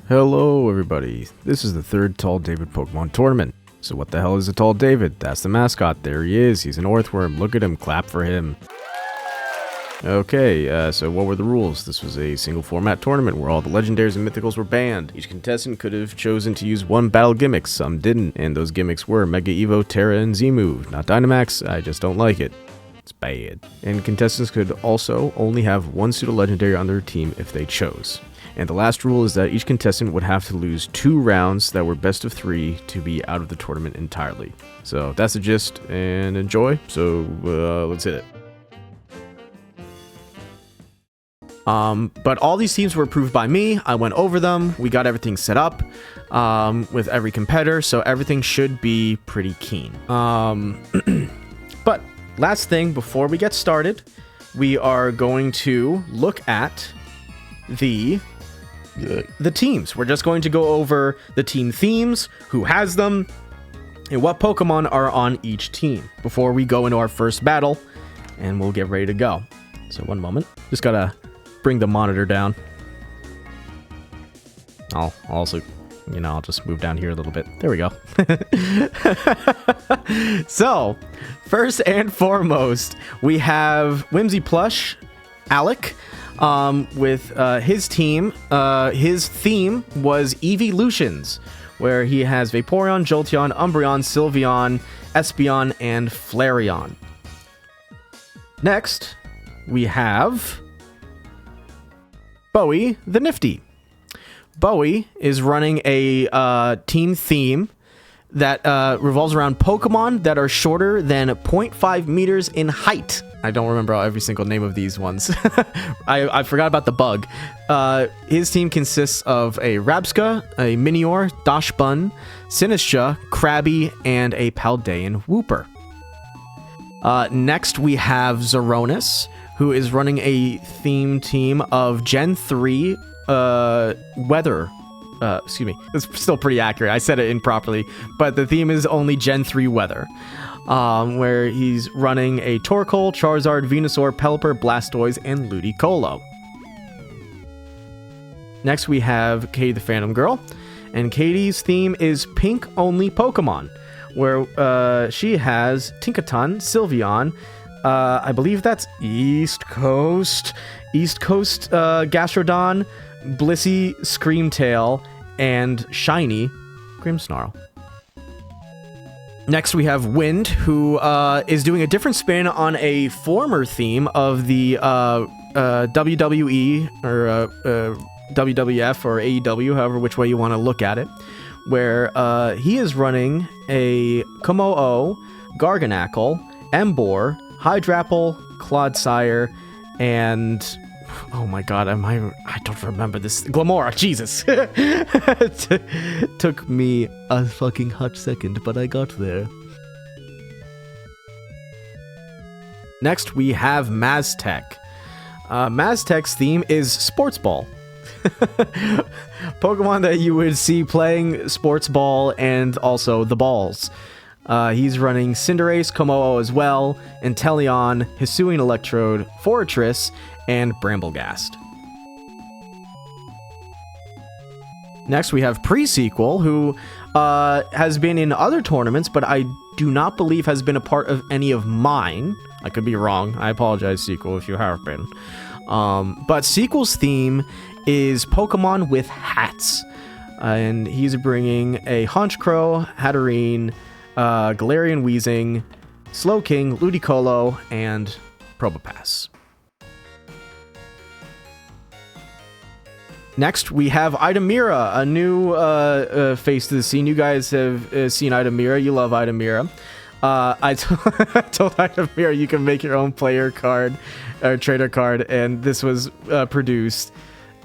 Hello everybody, this is the third Tall David Pokemon tournament. So what the hell is a Tall David? That's the mascot, there he is, he's an Orthworm, look at him, clap for him. Okay, so what were the rules? This was a single format tournament where all the legendaries and mythicals were banned. Each contestant could have chosen to use one battle gimmick, some didn't, and those gimmicks were Mega Evo, Terra, and Z-Move. Not Dynamax, I just don't like it. It's bad. And contestants could also only have one pseudo legendary on their team if they chose. And the last rule is that each contestant would have to lose 2 rounds that were best of 3 to be out of the tournament entirely. So that's the gist, and enjoy. So let's hit it. But all these teams were approved by me. I went over them. We got everything set up with every competitor, so everything should be pretty keen. But last thing before we get started, we are going to look at the teams. We're just going to go over the team themes, who has them, and what Pokemon are on each team before we go into our first battle, and we'll get ready to go. So one moment. Just gotta bring the monitor down. I'll also, I'll just move down here a little bit. There we go. So, first and foremost, we have Whimsy Plush, Alec, with his team. His theme was Evolutions, where he has Vaporeon, Jolteon, Umbreon, Sylveon, Espeon, and Flareon. Next, we have Bowie the Nifty. Bowie is running a team theme that revolves around Pokemon that are shorter than 0.5 meters in height. I don't remember every single name of these ones. I forgot about the bug. His team consists of a Rabsca, a Minior, Dachshund, Sinistcha, Krabby, and a Paldean Wooper. Next, we have Xoronis, who is running a theme team of Gen 3 weather. It's still pretty accurate. I said it improperly, but the theme is only Gen 3 weather. Where he's running a Torkoal, Charizard, Venusaur, Pelipper, Blastoise, and Ludicolo. Next, we have Katie the Phantom Girl, and Katie's theme is pink-only Pokemon, where she has Tinkaton, Sylveon, I believe that's East Coast Gastrodon, Blissey, Screamtail, and Shiny Grimmsnarl. Next, we have Wind, who is doing a different spin on a former theme of the WWE or WWF or AEW, however which way you want to look at it, where he is running a Kommo-o, Garganacl, Emboar, Hydrapple, Clodsire, and oh my god, I don't remember this. Glamora, Jesus. Took me a fucking hot second, but I got there. Next, we have Masteq. Masteq's theme is Sports Ball. Pokemon that you would see playing Sports Ball and also the balls. He's running Cinderace, Kommo-o as well, Inteleon, Hisuian Electrode, Fortress, and Bramblegast. Next, we have Presequel, who has been in other tournaments, but I do not believe has been a part of any of mine. I could be wrong. I apologize, Sequel, if you have been. But Sequel's theme is Pokemon with hats. And he's bringing a Honchkrow, Hatterene, Galarian Weezing, Slowking, Ludicolo, and Probopass. Next, we have Eidomera, a new face to the scene. You guys have seen Eidomera. You love Eidomera. I told Eidomera you can make your own player card or trader card, and this was produced.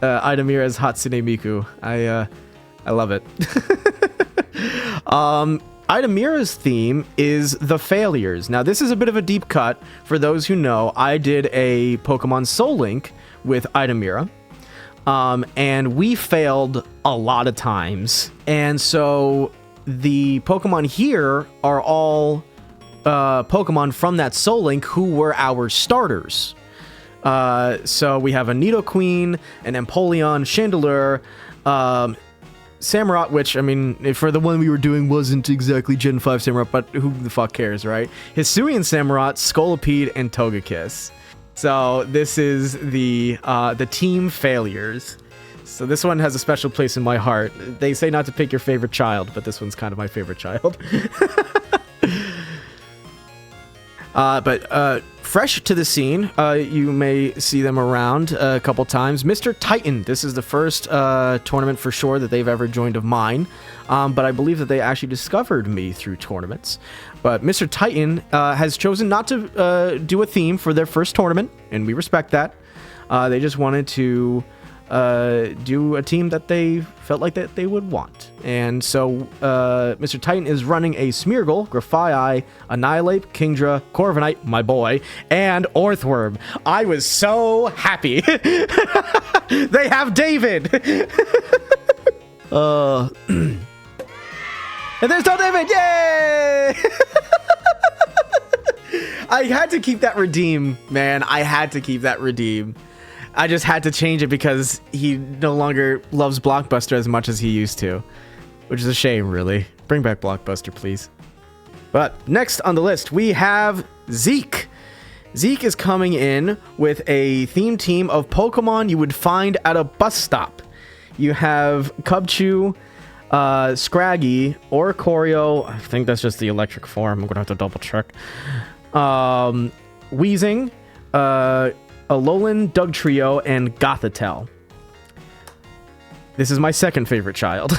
Eidomera's Hatsune Miku. I love it. Eidomera's theme is the failures. Now, this is a bit of a deep cut. For those who know, I did a Pokemon Soul Link with Eidomera. And we failed a lot of times. And so the Pokemon here are all Pokemon from that Soul Link who were our starters. So we have a Nidoqueen, an Empoleon, Chandelure, Samurott, which, I mean, for the one we were doing wasn't exactly Gen 5 Samurott, but who the fuck cares, right? Hisuian Samurott, Scolipede, and Togekiss. So this is the team failures. So this one has a special place in my heart. They say not to pick your favorite child, but this one's kind of my favorite child. But fresh to the scene, you may see them around a couple times. Mr. Titan, this is the first tournament for sure that they've ever joined of mine, but I believe that they actually discovered me through tournaments. But Mr. Titan has chosen not to do a theme for their first tournament, and we respect that. They just wanted to do a team that they felt like that they would want. And so Mr. Titan is running a Smeargle, Grafaiai, Annihilate, Kingdra, Corviknight, my boy, and Orthworm. I was so happy. They have David. And there's Tall David, yay! I had to keep that redeem, man. I had to keep that redeem. I just had to change it because he no longer loves Blockbuster as much as he used to, which is a shame, really. Bring back Blockbuster, please. But next on the list, we have Zeek. Zeek is coming in with a theme team of Pokemon you would find at a bus stop. You have Cubchoo, Scraggy, Oricorio. I think that's just the electric form. I'm gonna have to double check. Weezing, Alolan, Dugtrio, and Gothitelle. This is my second favorite child.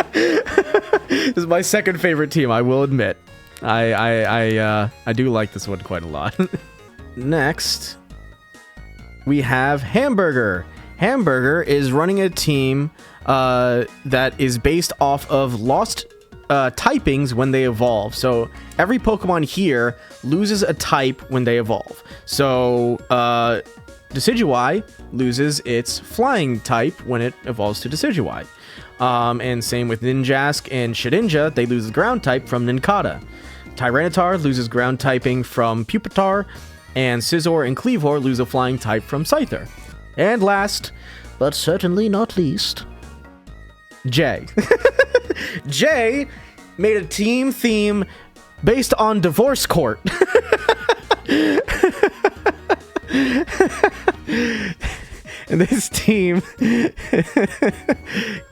This is my second favorite team, I will admit. I do like this one quite a lot. Next, we have Hamburger. Hamburger is running a team that is based off of lost typings when they evolve. So every Pokemon here loses a type when they evolve. So Decidueye loses its flying type when it evolves to Decidueye. And same with Ninjask and Shedinja, they lose the ground type from Nincada. Tyranitar loses ground typing from Pupitar, and Scizor and Kleavor lose a flying type from Scyther. And last, but certainly not least, Jay. Jay made a team theme based on Divorce Court. And this team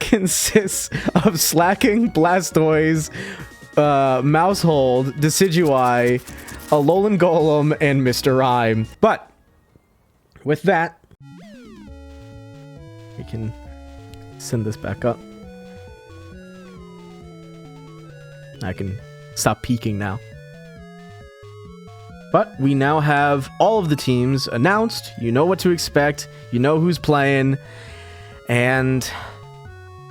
consists of Slacking, Blastoise, Mousehold, Decidueye, Alolan Golem, and Mr. Rhyme. But with that, we can send this back up. I can stop peeking now. But we now have all of the teams announced. You know what to expect. You know who's playing. And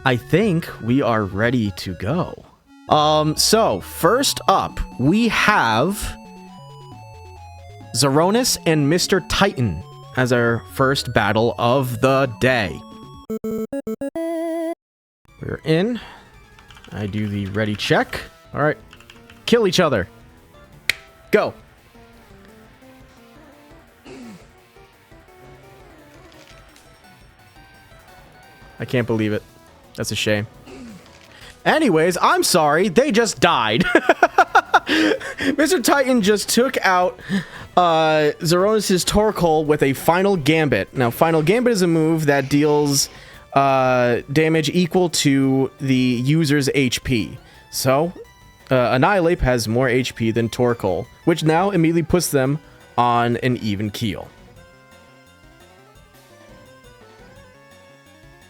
I think we are ready to go. So first up, we have Xoronis and Mr. Titan as our first battle of the day. We're in. I do the ready check. All right. Kill each other. Go. I can't believe it. That's a shame. Anyways, I'm sorry. They just died. Mr. Titan just took out Xoronis' Torkoal with a Final Gambit. Now, Final Gambit is a move that deals damage equal to the user's HP. So, Annihilate has more HP than Torkoal, which now immediately puts them on an even keel.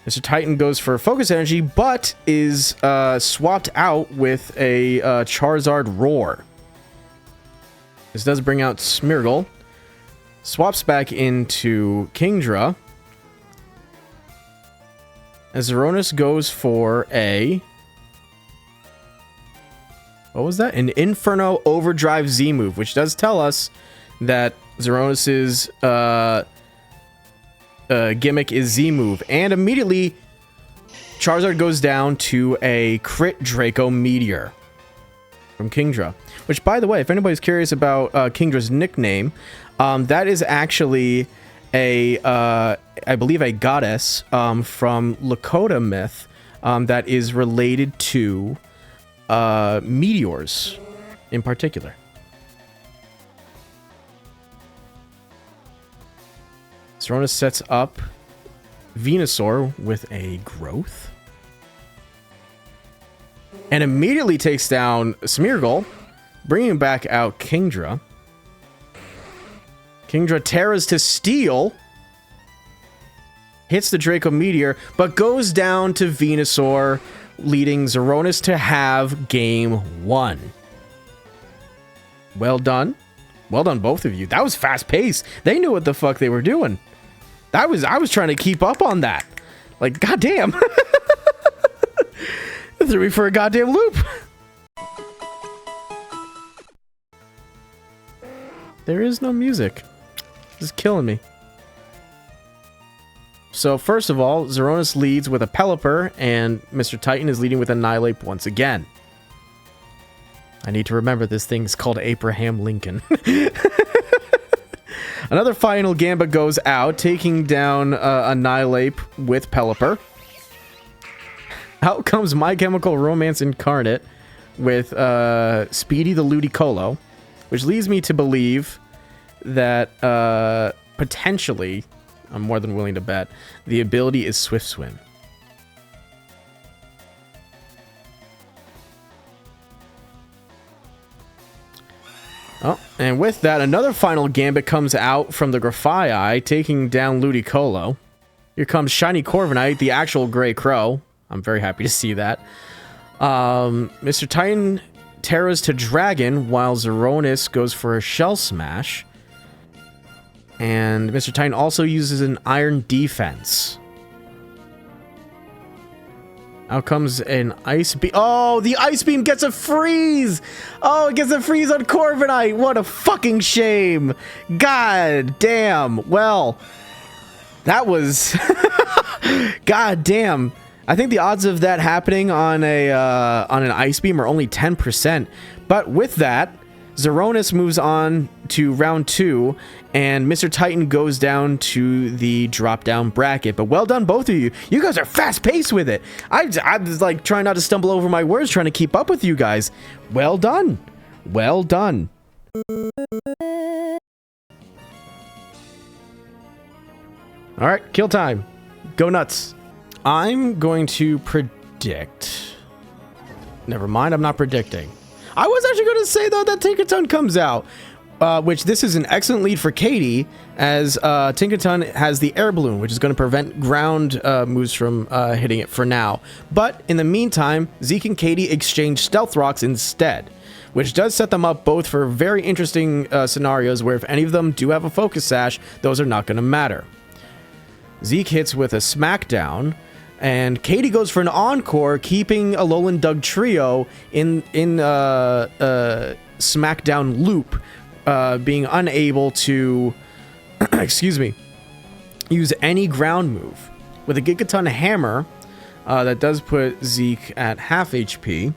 Mr. Titan goes for Focus Energy, but is swapped out with a Charizard Roar. This does bring out Smeargle. Swaps back into Kingdra. As Xoronis goes for a... what was that? An Inferno Overdrive Z move, which does tell us that Xoronis's gimmick is Z move, and immediately Charizard goes down to a crit Draco Meteor from Kingdra, which, by the way, if anybody's curious about Kingdra's nickname, that is actually a I believe a goddess from Lakota myth, that is related to meteors in particular. Xoronis sets up Venusaur with a growth. And immediately takes down Smeargle, bringing back out Kingdra. Kingdra terras to steal. Hits the Draco Meteor, but goes down to Venusaur, leading Xoronis to have game 1. Well done. Well done, both of you. That was fast-paced. They knew what the fuck they were doing. I was trying to keep up on that. Like, goddamn. It threw me for a goddamn loop. There is no music. This is killing me. So first of all, Xoronis leads with a Pelipper, and Mr. Titan is leading with Annihilate once again. I need to remember this thing's called Abraham Lincoln. Another final Gambit goes out, taking down Annihilate with Pelipper. Out comes My Chemical Romance Incarnate with Speedy the Ludicolo, which leads me to believe that potentially, I'm more than willing to bet, the ability is Swift Swim. Oh, and with that, another final Gambit comes out from the Grafaiai, taking down Ludicolo. Here comes Shiny Corviknight, the actual Grey Crow. I'm very happy to see that. Mr. Titan terras to Dragon, while Xoronis goes for a Shell Smash. And Mr. Titan also uses an Iron Defense. Out comes an Ice Beam. Oh, the Ice Beam gets a freeze! Oh, it gets a freeze on Corviknight! What a fucking shame! God damn! Well, that was... God damn. I think the odds of that happening on an Ice Beam are only 10%. But with that, Xoronis moves on to round 2, and Mr. Titan goes down to the drop-down bracket. But well done, both of you. You guys are fast-paced with it. I was like trying not to stumble over my words, trying to keep up with you guys. Well done. Well done. All right, kill time. Go nuts. I'm going to predict. Never mind, I'm not predicting. I was actually going to say, though, that Tinkaton comes out, which this is an excellent lead for Katie, as Tinkaton has the air balloon, which is going to prevent ground moves from hitting it for now. But in the meantime, Zeek and Katie exchange Stealth Rocks instead, which does set them up both for very interesting scenarios where if any of them do have a Focus Sash, those are not going to matter. Zeek hits with a Smackdown, and Katie goes for an Encore, keeping Alolan Doug Trio in Smackdown loop, being unable to, excuse me, use any ground move. With a Gigaton Hammer, that does put Zeek at half HP,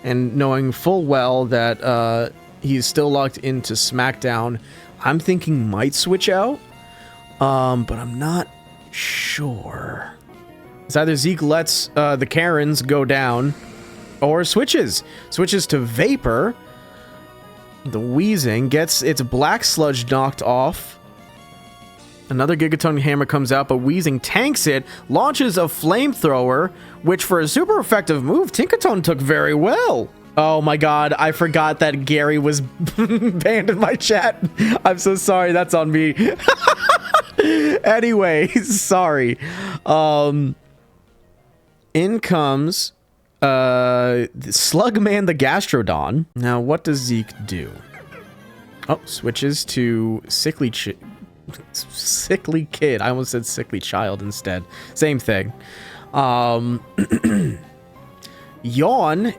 and knowing full well that he's still locked into Smackdown, I'm thinking might switch out, but I'm not sure. It's either Zeek lets the Karens go down or switches to Vapor. The Wheezing gets its Black Sludge knocked off. Another Gigaton Hammer comes out, but Wheezing tanks it, launches a Flamethrower, which for a super effective move, Tinkaton took very well. Oh my god, I forgot that Gary was banned in my chat. I'm so sorry, that's on me. Anyway, sorry. In comes Slugman the Gastrodon. Now, what does Zeek do? Oh, switches to Sickly Kid. I almost said Sickly Child instead. Same thing. Yawn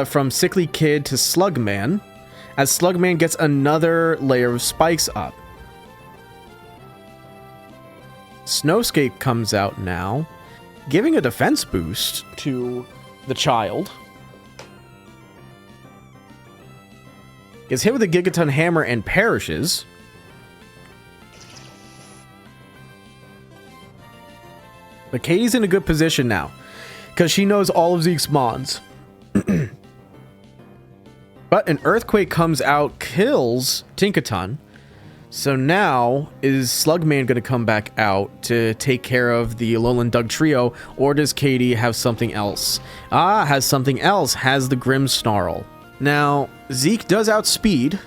from Sickly Kid to Slugman, as Slugman gets another layer of spikes up. Snowscape comes out now, giving a defense boost to the child. Gets hit with a Gigaton Hammer and perishes. But Katie's in a good position now, because she knows all of Zeke's mons. But an Earthquake comes out, kills Tinkaton. So now, is Slugman going to come back out to take care of the Alolan Dug Trio, or does Katie have something else? Has something else, has the Grimmsnarl. Now, Zeek does outspeed.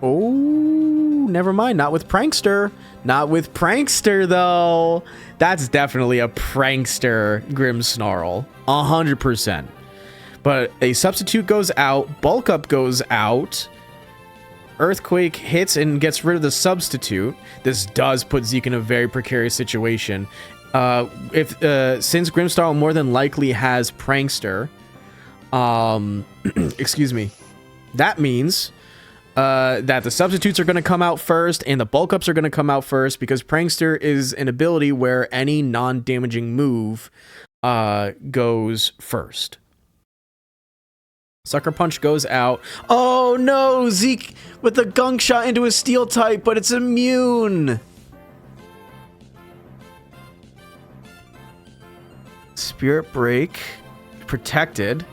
Oh, never mind, not with Prankster. Not with Prankster, though. That's definitely a Prankster Grimmsnarl. 100%. But a substitute goes out, Bulk Up goes out, Earthquake hits and gets rid of the substitute. This does put Zeek in a very precarious situation. Since Grimmsnarl more than likely has Prankster, excuse me, that means that the substitutes are going to come out first and the Bulk Ups are going to come out first, because Prankster is an ability where any non-damaging move goes first. Sucker Punch goes out. Oh no, Zeek with the Gunk Shot into a Steel type, but it's immune. Spirit Break, protected.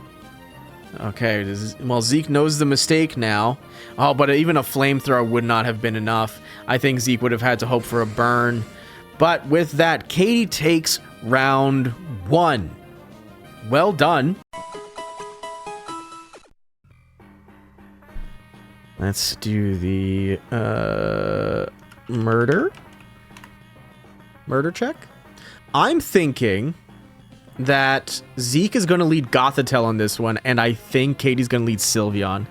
Okay, well, Zeek knows the mistake now. Oh, but even a Flamethrower would not have been enough. I think Zeek would have had to hope for a burn. But with that, Katie takes round 1. Well done. Let's do the murder check. I'm thinking that Zeek is going to lead Gothitelle on this one, and I think Katie's going to lead Sylveon.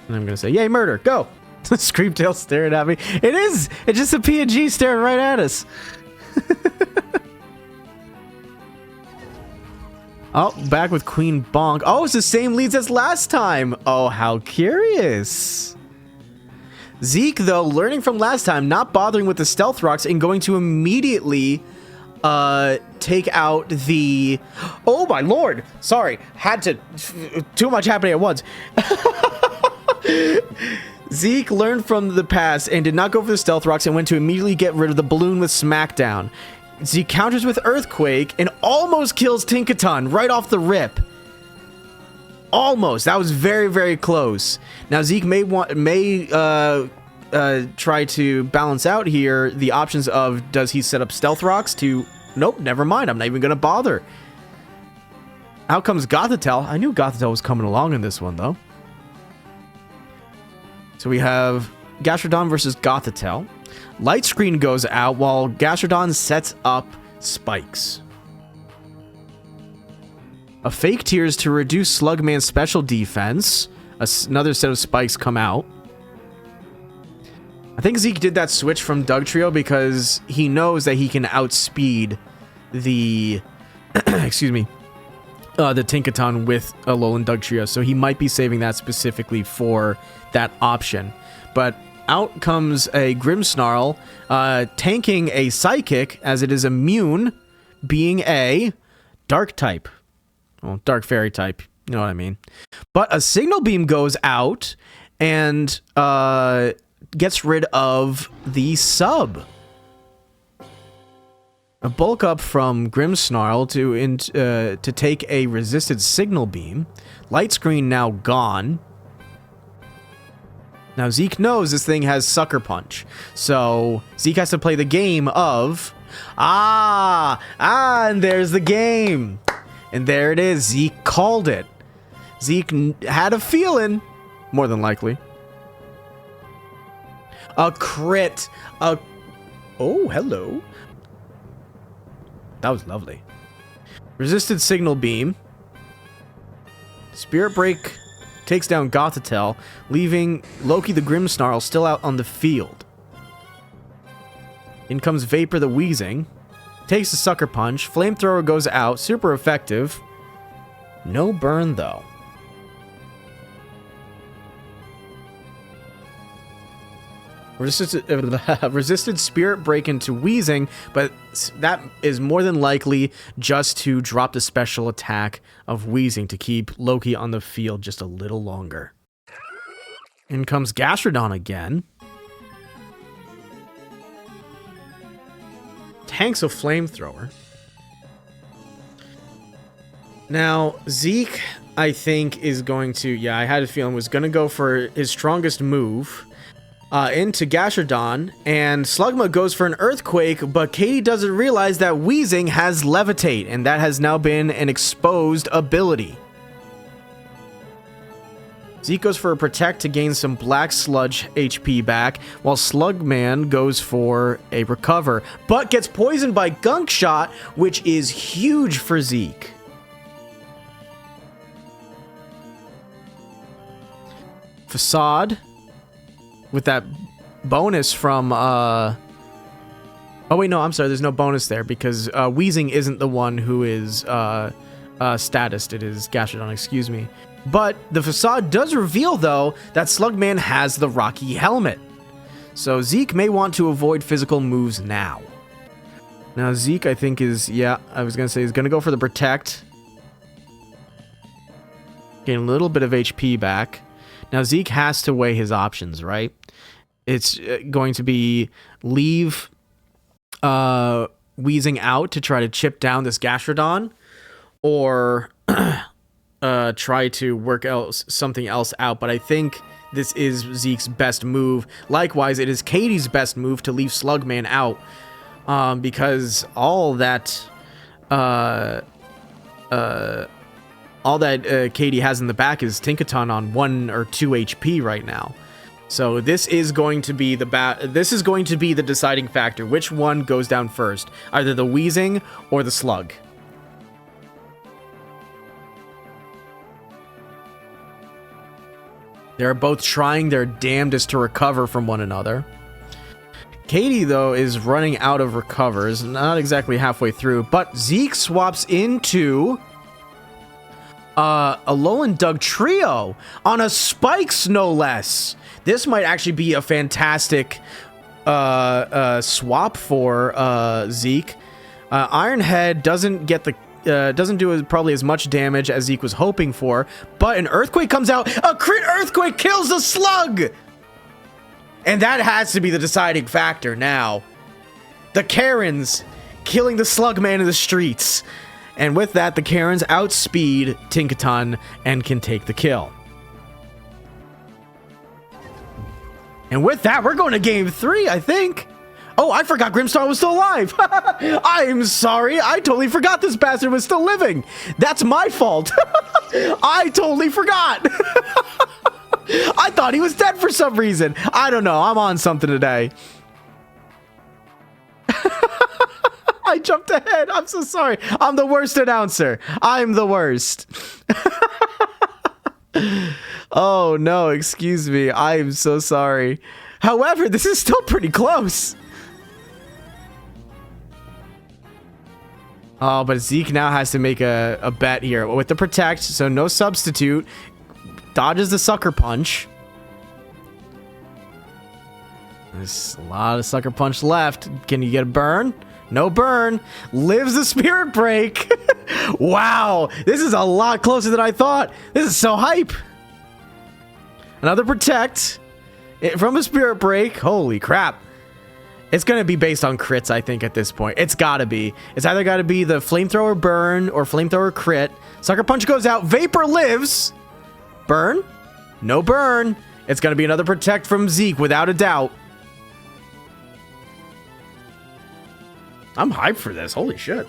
And I'm going to say, yay, murder, go! Screamtail staring at me. It is! It's just a PNG staring right at us. Oh, back with Queen Bonk. Oh, it's the same leads as last time. Oh, how curious. Zeek, though, learning from last time, not bothering with the Stealth Rocks and going to immediately take out the... Oh, my lord. Sorry. Had to... Too much happening at once. Zeek learned from the past and did not go for the Stealth Rocks and went to immediately get rid of the balloon with Smackdown. Zeek counters with Earthquake and almost kills Tinkaton right off the rip. Almost. That was very, very close. Now Zeek may try to balance out here the options of, does he set up Stealth Rocks to... Nope, never mind. I'm not even going to bother. Out comes Gothitelle. I knew Gothitelle was coming along in this one, though. So we have Gastrodon versus Gothitelle. Light Screen goes out while Gastrodon sets up spikes. A Fake Tears to reduce Slugman's special defense. Another set of spikes come out. I think Zeek did that switch from Dug Trio because he knows that he can outspeed the excuse me, the Tinkaton with a Alolan Dug Trio, so he might be saving that specifically for that option. But out comes a Grimmsnarl, tanking a Psychic as it is immune, being a Dark type. Well, Dark Fairy type, you know what I mean. But a Signal Beam goes out and gets rid of the sub. A Bulk Up from Grimmsnarl to take a resisted Signal Beam. Light Screen now gone. Now, Zeek knows this thing has Sucker Punch, so Zeek has to play the game of... and there's the game. And there it is. Zeek called it. Zeek had a feeling, more than likely. A crit. Oh, hello. That was lovely. Resisted Signal Beam. Spirit Break takes down Gothitelle, leaving Loki the Grimmsnarl still out on the field. In comes Vapor the Wheezing. Takes the Sucker Punch. Flamethrower goes out. Super effective. No burn, though. Resisted Spirit Break into Wheezing, but that is more than likely just to drop the special attack of Wheezing to keep Loki on the field just a little longer. In comes Gastrodon again. tanks a flamethrower. Now, Zeek, I think, is going to... Yeah, I had a feeling was going to go for his strongest move into Gashardon, and Slugma goes for an Earthquake, but Katie doesn't realize that Wheezing has Levitate, and that has now been an exposed ability. Zeek goes for a Protect to gain some Black Sludge HP back, while Slugman goes for a Recover, but gets poisoned by Gunk Shot, which is huge for Zeek. Facade with that bonus from oh wait, no, I'm sorry, there's no bonus there because Wheezing isn't the one who is statused. It is Gashardon, excuse me. But the Facade does reveal though that Slugman has the Rocky Helmet, so Zeek may want to avoid physical moves now. Now Zeek, I think, is, yeah, I was gonna say, is gonna go for the Protect, gain a little bit of HP back. Now Zeek has to weigh his options, right? It's going to be leave Wheezing out to try to chip down this Gashardon, or try to work something else out. But I think this is Zeke's best move. Likewise, it is Katie's best move to leave Slugman out, because all that Katie has in the back is Tinkaton on 1 or 2 HP right now. So this is going to be the deciding factor. Which one goes down first? Either the Wheezing or the Slug. They're both trying their damnedest to recover from one another. Katie, though, is running out of recovers, not exactly halfway through, but Zeek swaps into a Alolan Doug trio on a Spikes, no less. This might actually be a fantastic swap for Zeek. Ironhead doesn't get the doesn't do probably as much damage as Zeek was hoping for, but an Earthquake comes out. A crit Earthquake kills the Slug, and that has to be the deciding factor now. The Karens killing the Slugman in the streets. And with that, the Karens outspeed Tinkaton and can take the kill. And with that, we're going to game 3, I think. Oh, I forgot Grimstar was still alive. I'm sorry. I totally forgot this bastard was still living. That's my fault. I totally forgot. I thought he was dead for some reason. I don't know. I'm on something today. I jumped ahead. I'm so sorry. I'm the worst announcer. I'm the worst. Oh, no. Excuse me. I am so sorry. However, this is still pretty close. Oh, but Zeek now has to make a bet here with the Protect, so no Substitute. Dodges the Sucker Punch. There's a lot of Sucker Punch left. Can you get a burn? No burn. Lives the Spirit Break. Wow, this is a lot closer than I thought. This is so hype. Another Protect from a Spirit Break. Holy crap. It's going to be based on crits, I think, at this point. It's got to be. It's either got to be the Flamethrower burn or Flamethrower crit. Sucker Punch goes out. Vapor lives. Burn? No burn. It's going to be another Protect from Zeek, without a doubt. I'm hyped for this. Holy shit.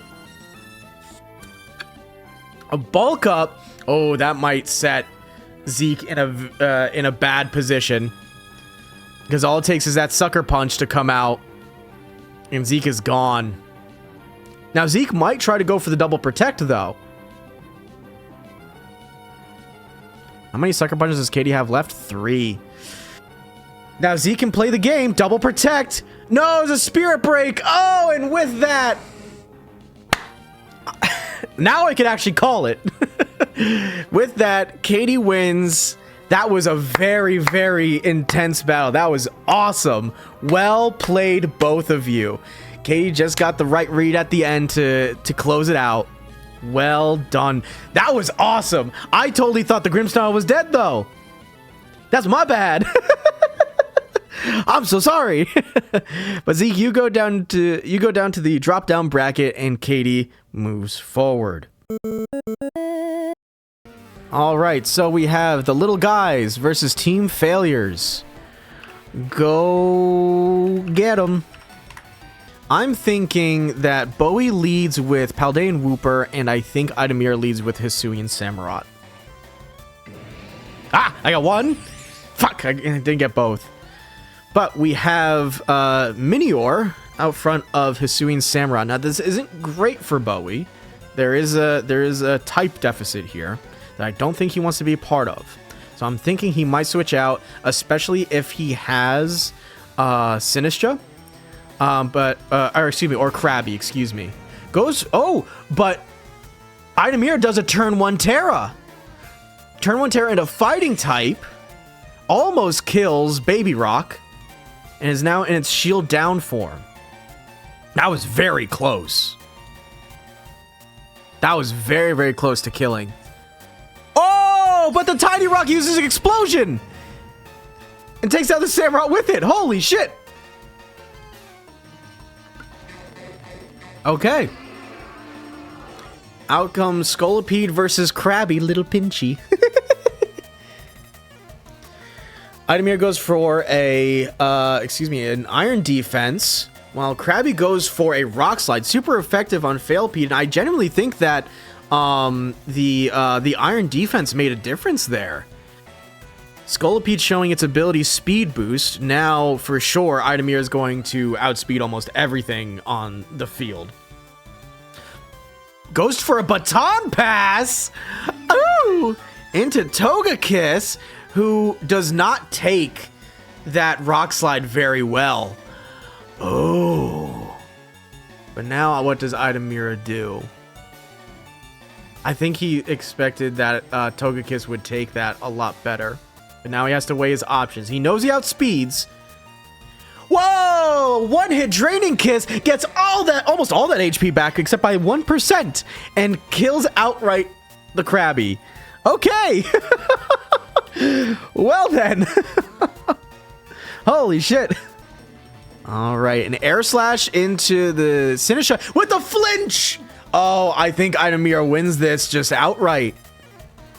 A Bulk Up. Oh, that might set Zeek in a bad position, because all it takes is that Sucker Punch to come out, and Zeek is gone. Now, Zeek might try to go for the double Protect, though. How many Sucker Punches does Katie have left? 3. Now, Zeek can play the game. Double Protect. No, it's a Spirit Break. Oh, and with that... now I can actually call it. With that, Katie wins. That was a very, very intense battle. That was awesome. Well played, both of you. Katie just got the right read at the end to close it out. Well done. That was awesome. I totally thought the Grimstar was dead, though. That's my bad. I'm so sorry. But Zeke, you go down to the drop down bracket, and Katie moves forward. All right, so we have the little guys versus team failures. Go get them. I'm thinking that Bowie leads with Paldean Wooper, and I think Eidomera leads with Hisuian Samurott. Ah, I got one. Fuck, I didn't get both. But we have Minior out front of Hisuian Samurott. Now, this isn't great for Bowie. There is a type deficit here that I don't think he wants to be a part of. So I'm thinking he might switch out, especially if he has Sinistra. Or Krabby, excuse me. But Eidomera does a turn 1 Terra. Turn 1 Terra into fighting type. Almost kills Baby Rock. And is now in its shield down form. That was very close. That was very, very close to killing. Oh, but the Tiny Rock uses an explosion. And takes out the Samurott with it. Holy shit. Okay. Out comes Scolipede versus Krabby, Little Pinchy. Eidomera goes for an Iron Defense, while Krabby goes for a Rock Slide. Super effective on Failpede, and I genuinely think that the Iron Defense made a difference there. Scolipede showing its ability Speed Boost. Now, for sure, Eidomera is going to outspeed almost everything on the field. Goes for a Baton Pass! Ooh! Into Togekiss, who does not take that Rock Slide very well. Oh. But now, what does Eidomera do? I think he expected that Togekiss would take that a lot better. But now he has to weigh his options. He knows he outspeeds. Whoa! One hit Draining Kiss gets almost all that HP back except by 1% and kills outright the Krabby. Okay. Well then. Holy shit. All right, an Air Slash into the Sinistra with the flinch. Oh, I think Eidomera wins this just outright.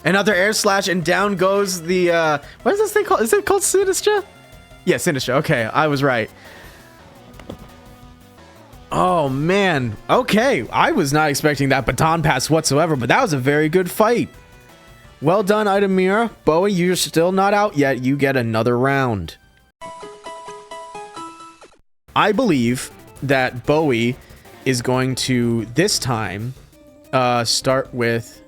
Another Air Slash, and down goes the, what is this thing called? Is it called Sinistra? Yeah, Sinistra. Okay, I was right. Oh, man. Okay, I was not expecting that Baton Pass whatsoever, but that was a very good fight. Well done, Eidomera. Bowie, you're still not out yet. You get another round. I believe that Bowie is going to, this time, start with...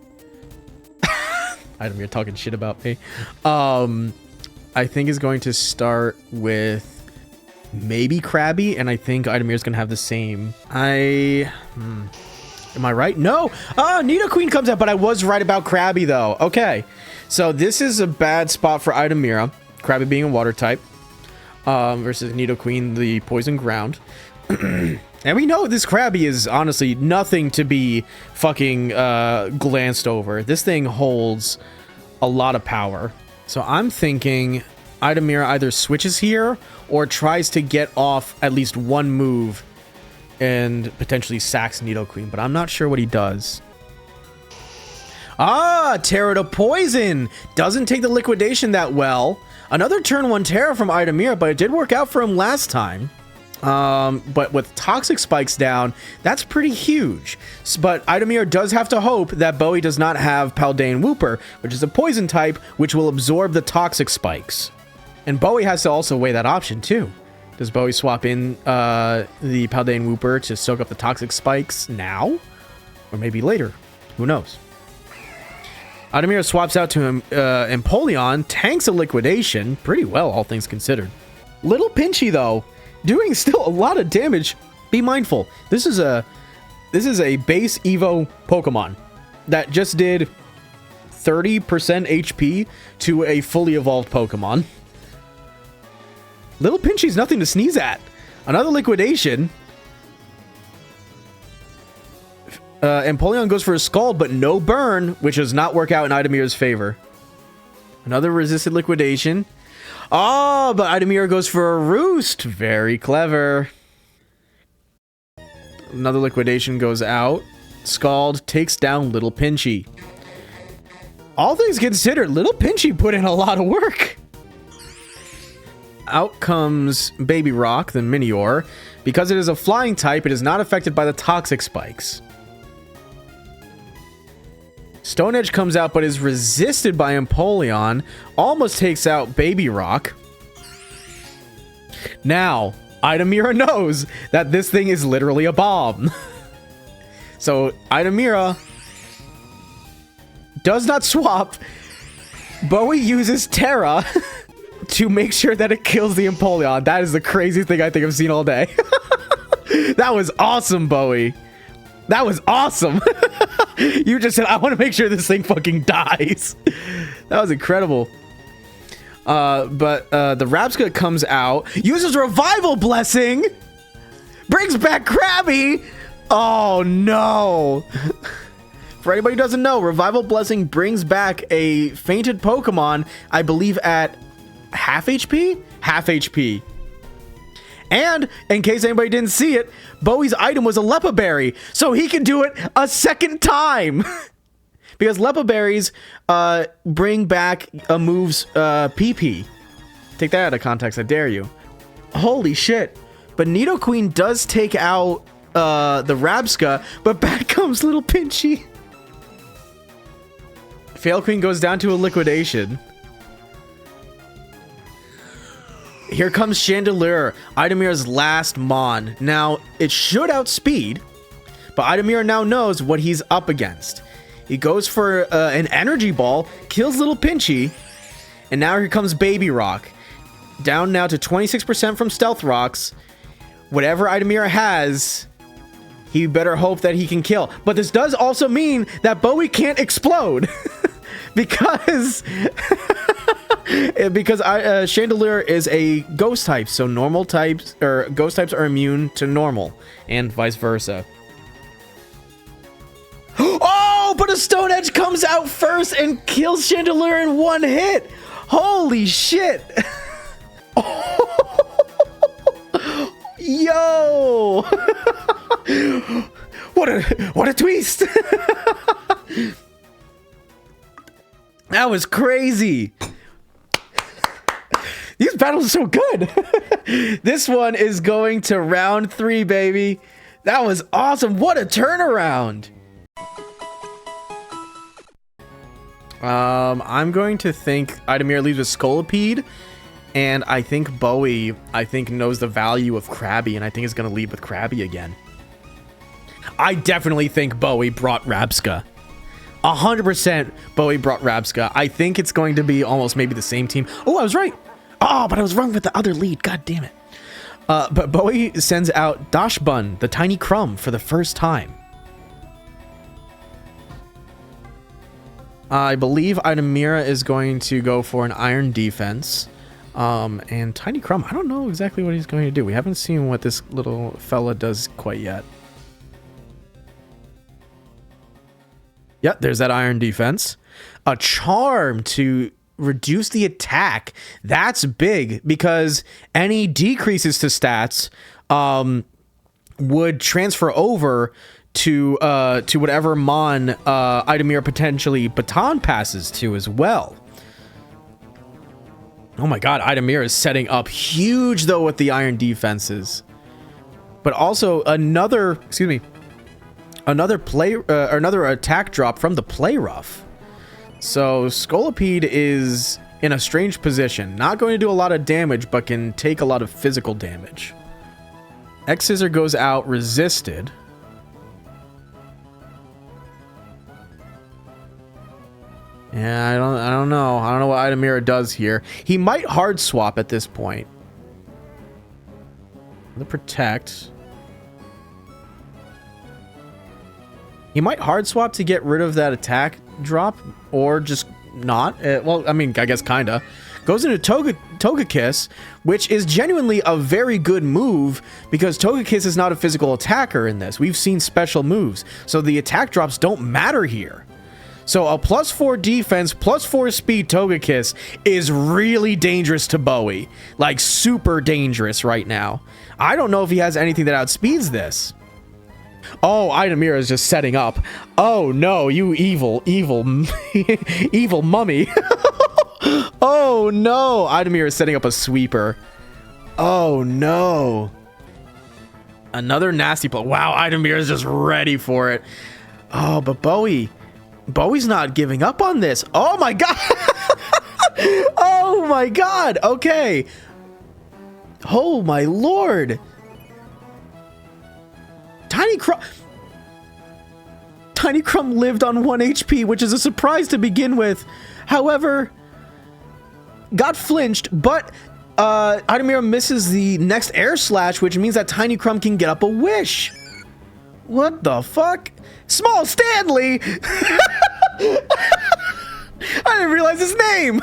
Eidomera talking shit about me. I think is going to start with maybe Krabby, and I think Eidomera is going to have the same. Am I right? No! Nidoqueen comes out, but I was right about Krabby, though. Okay. So this is a bad spot for Eidomera. Krabby being a water type. Versus Nidoqueen, the poison ground. And we know this Krabby is honestly nothing to be fucking glanced over. This thing holds a lot of power. So I'm thinking Eidomera either switches here or tries to get off at least one move and potentially sacks Nidoqueen, but I'm not sure what he does. Terra to Poison! Doesn't take the liquidation that well. Another turn 1 Terra from Eidomera, but it did work out for him last time. But with Toxic Spikes down, that's pretty huge. But Eidomera does have to hope that Bowie does not have Paldean Wooper, which is a poison type, which will absorb the Toxic Spikes. And Bowie has to also weigh that option too. Does Bowie swap in the Paldean Wooper to soak up the Toxic Spikes now? Or maybe later? Who knows? Eidomera swaps out to him, Empoleon, tanks a liquidation pretty well, all things considered. Little Pinchy, though, doing still a lot of damage. Be mindful. This is a base Evo Pokemon that just did 30% HP to a fully evolved Pokemon. Little Pinchy's nothing to sneeze at. Another liquidation. Empoleon goes for a Scald, but no burn, which does not work out in Eidomera's favor. Another resisted liquidation. Oh, but Eidomera goes for a roost. Very clever. Another liquidation goes out. Scald takes down Little Pinchy. All things considered, Little Pinchy put in a lot of work. Out comes Baby Rock, the Minior. Because it is a flying type, it is not affected by the toxic spikes. Stone Edge comes out, but is resisted by Empoleon. Almost takes out Baby Rock. Now, Eidomera knows that this thing is literally a bomb. So, Eidomera does not swap. Bowie uses Terra to make sure that it kills the Empoleon. That is the craziest thing I think I've seen all day. That was awesome, Bowie. That was awesome. You just said, I want to make sure this thing fucking dies. That was incredible. But the Rabsca comes out, uses Revival Blessing, brings back Krabby. Oh, no. For anybody who doesn't know, Revival Blessing brings back a fainted Pokemon, I believe at half HP? Half HP. And, in case anybody didn't see it, Bowie's item was a Lepa Berry, so he can do it a second time. Because Lepa Berries bring back a move's PP. Take that out of context, I dare you. Holy shit. But Nidoqueen does take out the Rabsca, but back comes Little Pinchy. Fail Queen goes down to a liquidation. Here comes Chandelure, Eidomera's last Mon. Now, it should outspeed, but Eidomera now knows what he's up against. He goes for an Energy Ball, kills Little Pinchy, and now here comes Baby Rock. Down now to 26% from Stealth Rocks. Whatever Eidomera has, he better hope that he can kill. But this does also mean that Bowie can't explode. because Chandelure is a ghost type, so normal types or ghost types are immune to normal, and vice versa. Oh, but a Stone Edge comes out first and kills Chandelure in one hit. Holy shit. Yo. What a twist. That was crazy. These battles are so good. This one is going to round 3, baby. That was awesome. What a turnaround. I'm going to think Eidomera leaves with Scolipede, and I think Bowie, knows the value of Krabby, and I think is going to lead with Krabby again. I definitely think Bowie brought Rabsca. 100% Bowie brought Rabsca. I think it's going to be almost maybe the same team. Oh, I was right. Oh, but I was wrong with the other lead. God damn it. But Bowie sends out Dashbun, the Tiny Crumb, for the first time. I believe Eidomera is going to go for an Iron Defense. And Tiny Crumb, I don't know exactly what he's going to do. We haven't seen what this little fella does quite yet. Yep, there's that Iron Defense. A Charm to reduce the attack. That's big, because any decreases to stats would transfer over to whatever Mon Eidomera potentially baton passes to as well. Oh my god, Eidomera is setting up huge though with the Iron Defenses. But also another attack drop from the Play Rough. So Scolipede is in a strange position. Not going to do a lot of damage, but can take a lot of physical damage. X-Scissor goes out resisted. Yeah, I don't know. I don't know what Eidomera does here. He might hard swap at this point. The Protect. He might hard swap to get rid of that attack drop, or just not. Well, I mean, I guess kinda. Goes into Togekiss, which is genuinely a very good move, because Togekiss is not a physical attacker in this. We've seen special moves, so the attack drops don't matter here. So a +4 defense, +4 speed Togekiss is really dangerous to Bowie. Like, super dangerous right now. I don't know if he has anything that outspeeds this. Oh, Eidomera is just setting up. Oh no, you evil evil mummy. Oh no, Eidomera is setting up a sweeper. Oh no. Another nasty play. Wow, Eidomera is just ready for it. Oh, but Bowie's not giving up on this. Oh my god. Oh my god. Okay. Oh my lord. Tiny Crumb lived on 1 HP, which is a surprise to begin with. However, got flinched, but Eidomera misses the next air slash, which means that Tiny Crumb can get up a wish. What the fuck? Small Stanley! I didn't realize his name!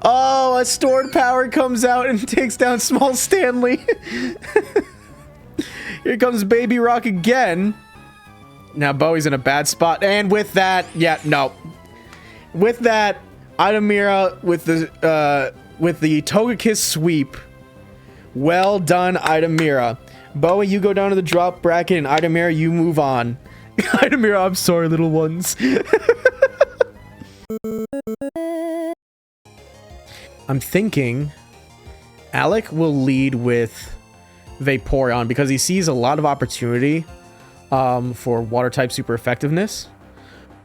Oh, a stored power comes out and takes down Small Stanley. Here comes Baby Rock again. Now Bowie's in a bad spot. And with that, yeah, no. With that, Eidomera with the Togekiss sweep. Well done, Eidomera. Bowie, you go down to the drop bracket, and Eidomera, you move on. Eidomera, I'm sorry, little ones. I'm thinking Alec will lead with Vaporeon because he sees a lot of opportunity for water type super effectiveness.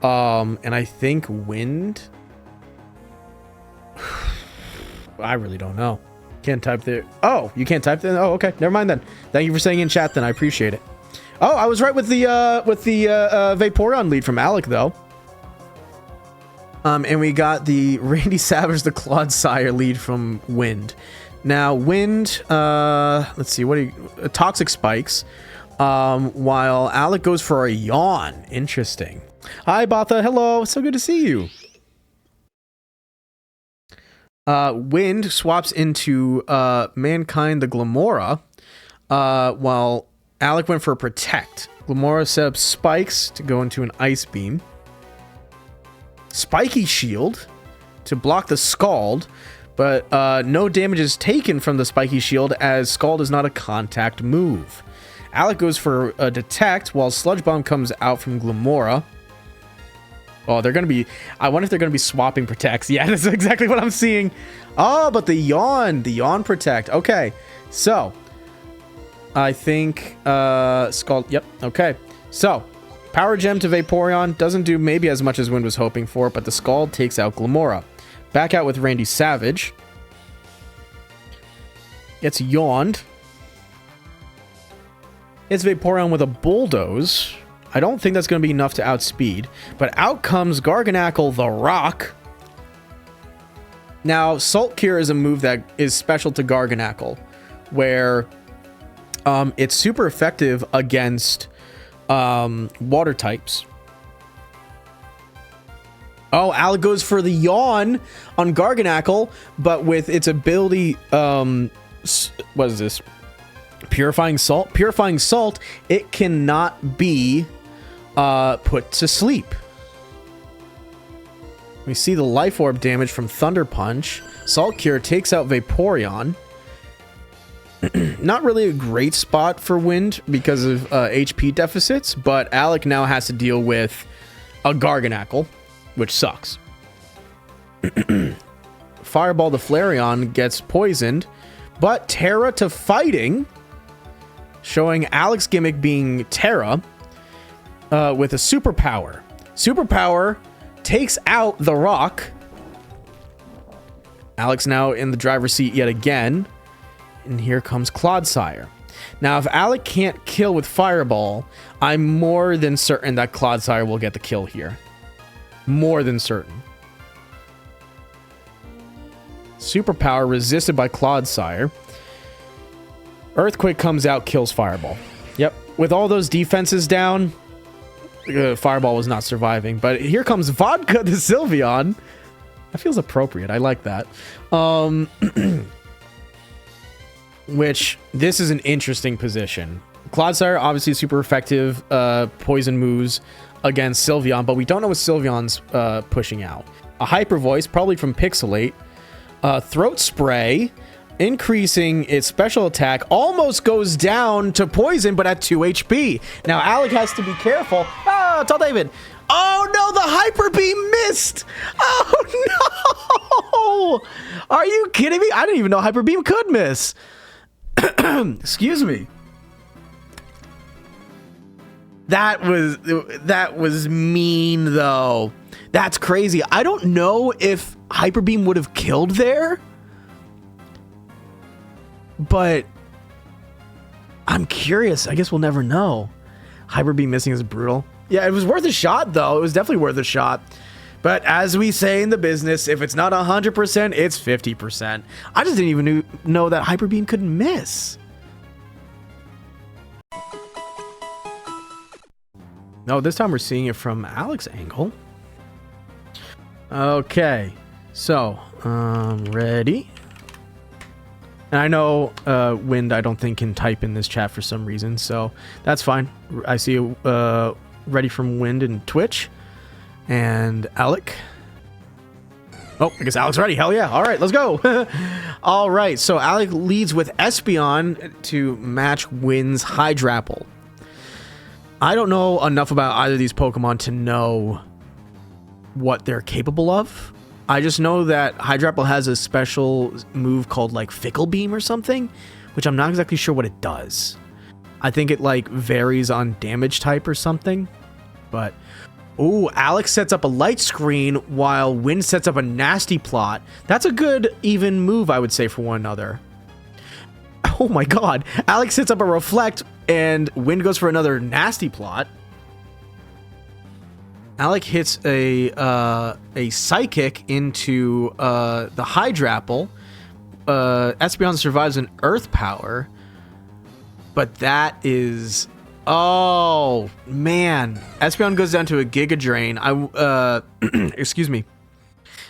And I think Wind. I really don't know. Can't type there. Oh, you can't type there. Oh, okay. Never mind then. Thank you for saying in chat. Then I appreciate it. Oh, I was right with the Vaporeon lead from Alec though. And we got the Randy Savage, the Clodsire lead from Wind. Now, Wind, let's see, Toxic Spikes, while Alec goes for a Yawn. Interesting. Hi, Batha. Hello. So good to see you. Wind swaps into Mankind, the Glamora, while Alec went for Protect. Glamora set up Spikes to go into an Ice Beam. Spiky Shield to block the Scald, but no damage is taken from the Spiky Shield as Scald is not a contact move. Alec goes for a Detect while Sludge Bomb comes out from Glamora. Oh, they're going to be... I wonder if they're going to be swapping Protects. Yeah, that's exactly what I'm seeing. Oh, but the Yawn Protect. Okay, so I think Scald... Yep, okay. So Power Gem to Vaporeon doesn't do maybe as much as Wind was hoping for, but the Scald takes out Glamora. Back out with Randy Savage. Gets Yawned. It's Vaporeon with a Bulldoze. I don't think that's going to be enough to outspeed, but out comes Garganacl the Rock. Now, Salt Cure is a move that is special to Garganacl, where it's super effective against water types. Oh, Alec goes for the Yawn on Garganacl, but with its ability, what is this? Purifying Salt? Purifying Salt, it cannot be put to sleep. We see the Life Orb damage from Thunder Punch. Salt Cure takes out Vaporeon. Not really a great spot for Wind because of HP deficits, but Alec now has to deal with a Garganacl, which sucks. Fireball the Flareon gets poisoned, but Terra to Fighting, showing Alec's gimmick being Terra with a Superpower. Superpower takes out the Rock. Alec's now in the driver's seat yet again. And here comes Clodsire. Now, if Alec can't kill with Fireball, I'm more than certain that Clodsire will get the kill here. More than certain. Superpower resisted by Clodsire. Earthquake comes out, kills Fireball. Yep. With all those defenses down, Fireball was not surviving. But here comes Vodka the Sylveon. That feels appropriate. I like that. Which, this is an interesting position. Clodsire, obviously super effective poison moves against Sylveon, but we don't know what Sylveon's pushing out. A Hyper Voice, probably from Pixelate. Throat Spray, increasing its special attack, almost goes down to poison, but at 2 HP. Now, Alec has to be careful. Ah, Tall David. Oh, no, the Hyper Beam missed. Oh, no. Are you kidding me? I didn't even know Hyper Beam could miss. Excuse me. That was mean, though. That's crazy. I don't know if Hyper Beam would have killed there, but I'm curious. I guess we'll never know. Hyper Beam missing is brutal. Yeah, it was worth a shot, though. It was definitely worth a shot. But as we say in the business, if it's not 100%, it's 50%. I just didn't even know that Hyper Beam could miss. No, this time we're seeing it from Alec's angle. Okay, so, ready. And I know Wind, I don't think, can type in this chat for some reason, so that's fine. I see ready from Wind and Twitch. And Alec. Oh, I guess Alec's ready. Hell yeah. All right, let's go. All right, so Alec leads with Espeon to match Wind's Hydrapple. I don't know enough about either of these Pokemon to know what they're capable of. I just know that Hydrapple has a special move called like Fickle Beam or something, which I'm not exactly sure what it does. I think it like varies on damage type or something. But ooh, Alex sets up a Light Screen while Wind sets up a Nasty Plot. That's a good even move, I would say, for one another. Oh my god. Alex sets up a Reflect and Wind goes for another Nasty Plot. Alec hits a Psychic into the Hydrapple. Espeon survives an Earth Power. But that is... Oh, man. Espeon goes down to a Giga Drain. Excuse me.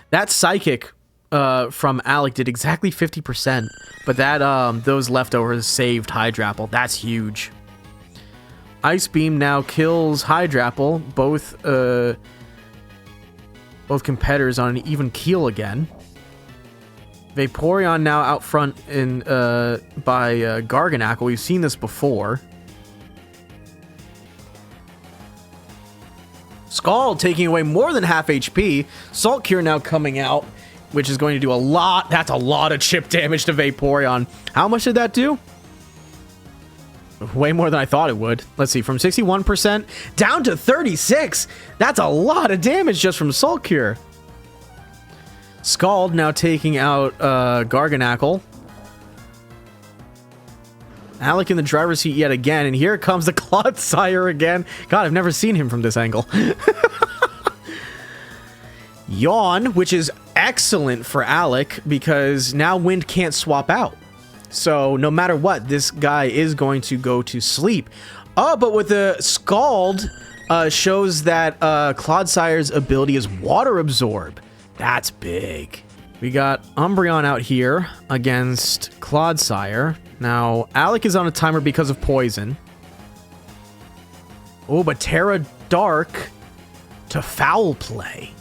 That Psychic from Alec did exactly 50%. But that those leftovers saved Hydrapple. That's huge. Ice Beam now kills Hydrapple. Both competitors on an even keel again. Vaporeon now out front in by Garganacl. We've seen this before. Scald taking away more than half HP. Salt Cure now coming out, which is going to do a lot. That's a lot of chip damage to Vaporeon. How much did that do? Way more than I thought it would. Let's see, from 61% down to 36. That's a lot of damage just from Salt Cure. Scald now taking out Garganacl. Alec in the driver's seat yet again, and here comes the Clodsire again. God, I've never seen him from this angle. Yawn, which is excellent for Alec because now Wind can't swap out. So no matter what, this guy is going to go to sleep. Oh, but with the Scald, shows that Clodsire's ability is Water Absorb. That's big. We got Umbreon out here against Clodsire. Now, Alec is on a timer because of poison. Oh, but Terra Dark to Foul Play.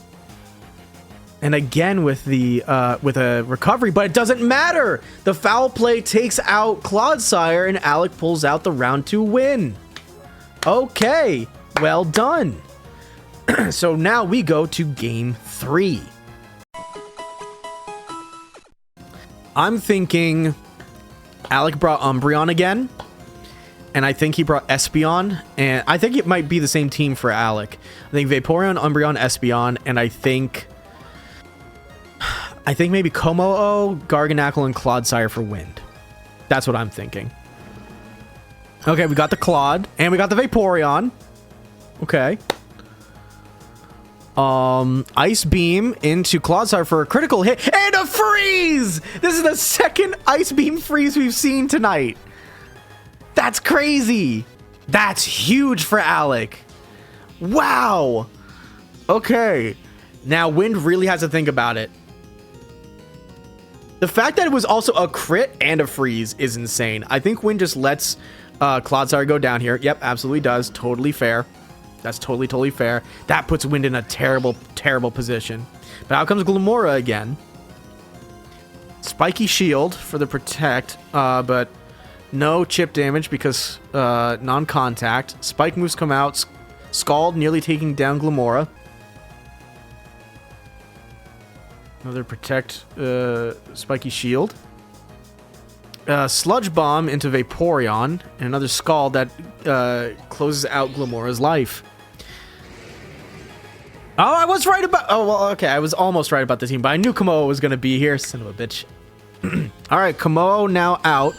And again with the with a recovery, but it doesn't matter. The Foul Play takes out Clodsire, and Alec pulls out the round 2 win. Okay, well done. So now we go to game 3. I'm thinking Alec brought Umbreon again, and I think he brought Espeon, and I think it might be the same team for Alec. I think Vaporeon, Umbreon, Espeon, and I think maybe Kommo-o, Garganacl, and Clodsire for Wind. That's what I'm thinking. Okay, we got the Clod, and we got the Vaporeon. Okay. Ice Beam into Clodsire for a critical hit, and a freeze! This is the second Ice Beam freeze we've seen tonight. That's crazy. That's huge for Alec. Wow. Okay. Now, Wind really has to think about it. The fact that it was also a crit and a freeze is insane. I think Wind just lets Clodsire go down here. Yep, absolutely does. Totally fair. That's totally fair. That puts Wind in a terrible position. But out comes Glamora again. Spiky Shield for the Protect, but no chip damage because non-contact. Spike moves come out. Scald nearly taking down Glamora. Another Protect Spiky Shield. Sludge Bomb into Vaporeon. And another Scald that closes out Glamora's life. Oh, I was right about... Oh, well, okay. I was almost right about the team, but I knew Komodo was going to be here. Son of a bitch. All right, Komodo now out.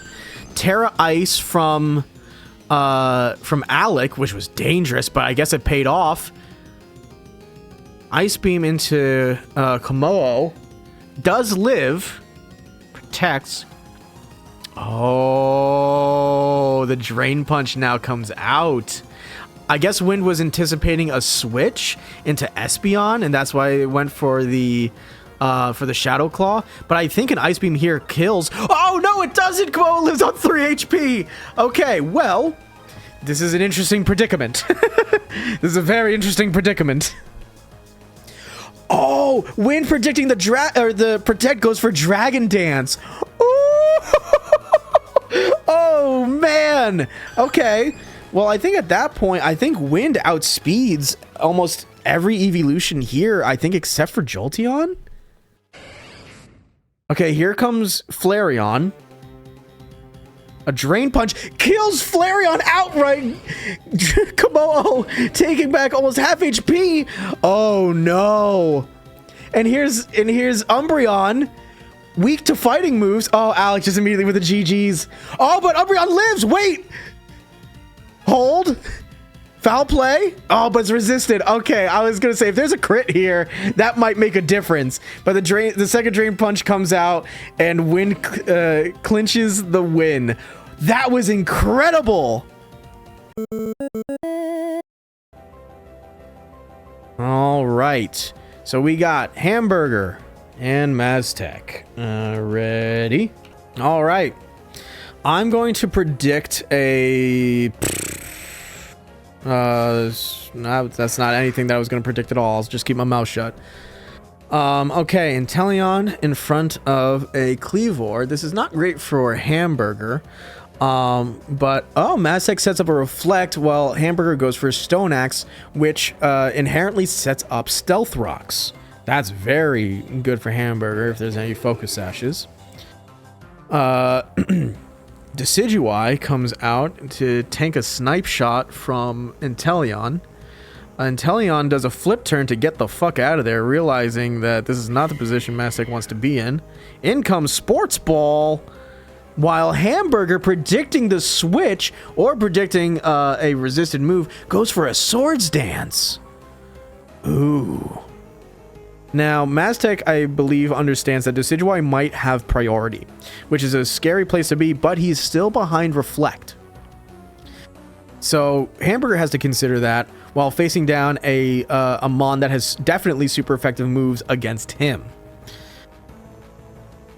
Terra Ice from Alec, which was dangerous, but I guess it paid off. Ice Beam into Komodo. Does live. Protects. Oh, the Drain Punch now comes out. I guess Wind was anticipating a switch into Espeon, and that's why it went for the Shadow Claw. But I think an Ice Beam here kills. Oh, no, it doesn't. Komodo lives on 3 HP. Okay, well, this is an interesting predicament. This is a very interesting predicament. Oh, Wind predicting the Protect goes for Dragon Dance. Ooh. Oh, man. Okay. Well, I think at that point, I think Wind outspeeds almost every evolution here, I think, except for Jolteon. Okay, here comes Flareon. A Drain Punch kills Flareon outright. Komodo taking back almost half HP. Oh, no. And here's Umbreon. Weak to fighting moves. Oh, Alex just immediately with the GGs. Oh, but Umbreon lives. Wait. Hold. Foul play. Oh, but it's resisted. Okay, I was gonna say if there's a crit here, that might make a difference. But the second Drain Punch comes out and Wind clinches the win. That was incredible. All right. So we got Hamburger and Masteq. Ready? All right. I'm going to predict a... that's not anything that I was going to predict at all. I'll just keep my mouth shut. Okay, Inteleon in front of a Cleavor. This is not great for Hamburger. But, Masteq sets up a Reflect while Hamburger goes for a Stone Axe, which inherently sets up Stealth Rocks. That's very good for Hamburger if there's any Focus Sashes. Decidueye comes out to tank a Snipe Shot from Inteleon. Inteleon does a flip turn to get the fuck out of there, realizing that this is not the position Masteq wants to be in. In comes Sports Ball, while Hamburger, predicting the switch or predicting a resisted move, goes for a Swords Dance. Ooh. Now, Masteq, I believe, understands that Decidueye might have priority, which is a scary place to be, but he's still behind Reflect. So, Hamburger has to consider that while facing down a Mon that has definitely super effective moves against him.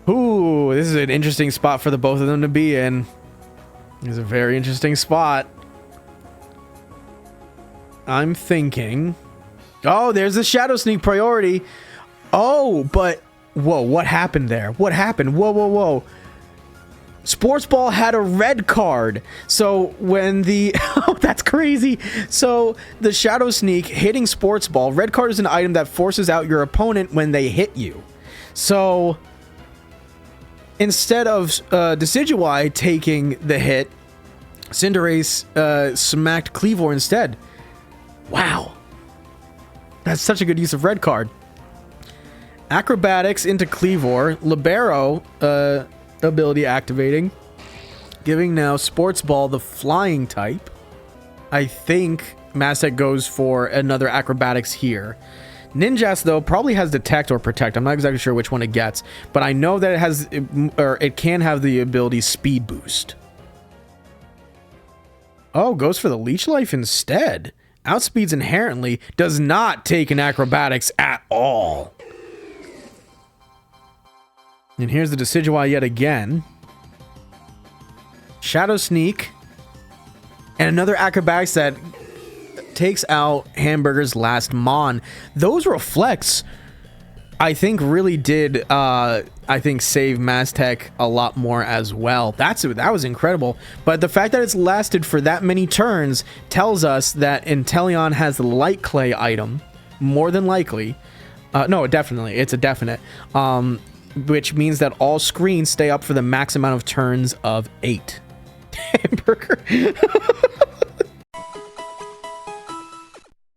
Ooh, this is an interesting spot for the both of them to be in. It's a very interesting spot. I'm thinking... Oh, there's the Shadow Sneak priority. Oh, but... Whoa, what happened there? What happened? Whoa. Sports Ball had a red card. So when the... Oh, that's crazy. So the Shadow Sneak hitting Sports Ball. Red card is an item that forces out your opponent when they hit you. So instead of Decidueye taking the hit, Cinderace smacked Cleavor instead. Wow. That's such a good use of red card. Acrobatics into Cleavor. Libero ability activating. Giving now Sports Ball the flying type. I think Masteq goes for another Acrobatics here. Ninjask, though, probably has Detect or Protect. I'm not exactly sure which one it gets. But I know that it has, or it can have the ability Speed Boost. Oh, goes for the Leech Life instead. Outspeeds inherently, does not take an Acrobatics at all. And here's the Decidueye yet again. Shadow Sneak And another acrobatics that takes out Hamburger's last Mon. Those reflects, I think, really did, save Masteq a lot more as well. That was incredible. But the fact that it's lasted for that many turns tells us that Inteleon has the light clay item, more than likely. No, definitely. It's a definite. Which means that all screens stay up for the max amount of turns of 8. Hamburger.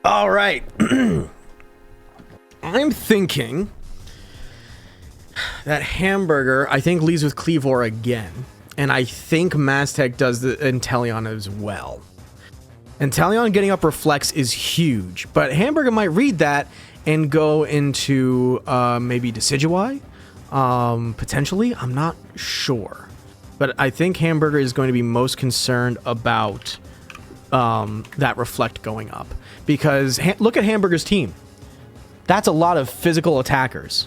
All right. I'm thinking that Hamburger, I think, leads with Cleavor again. And I think Masteq does the Inteleon as well. Inteleon getting up Reflex is huge, but Hamburger might read that and go into maybe Decidueye, potentially. I'm not sure. But I think Hamburger is going to be most concerned about that Reflect going up. Because look at Hamburger's team. That's a lot of physical attackers.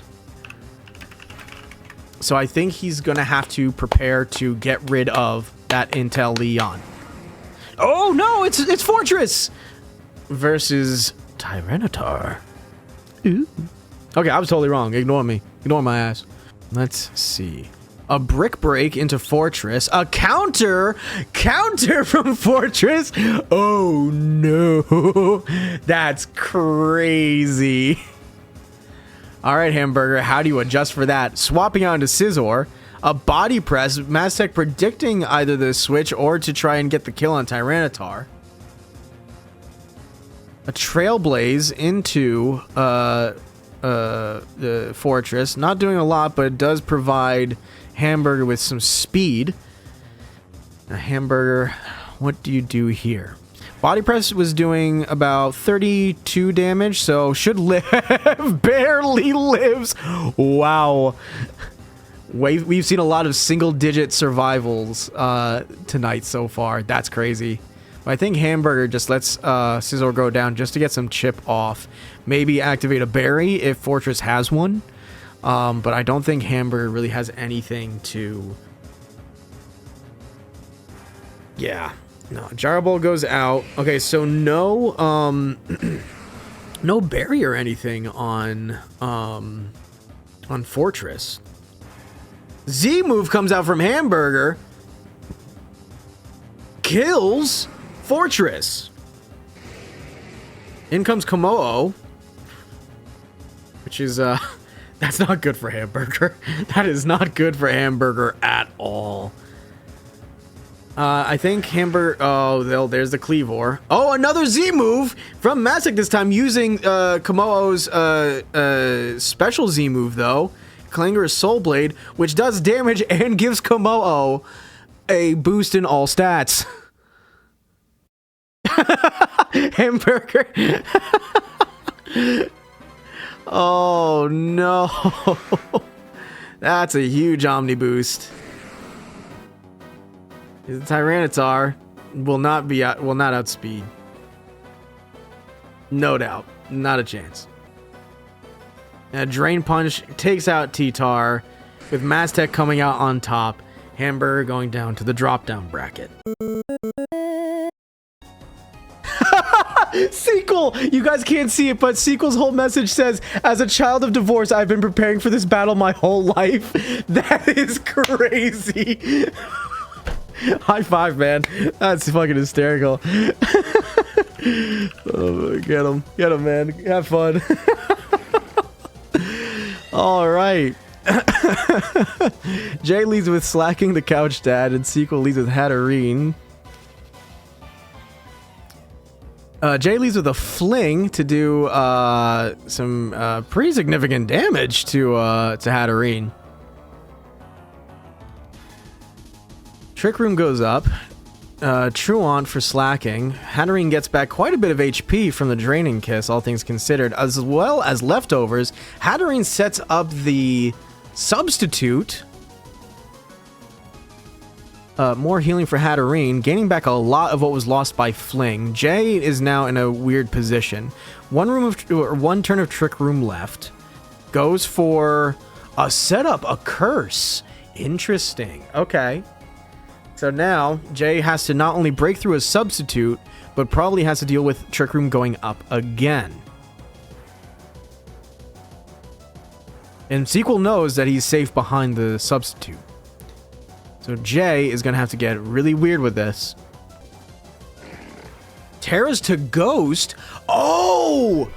So I think he's going to have to prepare to get rid of that Inteleon. Oh no, it's Fortress versus Tyranitar. Ooh. Okay, I was totally wrong. Ignore me. Ignore my ass. Let's see. A Brick Break into Fortress. A counter from Fortress. Oh no. That's crazy. All right, Hamburger, how do you adjust for that? Swapping out into Scizor. A Body Press. Masteq predicting either the switch or to try and get the kill on Tyranitar. A Trailblaze into the Fortress. Not doing a lot, but it does provide Hamburger with some speed. Now, Hamburger, what do you do here? Body Press was doing about 32 damage, so should live. Barely lives. Wow. We've seen a lot of single-digit survivals tonight so far. That's crazy. But I think Hamburger just lets Scizor go down just to get some chip off. Maybe activate a berry if Fortress has one. But I don't think Hamburger really has anything to... Yeah. No, Gyro Ball goes out. Okay, so no no berry or anything on Fortress. Z move comes out from Hamburger. Kills Fortress. In comes Komodo. Which is that's not good for Hamburger. That is not good for Hamburger at all. I think Hamburger... Oh, there's the Cleavor. Oh, another Z move from Masteq this time, using Komodo's special Z move, though. Clanger's Soul Blade, which does damage and gives Komodo a boost in all stats. Hamburger. Oh, no. That's a huge Omni boost. The Tyranitar will not outspeed. No doubt. Not a chance. Now, Drain Punch takes out T-Tar, with Masteq coming out on top. Hamburger going down to the drop-down bracket. Sequel! You guys can't see it, but Sequel's whole message says, as a child of divorce, I've been preparing for this battle my whole life. That is crazy. High five, man. That's fucking hysterical. Oh, get him. Get him, man. Have fun. All right. Jay leads with Slacking the Couch Dad, and Sequel leads with Hatterene. Jay leads with a Fling to do some pretty significant damage to Hatterene. Trick Room goes up. Truant for slacking. Hatterene gets back quite a bit of HP from the Draining Kiss, all things considered, as well as leftovers. Hatterene sets up the Substitute. More healing for Hatterene, gaining back a lot of what was lost by Fling. Jay is now in a weird position. One turn of Trick Room left. Goes for a setup, a curse. Interesting. Okay. So now, Jay has to not only break through a substitute, but probably has to deal with Trick Room going up again. And Presequel knows that he's safe behind the substitute. So Jay is going to have to get really weird with this. Terra's to Ghost? Oh!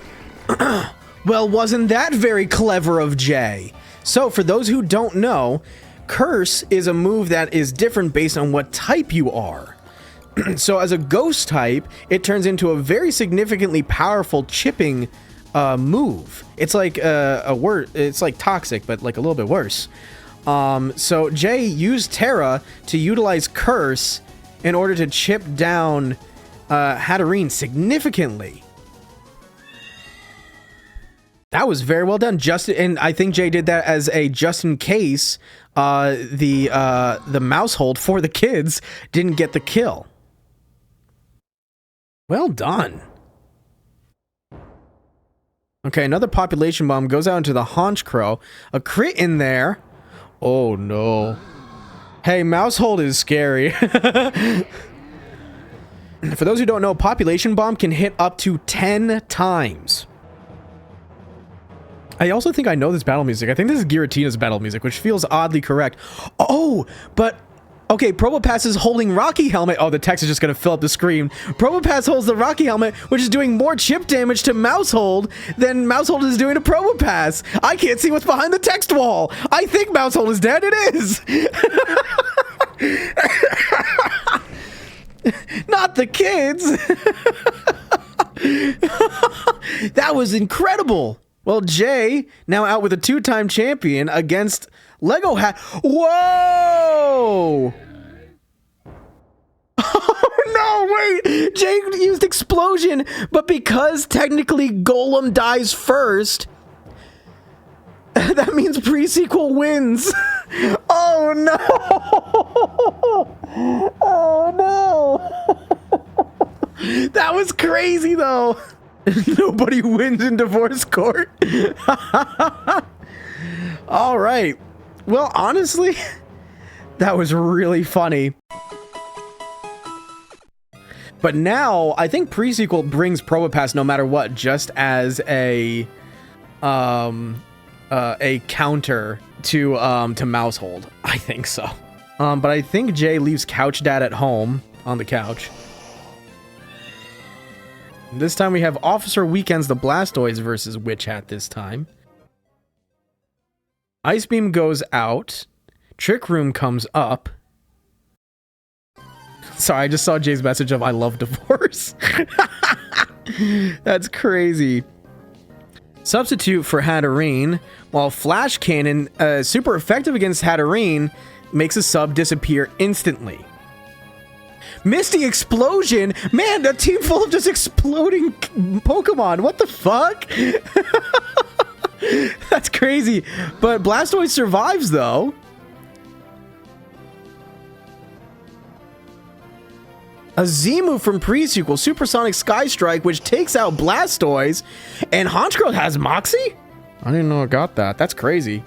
Well, wasn't that very clever of Jay? So, for those who don't know, Curse is a move that is different based on what type you are. So, as a Ghost type, it turns into a very significantly powerful chipping move. It's like it's like Toxic, but like a little bit worse. So Jay used Terra to utilize Curse in order to chip down Hatterene significantly. That was very well done. And I think Jay did that as a just in case the mouse hold for the kids didn't get the kill. Well done. Okay, another population bomb goes out into the Haunch Crow. A crit in there. Oh no. Hey, mouse hold is scary. For those who don't know, population bomb can hit up to 10 times. I also think I know this battle music. I think this is Giratina's battle music, which feels oddly correct. Oh, but... Okay, Probopass is holding Rocky Helmet. Oh, the text is just going to fill up the screen. Probopass holds the Rocky Helmet, which is doing more chip damage to Mousehold than Mousehold is doing to Probopass. I can't see what's behind the text wall. I think Mousehold is dead. It is. Not the kids. That was incredible. Well, Jay, now out with a 2-time champion against Lego Hat. Whoa! Oh, no, wait! Jay used Explosion, but because technically Golem dies first, that means Presequel wins. Oh, no! Oh, no! That was crazy, though. Nobody wins in divorce court. All right. Well, honestly, that was really funny. But now, I think Presequel brings Probopass no matter what, just as a counter to Mousehold. I think so. But I think Jay leaves Couch Dad at home on the couch. This time we have Officer Weekends the Blastoise versus Witch Hat this time. Ice Beam goes out. Trick Room comes up. Sorry, I just saw Jay's message of I love divorce. That's crazy. Substitute for Hatterene, while Flash Cannon, super effective against Hatterene, makes a sub disappear instantly. Misty Explosion? Man, a team full of just exploding Pokemon. What the fuck? That's crazy. But Blastoise survives, though. A Z-move from Presequel, Supersonic Sky Strike, which takes out Blastoise. And Honchkrow has Moxie? I didn't know it got that. That's crazy.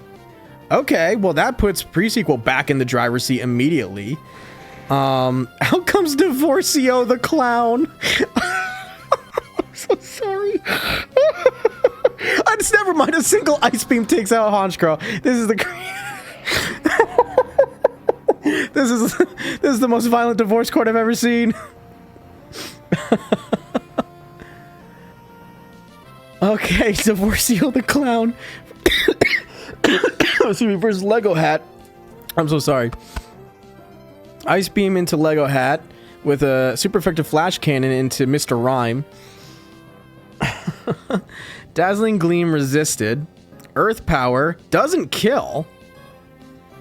Okay, well, that puts Presequel back in the driver's seat immediately. Out comes Divorcio the Clown. I'm so sorry. I just never mind. A single Ice Beam takes out Honchkrow. This is the this is the most violent divorce court I've ever seen. Okay, Divorcio the Clown. Excuse me, versus Lego Hat. I'm so sorry. Ice Beam into Lego Hat with a super effective Flash Cannon into Mr. Rhyme. Dazzling Gleam resisted. Earth Power doesn't kill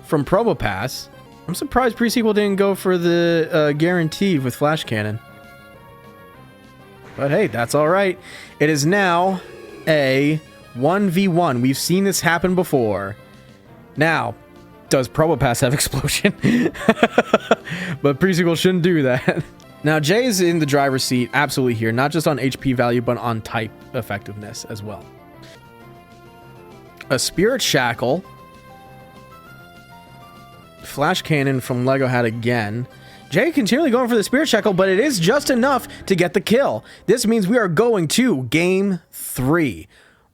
from Probopass. I'm surprised Presequel didn't go for the guarantee with Flash Cannon. But hey, that's alright. It is now a 1v1. We've seen this happen before. Now, does Probopass have Explosion? But Presequel shouldn't do that. Now, Jay is in the driver's seat, absolutely here. Not just on HP value, but on type effectiveness as well. A Spirit Shackle. Flash Cannon from Lego Hat again. Jay continually going for the Spirit Shackle, but it is just enough to get the kill. This means we are going to Game 3.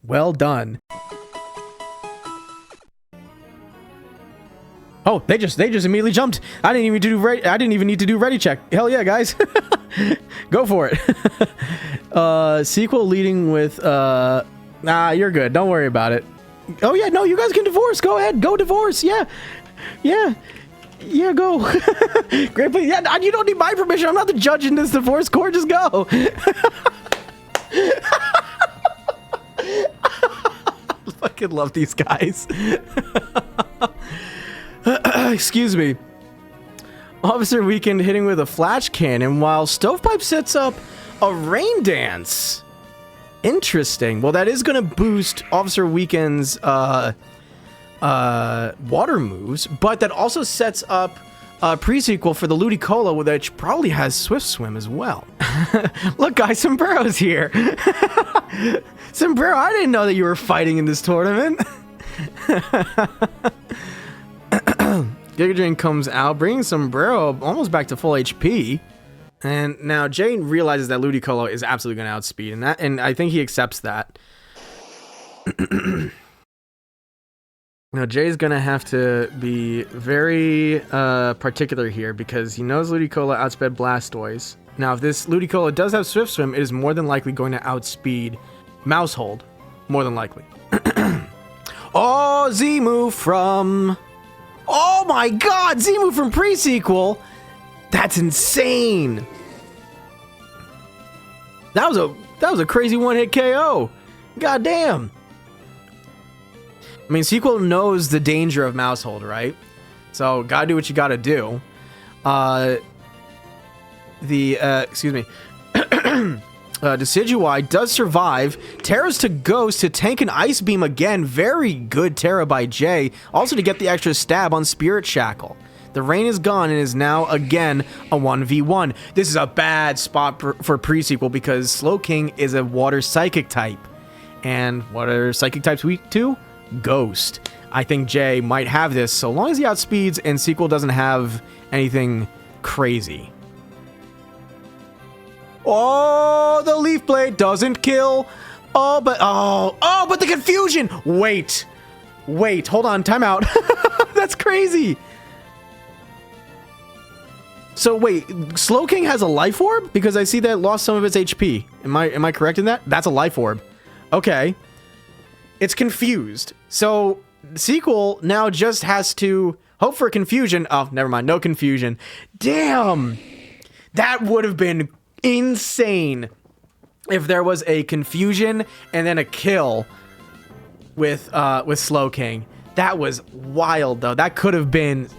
Well done. Oh, they just immediately jumped. I didn't even need to do ready check. Hell yeah, guys. Go for it. Sequel leading with you're good. Don't worry about it. Oh yeah, no, you guys can divorce. Go ahead. Go divorce. Yeah. Yeah, go. Great play. Yeah, you don't need my permission. I'm not the judge in this divorce court. Just go. I fucking love these guys. Excuse me. Officer Weekend hitting with a flash cannon while Stovepipe sets up a rain dance. Interesting. Well, that is going to boost Officer Weekend's water moves, but that also sets up a Presequel for the Ludicolo, which probably has Swift Swim as well. Look, guys, Sombrero's here. Sombrero, I didn't know that you were fighting in this tournament. Giga Drain comes out, bringing Sombrero almost back to full HP. And now Jane realizes that Ludicolo is absolutely going to outspeed, and I think he accepts that. Now Jay's going to have to be very particular here because he knows Ludicolo outsped Blastoise. Now if this Ludicolo does have Swift Swim, it is more than likely going to outspeed Mousehold. More than likely. Oh, Z-move from... Oh my god, Z-move from Presequel. That's insane. That was a crazy one-hit KO. God damn. I mean, Sequel knows the danger of Mousehold, right? So, gotta do what you gotta do. Excuse me. Decidueye does survive. Terra's to Ghost to tank an Ice Beam again. Very good Terra by Jay. Also to get the extra stab on Spirit Shackle. The rain is gone and is now again a 1v1. This is a bad spot for Presequel because Slowking is a water psychic type. And what are psychic types weak to? Ghost. I think Jay might have this so long as he outspeeds and Sequel doesn't have anything crazy. Oh, the Leaf Blade doesn't kill. But the confusion. Wait, hold on, time out. That's crazy. So wait, Slowking has a life orb? Because I see that it lost some of its HP. Am I correct in that? That's a life orb. Okay. It's confused. So Sequel now just has to hope for confusion. Oh, never mind. No confusion. Damn. That would have been insane if there was a confusion and then a kill with Slowking. That was wild though. That could have been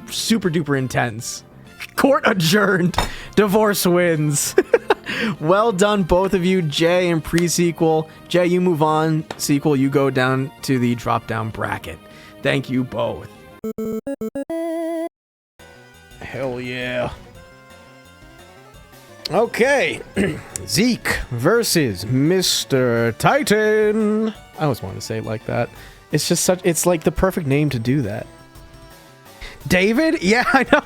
super duper intense. Court adjourned. Divorce wins. Well done, both of you, Jay and Presequel. Jay, you move on. Sequel, you go down to the drop-down bracket. Thank you both. Hell yeah. Okay. Zeek versus Mr. Titan. I always wanted to say it like that. It's just it's like the perfect name to do that. David? Yeah, I know.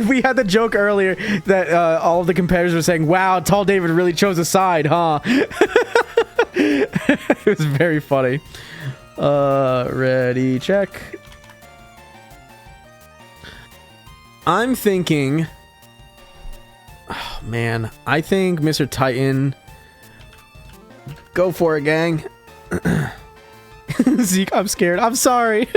We had the joke earlier that all of the competitors were saying, wow, Tall David really chose a side, huh? It was very funny. Ready, check. I'm thinking... Oh, man. I think Mr. Titan... Go for it, gang. Zeke, I'm scared. I'm sorry.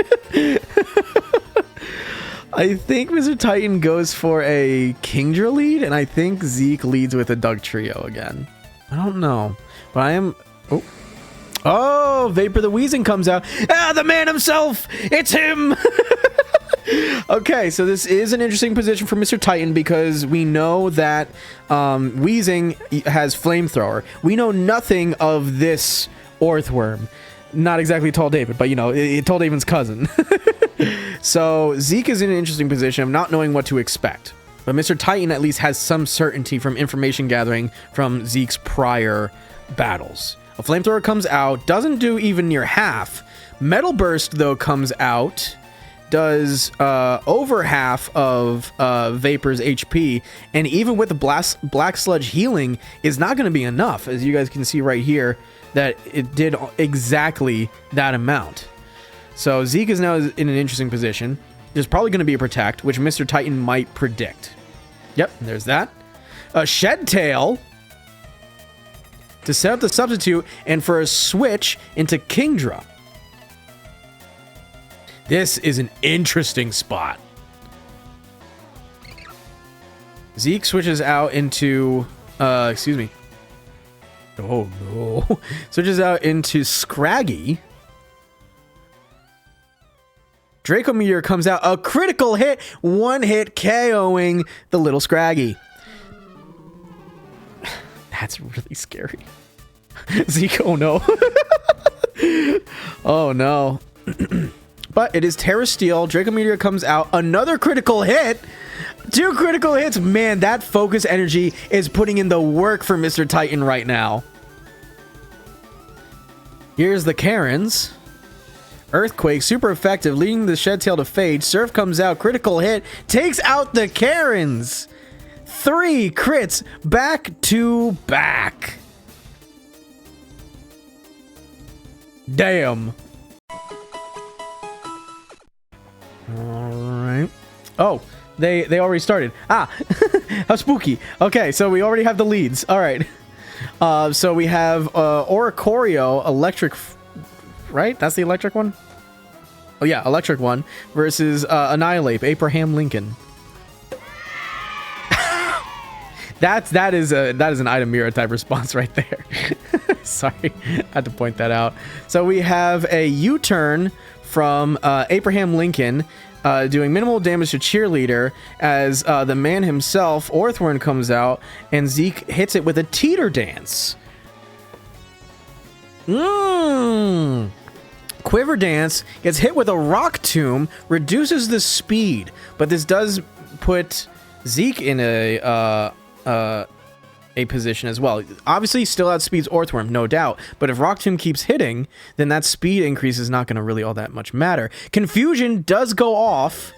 I think Mr. Titan goes for a Kingdra lead, and I think Zeke leads with a Doug Trio again. I don't know, but I am... Oh, Vapor the Wheezing comes out. Ah, the man himself! It's him! Okay, so this is an interesting position for Mr. Titan because we know that Wheezing has Flamethrower. We know nothing of this Orthworm. Not exactly Tall David, but, you know, Tall David's cousin. So Zeke is in an interesting position of not knowing what to expect. But Mr. Titan at least has some certainty from information gathering from Zeke's prior battles. A Flamethrower comes out, doesn't do even near half. Metal Burst, though, comes out. does over half of Vapor's HP, and even with the Black Sludge healing is not going to be enough, as you guys can see right here, that it did exactly that amount. So Zeek is now in an interesting position. There's probably going to be a Protect, which Mr. Titan might predict. Yep, there's that. A Shed Tail to set up the substitute and for a switch into Kingdra. This is an interesting spot. Zeek switches out into, excuse me. Oh no. Switches out into Scraggy. Draco Meteor comes out, a critical hit, one hit KOing the little Scraggy. That's really scary. Zeek, oh no. Oh no. But it is Terra Steel. Draco Meteor comes out. Another critical hit. 2 critical hits. Man, that focus energy is putting in the work for Mr. Titan right now. Here's the Karens. Earthquake, super effective, leading the Shed Tail to fade. Surf comes out. Critical hit. Takes out the Karens. 3 crits back to back. Damn. Alright. Oh, they already started. Ah, how spooky. Okay, so we already have the leads. Alright. So we have Oricorio, electric, right? That's the electric one? Oh yeah, electric one versus Annihilate, Abraham Lincoln. that is an Eidomera type response right there. Sorry, I had to point that out. So we have a U-turn from Abraham Lincoln doing minimal damage to Cheerleader as the man himself, Orthworm, comes out and Zeek hits it with a Teeter Dance. Quiver Dance gets hit with a Rock Tomb, reduces the speed, but this does put Zeek in a position as well. Obviously, still outspeeds Orthworm, no doubt. But if Rock Tomb keeps hitting, then that speed increase is not going to really all that much matter. Confusion does go off.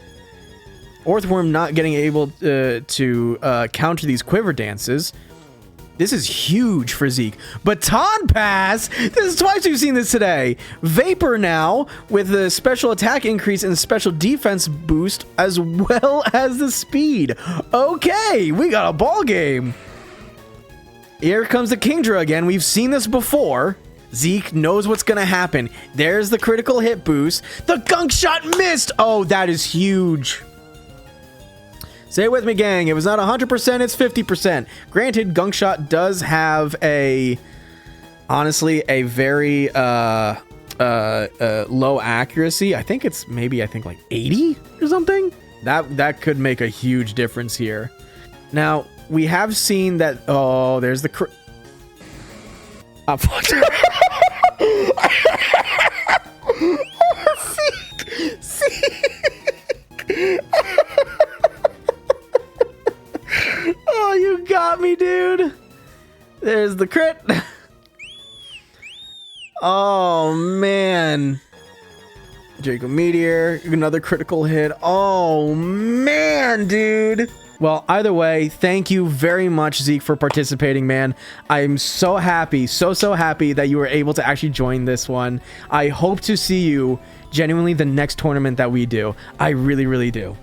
Orthworm not getting able to counter these Quiver Dances. This is huge for Zeek. Baton Pass! This is twice we've seen this today. Vapor now, with the special attack increase and the special defense boost, as well as the speed. Okay, we got a ball game. Here comes the Kingdra again. We've seen this before. Zeek knows what's going to happen. There's the critical hit boost. The gunk shot missed. Oh, that is huge. Say it with me, gang. It was not 100%, it's 50%. Granted, gunk shot does have honestly, a very low accuracy. I think it's like 80 or something. That could make a huge difference here. Now, we have seen that. Oh, there's the. Oh, fuck. Oh, you got me, dude. There's the crit. Oh, man. Draco Meteor, another critical hit. Oh, man, dude. Well, either way, thank you very much, Zeek, for participating, man. I'm so happy, so happy that you were able to actually join this one. I hope to see you genuinely the next tournament that we do. I really, really do.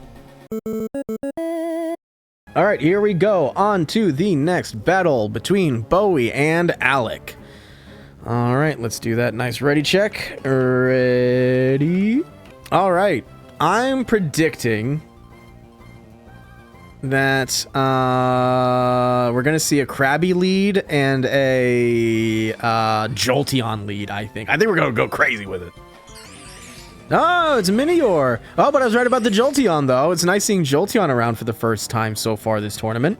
All right, here we go. On to the next battle between Bowie and Alec. All right, let's do that nice ready check. Ready? All right, I'm predicting that we're going to see a Krabby lead and a Jolteon lead, I think. I think we're going to go crazy with it. Oh, it's Minior. Oh, but I was right about the Jolteon, though. It's nice seeing Jolteon around for the first time so far this tournament.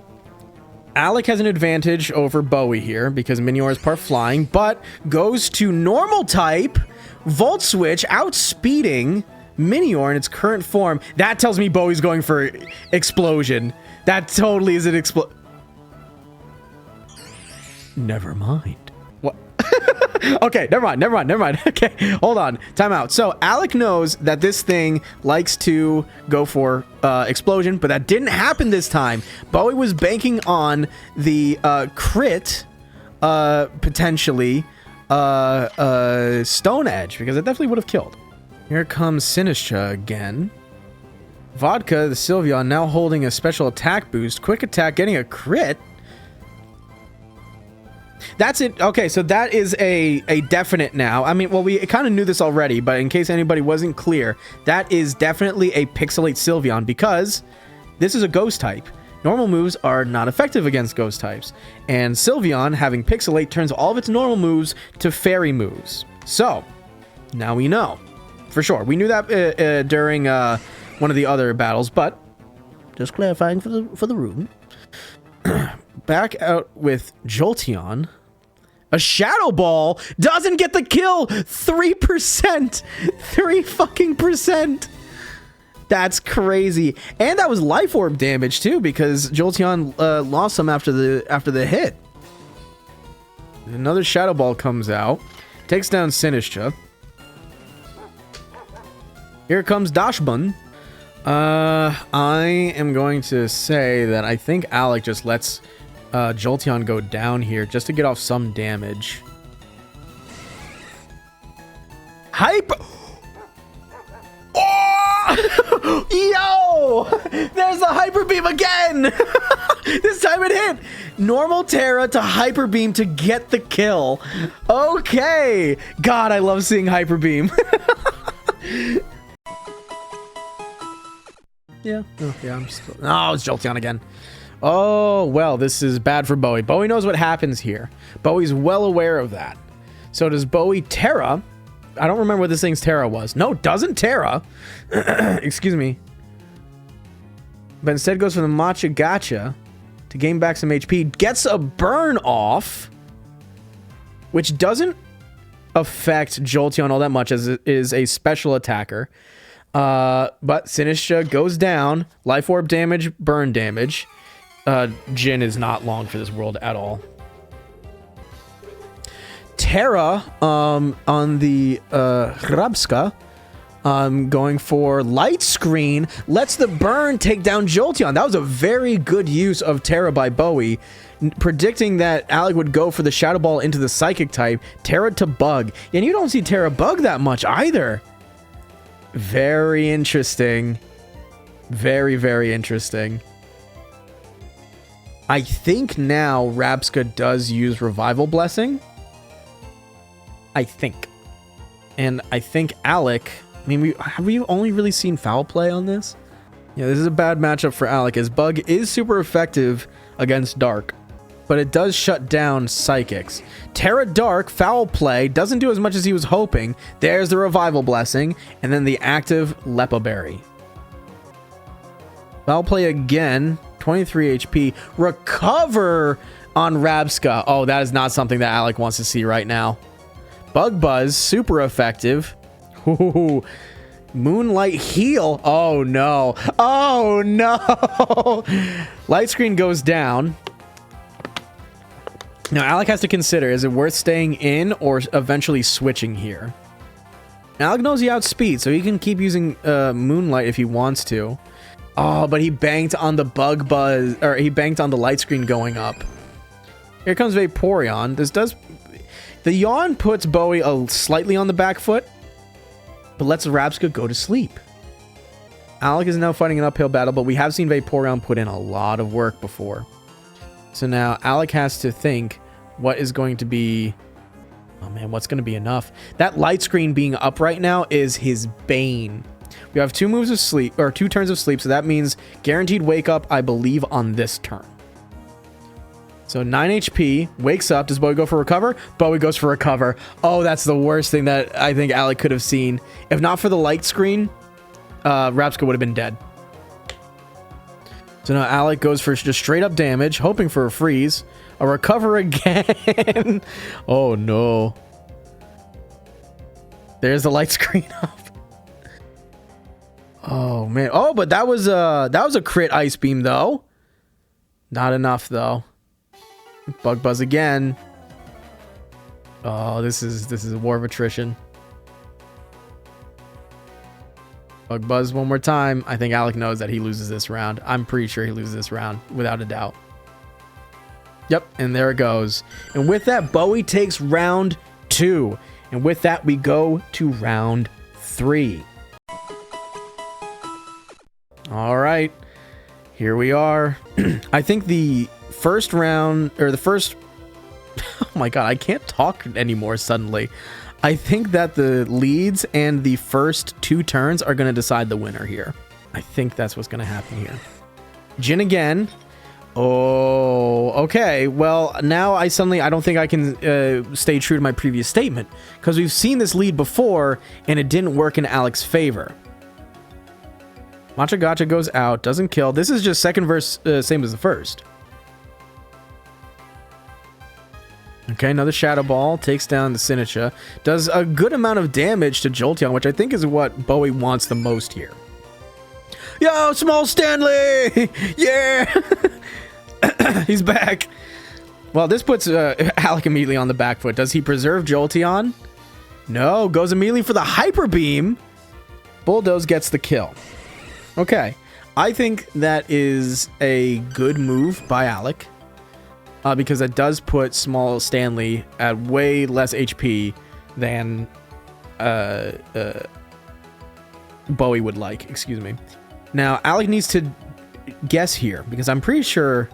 Alec has an advantage over Bowie here because Minior is part flying, but goes to normal type, Volt Switch, outspeeding Minior in its current form. That tells me Bowie's going for Explosion. That totally is an Never mind. What? Okay, never mind. Okay, hold on. Time out. So Alec knows that this thing likes to go for explosion, but that didn't happen this time. Bowie was banking on the crit, potentially, Stone Edge, because it definitely would have killed. Here comes Sinistra again. Vodka, the Sylveon, now holding a special attack boost. Quick attack, getting a crit. That's it. Okay, so that is a definite now. I mean, well, we kind of knew this already, but in case anybody wasn't clear, that is definitely a Pixelate Sylveon because this is a ghost type. Normal moves are not effective against ghost types. And Sylveon, having Pixelate, turns all of its normal moves to fairy moves. So, now we know. For sure. We knew that during one of the other battles, but just clarifying for the room. Back out with Jolteon. A Shadow Ball doesn't get the kill. 3%. 3%. That's crazy. And that was Life Orb damage too, because Jolteon lost some after the hit. Another Shadow Ball comes out. Takes down Sinistra. Here comes Dashbun. I am going to say that I think Alec just lets Jolteon go down here just to get off some damage. Hyper! Oh! Yo! There's the Hyper Beam again! This time it hit! Normal Terra to Hyper Beam to get the kill. Okay! God, I love seeing Hyper Beam. Yeah. Oh, yeah, I'm still... Oh, it's Jolteon again. Oh, well, this is bad for Bowie. Bowie knows what happens here. Bowie's well aware of that. So does Bowie Terra? I don't remember what this thing's Terra was. No, doesn't Terra. Excuse me. But instead goes for the Matcha Gacha to gain back some HP. Gets a burn off, which doesn't affect Jolteon all that much as it is a special attacker. But Sinistra goes down. Life Orb damage, burn damage. Jin is not long for this world at all. Terra, on the Hrabska, going for Light Screen, lets the burn take down Jolteon. That was a very good use of Terra by Bowie, predicting that Alec would go for the Shadow Ball into the Psychic type. Terra to Bug. And you don't see Terra Bug that much either. Very interesting. Very, very interesting. I think now Rabska does use Revival Blessing. I think. And I think Alec... I mean, have we only really seen foul play on this? Yeah, this is a bad matchup for Alec, as Bug is super effective against Dark, but it does shut down Psychics. Terra Dark, foul play, doesn't do as much as he was hoping. There's the Revival Blessing, and then the active Lepa Berry. Foul play again, 23 HP. Recover on Rabska. Oh, that is not something that Alec wants to see right now. Bug Buzz, super effective. Ooh. Moonlight Heal. Oh, no. Oh, no. Light Screen goes down. Now, Alec has to consider, is it worth staying in or eventually switching here? Alec knows he outspeeds, so he can keep using Moonlight if he wants to. Oh, but he banked on the Bug Buzz, or he banked on the Light Screen going up. Here comes Vaporeon. This does... The Yawn puts Bowie slightly on the back foot, but lets Rabska go to sleep. Alec is now fighting an uphill battle, but we have seen Vaporeon put in a lot of work before. So now Alec has to think what is going to be... Oh man, what's going to be enough? That Light Screen being up right now is his bane. We have 2 moves of sleep, or 2 turns of sleep, so that means guaranteed wake up, I believe, on this turn. So 9 HP, wakes up. Does Bowie go for recover? Bowie goes for recover. Oh, that's the worst thing that I think Alec could have seen. If not for the Light Screen, Rabska would have been dead. So now Alec goes for just straight up damage, hoping for a freeze. A recover again. Oh no. There's the Light Screen up. Oh man. Oh, but that was a crit Ice Beam though. Not enough though. Bug Buzz again. Oh, this is a war of attrition. Bug buzz one more time. I think Alec knows that he loses this round. I'm pretty sure he loses this round without a doubt. Yep, and there it goes. And with that, Bowie takes round 2. And with that, we go to round 3. All right, here we are. I think the first round, or the first... Oh my god, I can't talk anymore suddenly. I think that the leads and the first 2 turns are going to decide the winner here. I think that's what's going to happen here. Jin again. Oh, okay. Well, now I don't think I can stay true to my previous statement, because we've seen this lead before and it didn't work in Alec's favor. Matcha Gotcha goes out, doesn't kill. This is just second verse, same as the first. Okay, another Shadow Ball takes down the Sinicha. Does a good amount of damage to Jolteon, which I think is what Bowie wants the most here. Yo, Small Stanley! Yeah! He's back. Well, this puts Alec immediately on the back foot. Does he preserve Jolteon? No, goes immediately for the Hyper Beam. Bulldoze gets the kill. Okay, I think that is a good move by Alec. Because it does put Small Stanley at way less HP than Bowie would like. Excuse me. Now, Alec needs to guess here, because I'm pretty sure...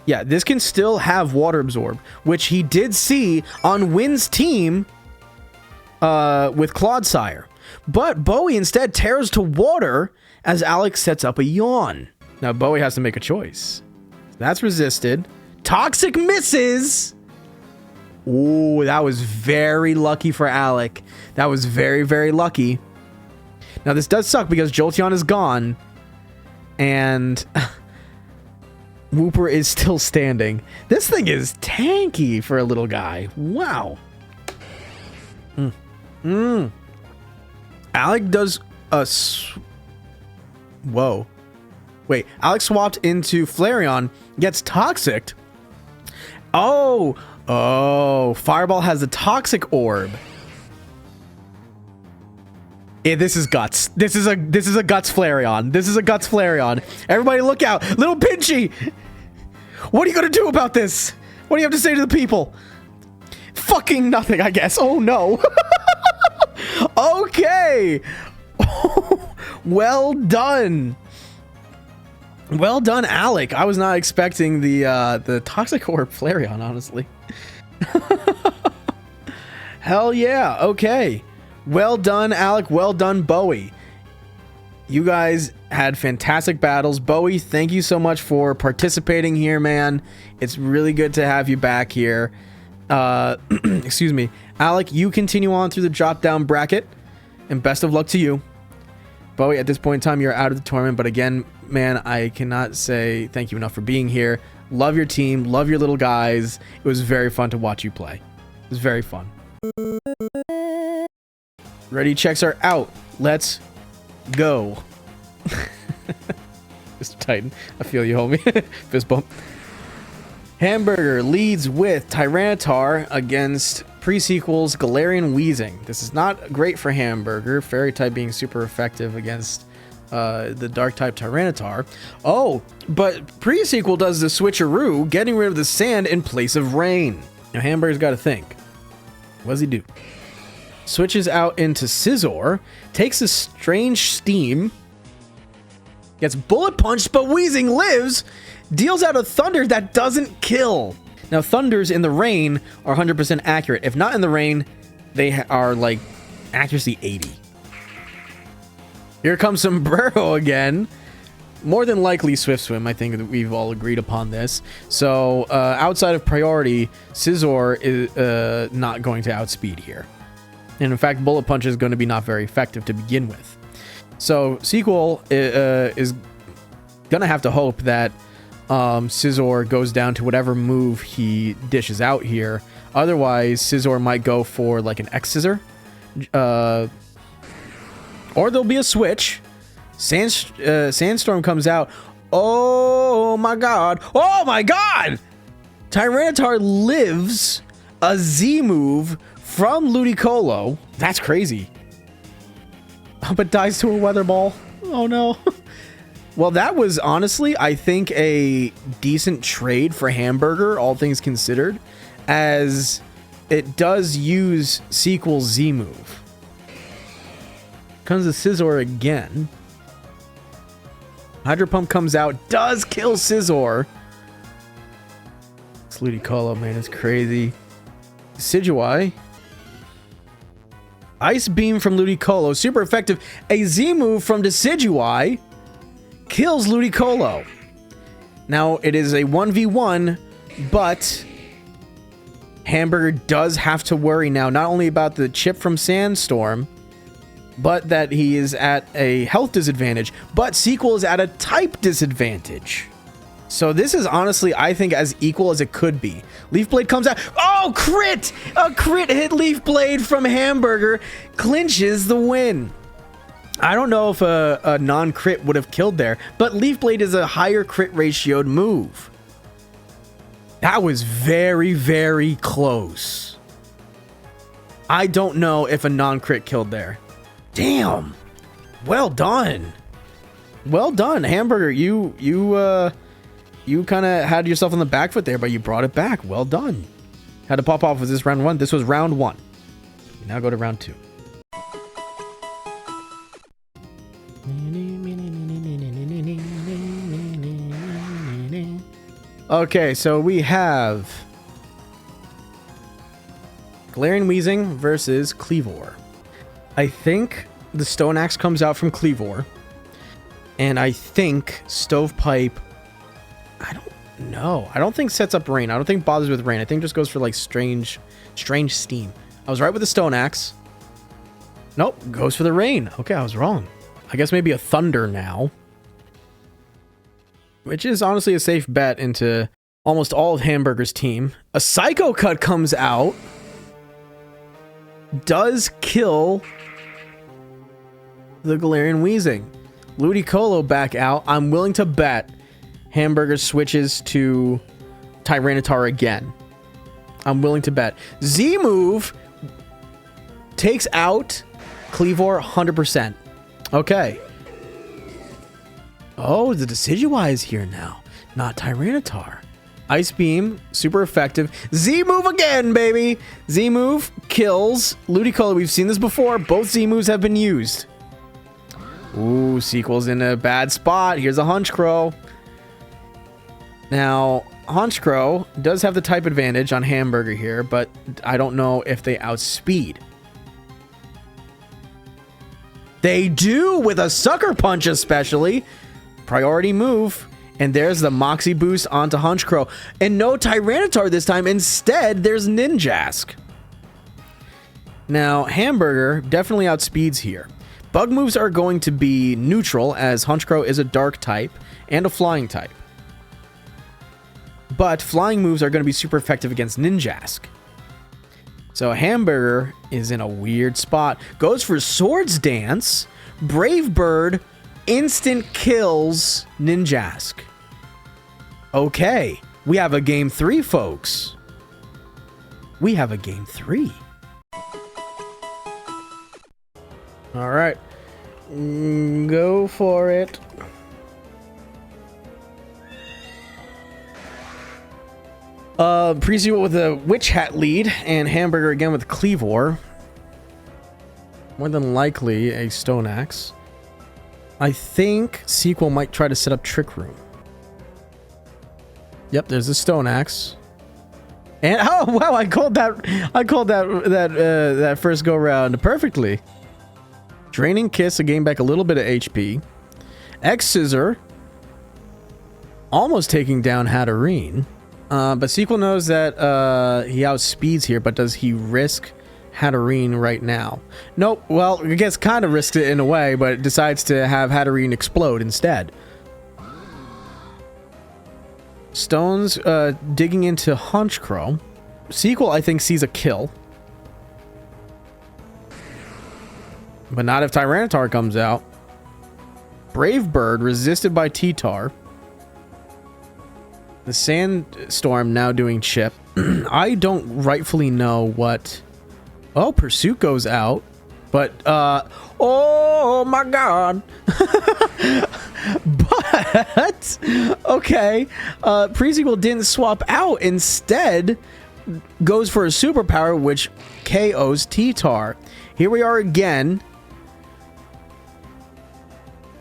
Yeah, this can still have Water Absorb, which he did see on Wynn's team with Clodsire. But Bowie instead tears to Water as Alec sets up a Yawn. Now, Bowie has to make a choice. That's resisted. Toxic misses. Ooh, that was very lucky for Alec. That was very, very lucky. Now, this does suck because Jolteon is gone. And Wooper is still standing. This thing is tanky for a little guy. Wow. Alec does a... Whoa. Wait, Alec swapped into Flareon, gets Toxic. Oh, Fireball has a Toxic Orb. Yeah, this is Guts. This is a Guts Flareon. This is a Guts Flareon. Everybody look out. Little Pinchy! What are you gonna do about this? What do you have to say to the people? Fucking nothing, I guess. Oh, no. Okay. Well done. Well done, Alec. I was not expecting the Toxic Orb Flareon, honestly. Hell yeah. Okay. Well done, Alec. Well done, Bowie. You guys had fantastic battles. Bowie, thank you so much for participating here, man. It's really good to have you back here. Excuse me. Alec, you continue on through the drop-down bracket, and best of luck to you. Bowie, at this point in time, you're out of the tournament, but again, man, I cannot say thank you enough for being here. Love your team. Love your little guys. It was very fun to watch you play. It was very fun. Ready checks are out. Let's go. Mr. Titan, I feel you, homie. Fist bump. Hamburger leads with Tyranitar against Presequel's Galarian Weezing. This is not great for Hamburger. Fairy type being super effective against the dark type Tyranitar. Oh, but Presequel does the switcheroo, getting rid of the sand in place of rain. Now Hamburger's got to think. What does he do? Switches out into Scizor, takes a strange steam, gets bullet punched, but Weezing lives, deals out a Thunder that doesn't kill. Now, Thunders in the rain are 100% accurate. If not in the rain, they are like accuracy 80. Here comes Sombrero again. More than likely Swift Swim. I think that we've all agreed upon this. So, outside of priority, Scizor is not going to outspeed here. And in fact, Bullet Punch is going to be not very effective to begin with. So, Sequel is going to have to hope that Scizor goes down to whatever move he dishes out here. Otherwise, Scizor might go for like an X-Scissor. Or there'll be a switch. Sandstorm comes out. Oh my god. Oh my god! Tyranitar lives a Z move from Ludicolo. That's crazy. But dies to a weather ball. Oh no. Well, that was honestly, I think, a decent trade for Hamburger, all things considered, as it does use Sequel's Z move. Comes the Scizor again. Hydro Pump comes out, does kill Scizor. It's Ludicolo, man, it's crazy. Decidueye. Ice Beam from Ludicolo, super effective. A Z move from Decidueye kills Ludicolo. Now, it is a 1v1, but Hamburger does have to worry now, not only about the chip from Sandstorm, but that he is at a health disadvantage, but Sequel is at a type disadvantage. So this is honestly, I think, as equal as it could be. Leaf Blade comes out. Oh, crit! A crit hit Leaf Blade from Hamburger clinches the win. I don't know if a non-crit would have killed there, but Leaf Blade is a higher crit ratioed move. That was very, very close. I don't know if a non-crit killed there. Damn. Well done. Well done, Hamburger. You kind of had yourself on the back foot there, but you brought it back. Well done. Had to pop off. Was this round 1? This was round 1. We now go to round 2. Okay, so we have Galarian Weezing versus Kleavor. I think the Stone Axe comes out from Kleavor, and I think Stovepipe, I don't know. I don't think sets up rain. I don't think bothers with rain. I think just goes for like strange steam. I was right with the Stone Axe. Nope, goes for the rain. Okay, I was wrong. I guess maybe a Thunder now, which is honestly a safe bet into almost all of Hamburger's team. A Psycho Cut comes out, does kill the Galarian Weezing. Ludicolo back out. I'm willing to bet Hamburger switches to Tyranitar again. I'm willing to bet. Z move takes out Kleavor 100%. Okay. Oh, the Decidueye is here now, not Tyranitar. Ice Beam, super effective. Z move again, baby. Z move kills Ludicolo. We've seen this before. Both Z moves have been used. Ooh, Sequel's in a bad spot. Here's a Honchkrow. Now, Honchkrow does have the type advantage on Hamburger here, but I don't know if they outspeed. They do, with a Sucker Punch especially. Priority move. And there's the Moxie boost onto Honchkrow. And no Tyranitar this time. Instead, there's Ninjask. Now, Hamburger definitely outspeeds here. Bug moves are going to be neutral, as Honchkrow is a dark type and a flying type. But flying moves are going to be super effective against Ninjask. So Hamburger is in a weird spot. Goes for Swords Dance. Brave Bird instant kills Ninjask. Okay, we have a game 3, folks. We have a game 3. All right, go for it. Presequel with a Witch Hat lead, and Hamburger again with Kleavor. More than likely a Stone Axe. I think Sequel might try to set up Trick Room. Yep, there's a Stone Axe. And oh wow, I called that first go round perfectly. Draining Kiss to gain back a little bit of HP. X Scissor almost taking down Hatterene. But Sequel knows that he outspeeds here, but does he risk Hatterene right now? Nope. Well, I guess kind of risks it in a way, but decides to have Hatterene explode instead. Stones digging into Honchkrow. Sequel, I think, sees a kill. But not if Tyranitar comes out. Brave Bird resisted by T-Tar. The Sandstorm now doing chip. I don't rightfully know what... Oh, Pursuit goes out. But, oh my god. But, okay. Presequel didn't swap out. Instead, goes for a superpower, which KOs T-Tar. Here we are again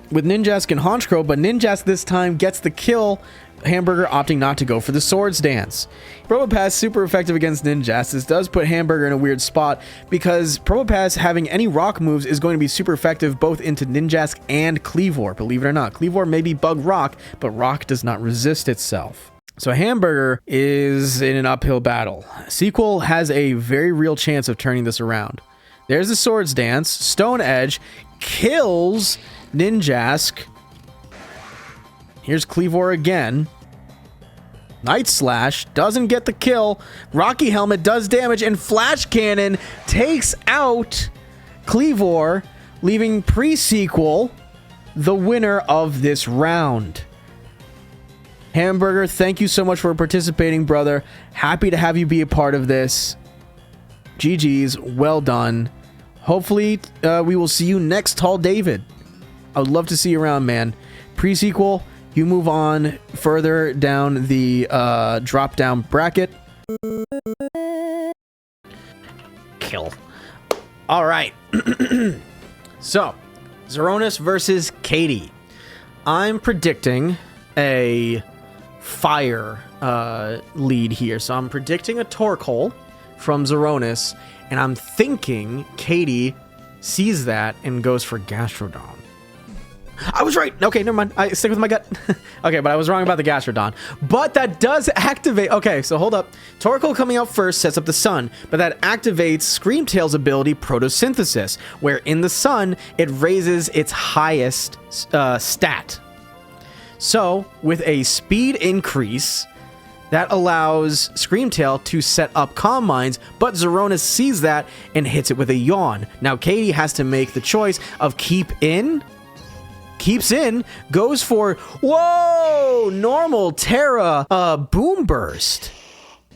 with Ninjask and Honchkrow, but Ninjask this time gets the kill. Hamburger opting not to go for the Swords Dance. Probopass super effective against Ninjask. This does put Hamburger in a weird spot because Probopass having any rock moves is going to be super effective both into Ninjask and Cleavor. Believe it or not, Cleavor may be bug rock, but rock does not resist itself. So Hamburger is in an uphill battle. Sequel has a very real chance of turning this around. There's the Swords Dance. Stone Edge kills Ninjask. Here's Cleavor again. Night Slash doesn't get the kill. Rocky Helmet does damage, and Flash Cannon takes out Cleavor, leaving Presequel the winner of this round. Hamburger, thank you so much for participating, brother. Happy to have you be a part of this. GG's, well done. Hopefully, we will see you next, Tall David. I would love to see you around, man. Presequel, you move on further down the drop-down bracket. Kill. All right. So, Xoronis versus Katie. I'm predicting a fire lead here. So I'm predicting a Torque Hole from Xoronis, and I'm thinking Katie sees that and goes for Gastrodon. I was right. Okay, never mind. I stick with my gut. Okay, but I was wrong about the Gastrodon. But that does activate... Okay, so hold up. Torkoal coming out first sets up the sun, but that activates Screamtail's ability, Photosynthesis, where in the sun, it raises its highest stat. So, with a speed increase, that allows Screamtail to set up Calm Minds, but Xoronis sees that and hits it with a Yawn. Now, Katie has to make the choice of keeps in, goes for, whoa, normal Terra Boom Burst.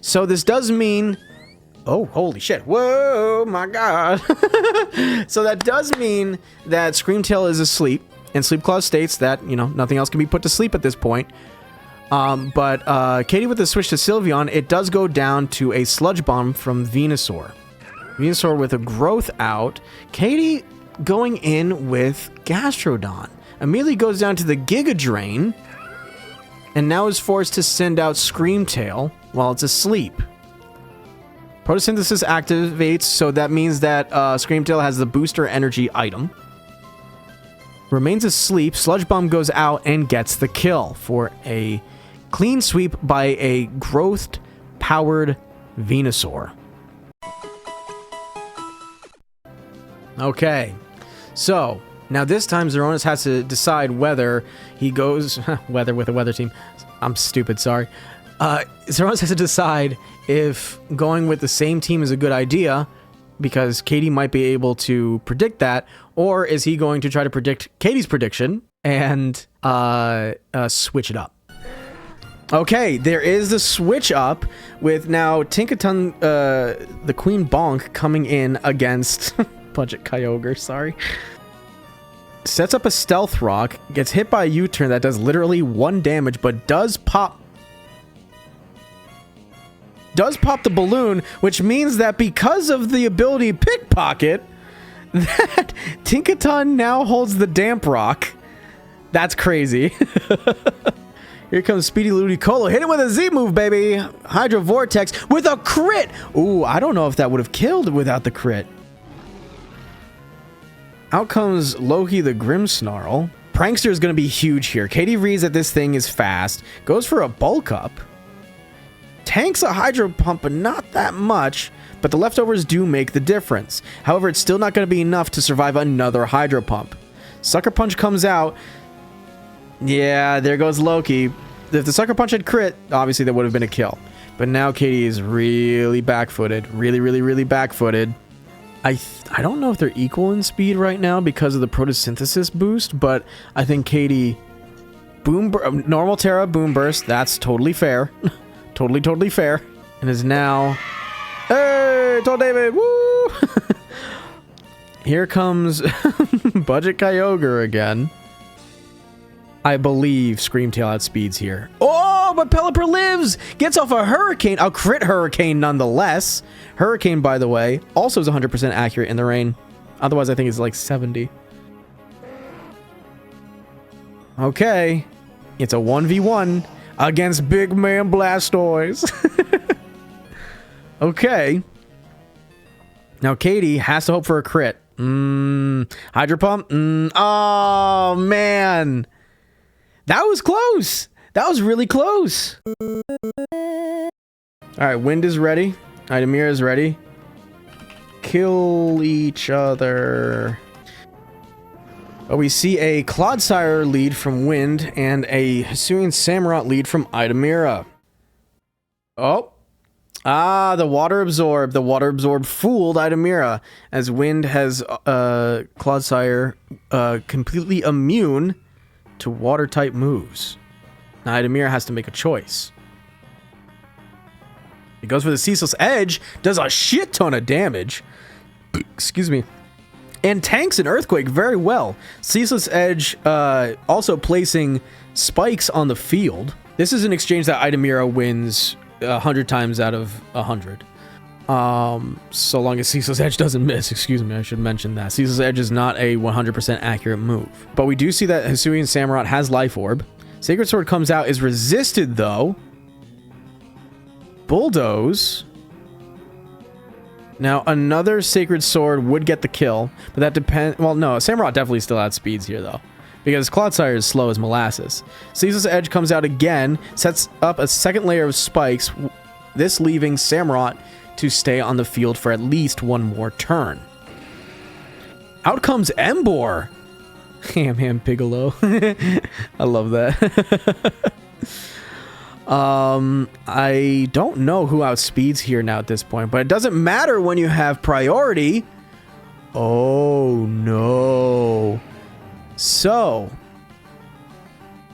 So this does mean, oh, holy shit, whoa, my god. So that does mean that Screamtail is asleep, and Sleep Clause states that, you know, nothing else can be put to sleep at this point. But Katie with the switch to Sylveon, it does go down to a Sludge Bomb from Venusaur. Venusaur with a Growth out. Katie going in with Gastrodon. Immediately goes down to the Giga Drain, and now is forced to send out Screamtail while it's asleep. Photosynthesis activates, so that means that Screamtail has the Booster Energy item. Remains asleep, Sludge Bomb goes out and gets the kill for a clean sweep by a growth-powered Venusaur. Okay, so... Now this time Xoronis has to decide whether he goes... weather with a weather team. I'm stupid, sorry. Xoronis has to decide if going with the same team is a good idea, because Katie might be able to predict that, or is he going to try to predict Katie's prediction and switch it up? Okay, there is the switch up with now Tinkaton, the Queen Bonk, coming in against Budget Kyogre, sorry. Sets up a Stealth Rock, gets hit by a U-turn that does literally 1 damage, but does pop the balloon, which means that because of the ability Pickpocket, that Tinkaton now holds the Damp Rock. That's crazy. Here comes Speedy Ludicolo. Hit it with a Z move, baby. Hydro Vortex with a crit. Ooh, I don't know if that would have killed without the crit. Out comes Loki the Grimmsnarl. Prankster is going to be huge here. Katie reads that this thing is fast. Goes for a Bulk Up. Tanks a Hydro Pump, but not that much. But the leftovers do make the difference. However, it's still not going to be enough to survive another Hydro Pump. Sucker Punch comes out. Yeah, there goes Loki. If the Sucker Punch had crit, obviously that would have been a kill. But now Katie is really back-footed. Really back-footed. I don't know if they're equal in speed right now because of the Photosynthesis boost, but I think Katie Normal Terra Boom Burst. That's totally fair. totally fair. And is now... Hey, Tall David! Woo! Here comes Budget Kyogre again. I believe Screamtail outspeeds here. Oh, but Pelipper lives! Gets off a Hurricane. A crit Hurricane nonetheless. Hurricane, by the way, also is 100% accurate in the rain. Otherwise, I think it's like 70. Okay. It's a 1v1 against Big Man Blastoise. Okay. Now, Katie has to hope for a crit. Hydro Pump. Oh, man. That was close. That was really close. All right, Wind is ready. Eidomera is ready. Kill each other. Oh, we see a Clodsire lead from Wind and a Hisuian Samurott lead from Eidomera. Oh. Ah, the Water Absorb. The Water Absorb fooled Eidomera, as Wind has Clodsire completely immune to water-type moves. Now Eidomera has to make a choice. He goes for the Ceaseless Edge, does a shit ton of damage. Excuse me. And tanks an Earthquake very well. Ceaseless Edge also placing spikes on the field. This is an exchange that Eidomera wins 100 times out of 100. So long as Ceaseless Edge doesn't miss. Excuse me, I should mention that. Ceaseless Edge is not a 100% accurate move. But we do see that Hisuian Samurott has Life Orb. Sacred Sword comes out, is resisted though. Bulldoze. Now, another Sacred Sword would get the kill, but that depends... Well, no, Samurott definitely still outspeeds here, though, because Clodsire is slow as molasses. Ceaseless Edge comes out again, sets up a second layer of spikes, this leaving Samurott to stay on the field for at least one more turn. Out comes Emboar! Ham Piccolo. I love that. I don't know who outspeeds here now at this point, but it doesn't matter when you have priority. Oh no. So,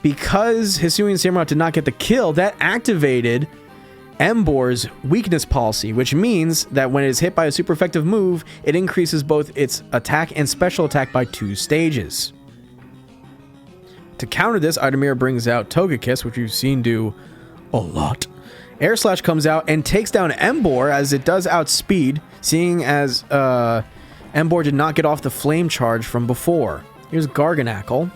because Hisuian Samurott did not get the kill, that activated Emboar's weakness policy, which means that when it is hit by a super effective move, it increases both its attack and special attack by 2 stages. To counter this, Eidomera brings out Togekiss, which we've seen do a lot. Air Slash comes out and takes down Emboar, as it does outspeed, seeing as Emboar did not get off the flame charge from before. Here's Garganacl.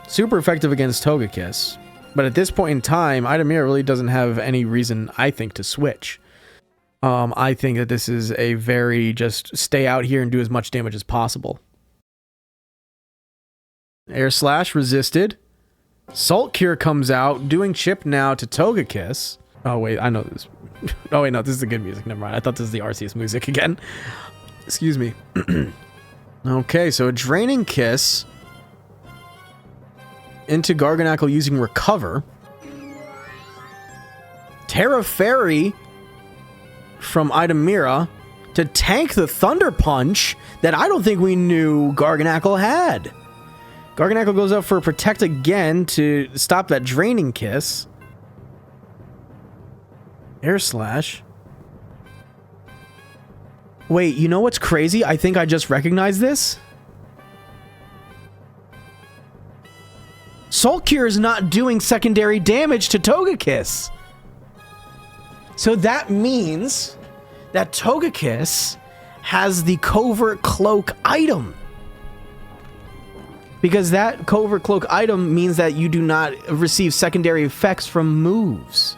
Super effective against Togekiss. But at this point in time, Eidomera really doesn't have any reason, I think, to switch. I think that this is a very just stay out here and do as much damage as possible. Air Slash resisted. Salt Cure comes out, doing chip now to Togekiss. Oh wait, I know this. Oh wait, no, this is the good music. Never mind. I thought this is the Arceus music again. Excuse me. Okay, so a Draining Kiss into Garganacl using Recover. Terra Fairy from Eidomera to tank the Thunder Punch that I don't think we knew Garganacl had. Garganacl goes up for a Protect again to stop that Draining Kiss. Air Slash. Wait, you know what's crazy? I think I just recognized this. Salt Cure is not doing secondary damage to Togekiss. So that means that Togekiss has the Covert Cloak item. Because that Covert Cloak item means that you do not receive secondary effects from moves.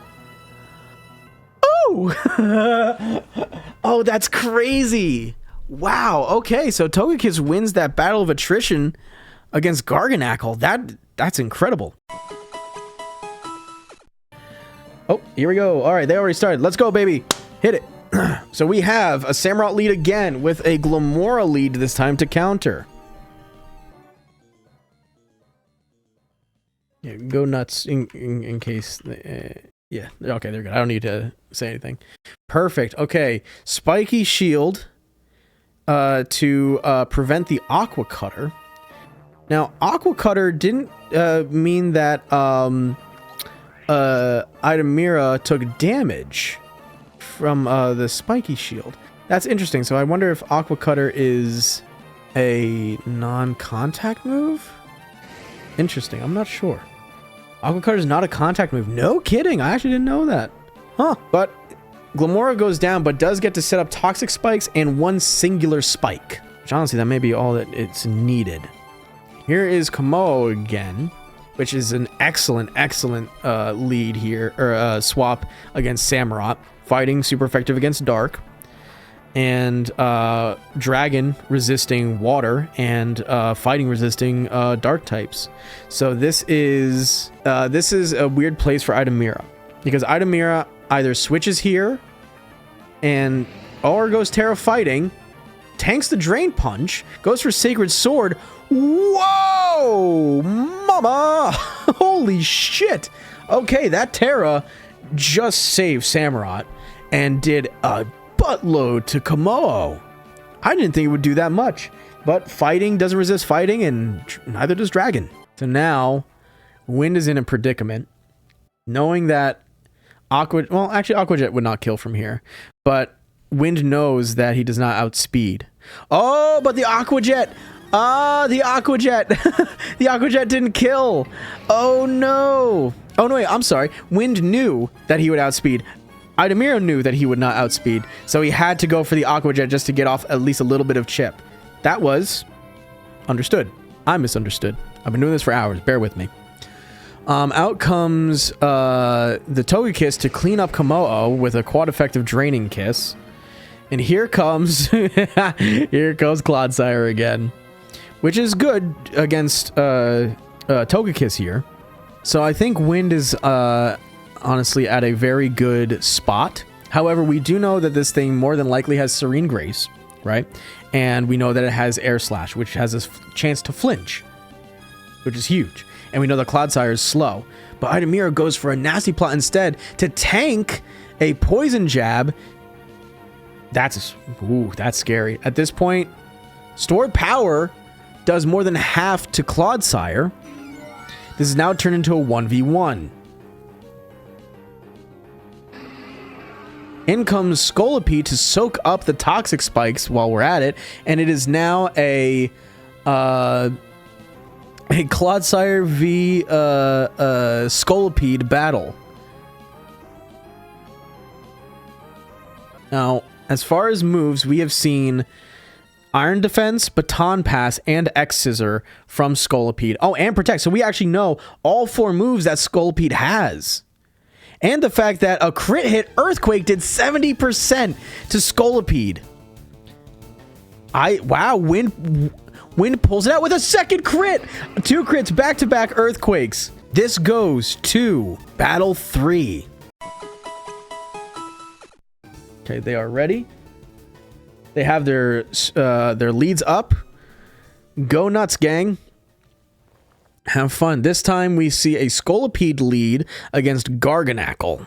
Oh! Oh, that's crazy. Wow, okay, so Togekiss wins that battle of attrition against Garganacl. That's incredible. Oh, here we go. All right, they already started. Let's go, baby. Hit it. So we have a Samurott lead again with a Glamora lead this time to counter. Yeah, go nuts in case... yeah, okay, they're good. I don't need to say anything. Perfect. Okay, Spiky Shield to prevent the Aqua Cutter. Now, Aqua Cutter didn't mean that Eidomera took damage from the spiky shield. That's interesting. So I wonder if Aqua Cutter is a non-contact move? Interesting. I'm not sure. Aqua Cutter is not a contact move. No kidding. I actually didn't know that. Huh. But Glamora goes down, but does get to set up toxic spikes and one singular spike. Which honestly, that may be all that it's needed. Here is Komodo again, which is an excellent lead here, or swap against Samurott. Fighting super effective against Dark. And Dragon resisting water and fighting resisting Dark types. So this is a weird place for Eidomera. Because Eidomera either switches here and or goes Terra fighting, tanks the Drain Punch, goes for Sacred Sword. Whoa! Mama! Holy shit! Okay, that Terra just saved Samurott and did a buttload to Komodo. I didn't think it would do that much. But fighting doesn't resist fighting, and neither does Dragon. So now, Wind is in a predicament. Knowing that Aquajet would not kill from here. But Wind knows that he does not outspeed. Oh, but the Aquajet! The Aquajet! The Aquajet didn't kill! Oh no! Oh no, wait, I'm sorry. Wind knew that he would outspeed. Eidomera knew that he would not outspeed, so he had to go for the Aquajet just to get off at least a little bit of chip. That was understood. I misunderstood. I've been doing this for hours. Bear with me. Out comes the Togekiss to clean up Komodo with a quad-effective Draining Kiss. And here comes Clodsire again, which is good against Togekiss here. So I think Wind is honestly at a very good spot. However, we do know that this thing more than likely has Serene Grace, right? And we know that it has Air Slash, which has a chance to flinch, which is huge. And we know that Clodsire is slow. But Eidomera goes for a nasty plot instead to tank a Poison Jab. That's scary. At this point, Stored Power does more than half to Clodsire. This is now turned into a 1v1. In comes Scolipede to soak up the toxic spikes while we're at it, and it is now a Clodsire v Scolipede battle. Now, as far as moves, we have seen Iron Defense, Baton Pass, and X-Scissor from Scolipede. Oh, and Protect. So we actually know all 4 moves that Scolipede has. And the fact that a crit hit Earthquake did 70% to Scolipede. Wow, Wind pulls it out with a second crit. 2 crits back-to-back Earthquakes. This goes to Battle 3. Okay, they are ready. They have their leads up. Go nuts, gang. Have fun. This time we see a Scolipede lead against Garganackle,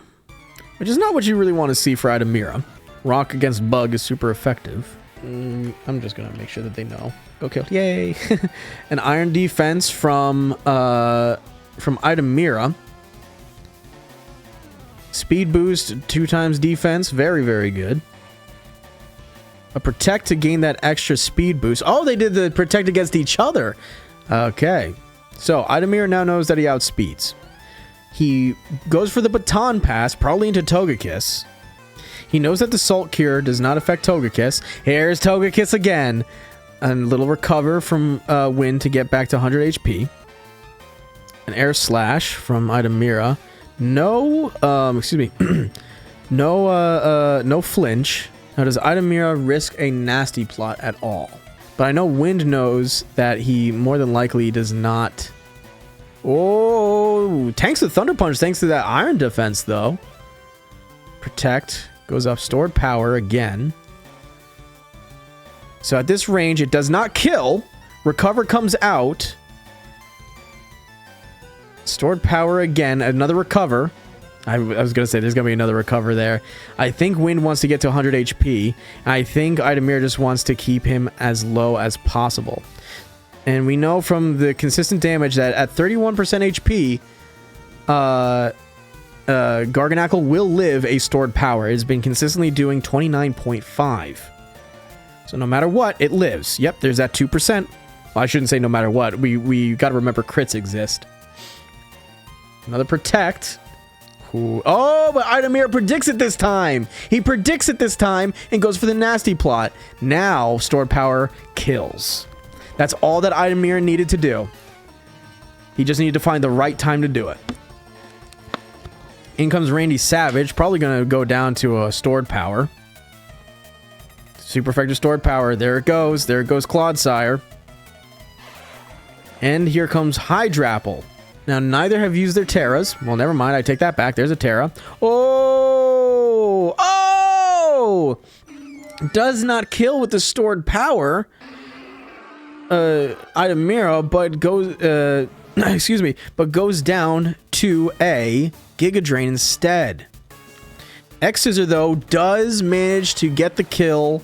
which is not what you really want to see for Eidomera. Rock against Bug is super effective. I'm just going to make sure that they know. Go kill. Yay. An Iron Defense from Eidomera. Speed boost, 2 times defense. Very, very good. A Protect to gain that extra speed boost. Oh, they did the Protect against each other. Okay. So, Eidomera now knows that he outspeeds. He goes for the Baton Pass, probably into Togekiss. He knows that the Salt Cure does not affect Togekiss. Here's Togekiss again. A little recover from Wind to get back to 100 HP. An Air Slash from Eidomera. No, no flinch. Now, does Eidomera risk a nasty plot at all? But I know Wind knows that he more than likely does not. Oh, tanks the Thunder Punch thanks to that Iron Defense, though. Protect goes up, Stored Power again. So at this range, it does not kill. Recover comes out. Stored Power again, another Recover. I was going to say there's going to be another Recover there. I think Wind wants to get to 100 HP. I think Eidomera just wants to keep him as low as possible. And we know from the consistent damage that at 31% HP, Garganackle will live a stored power. It has been consistently doing 29.5. So no matter what, it lives. Yep, there's that 2%. Well, I shouldn't say no matter what. We got to remember crits exist. Another protect. Ooh. Oh, but Eidomera predicts it this time. He predicts it this time and goes for the nasty plot. Now, stored power kills. That's all that Eidomera needed to do. He just needed to find the right time to do it. In comes Randy Savage. Probably going to go down to a stored power. Super effective stored power. There it goes. There it goes Clodsire. And here comes Hydrapple. Now, neither have used their Terras. Well, never mind. I take that back. There's a Terra. Oh! Oh! Does not kill with the stored power. Eidomera, but goes... excuse me. But goes down to a Giga Drain instead. X-Scissor, though, does manage to get the kill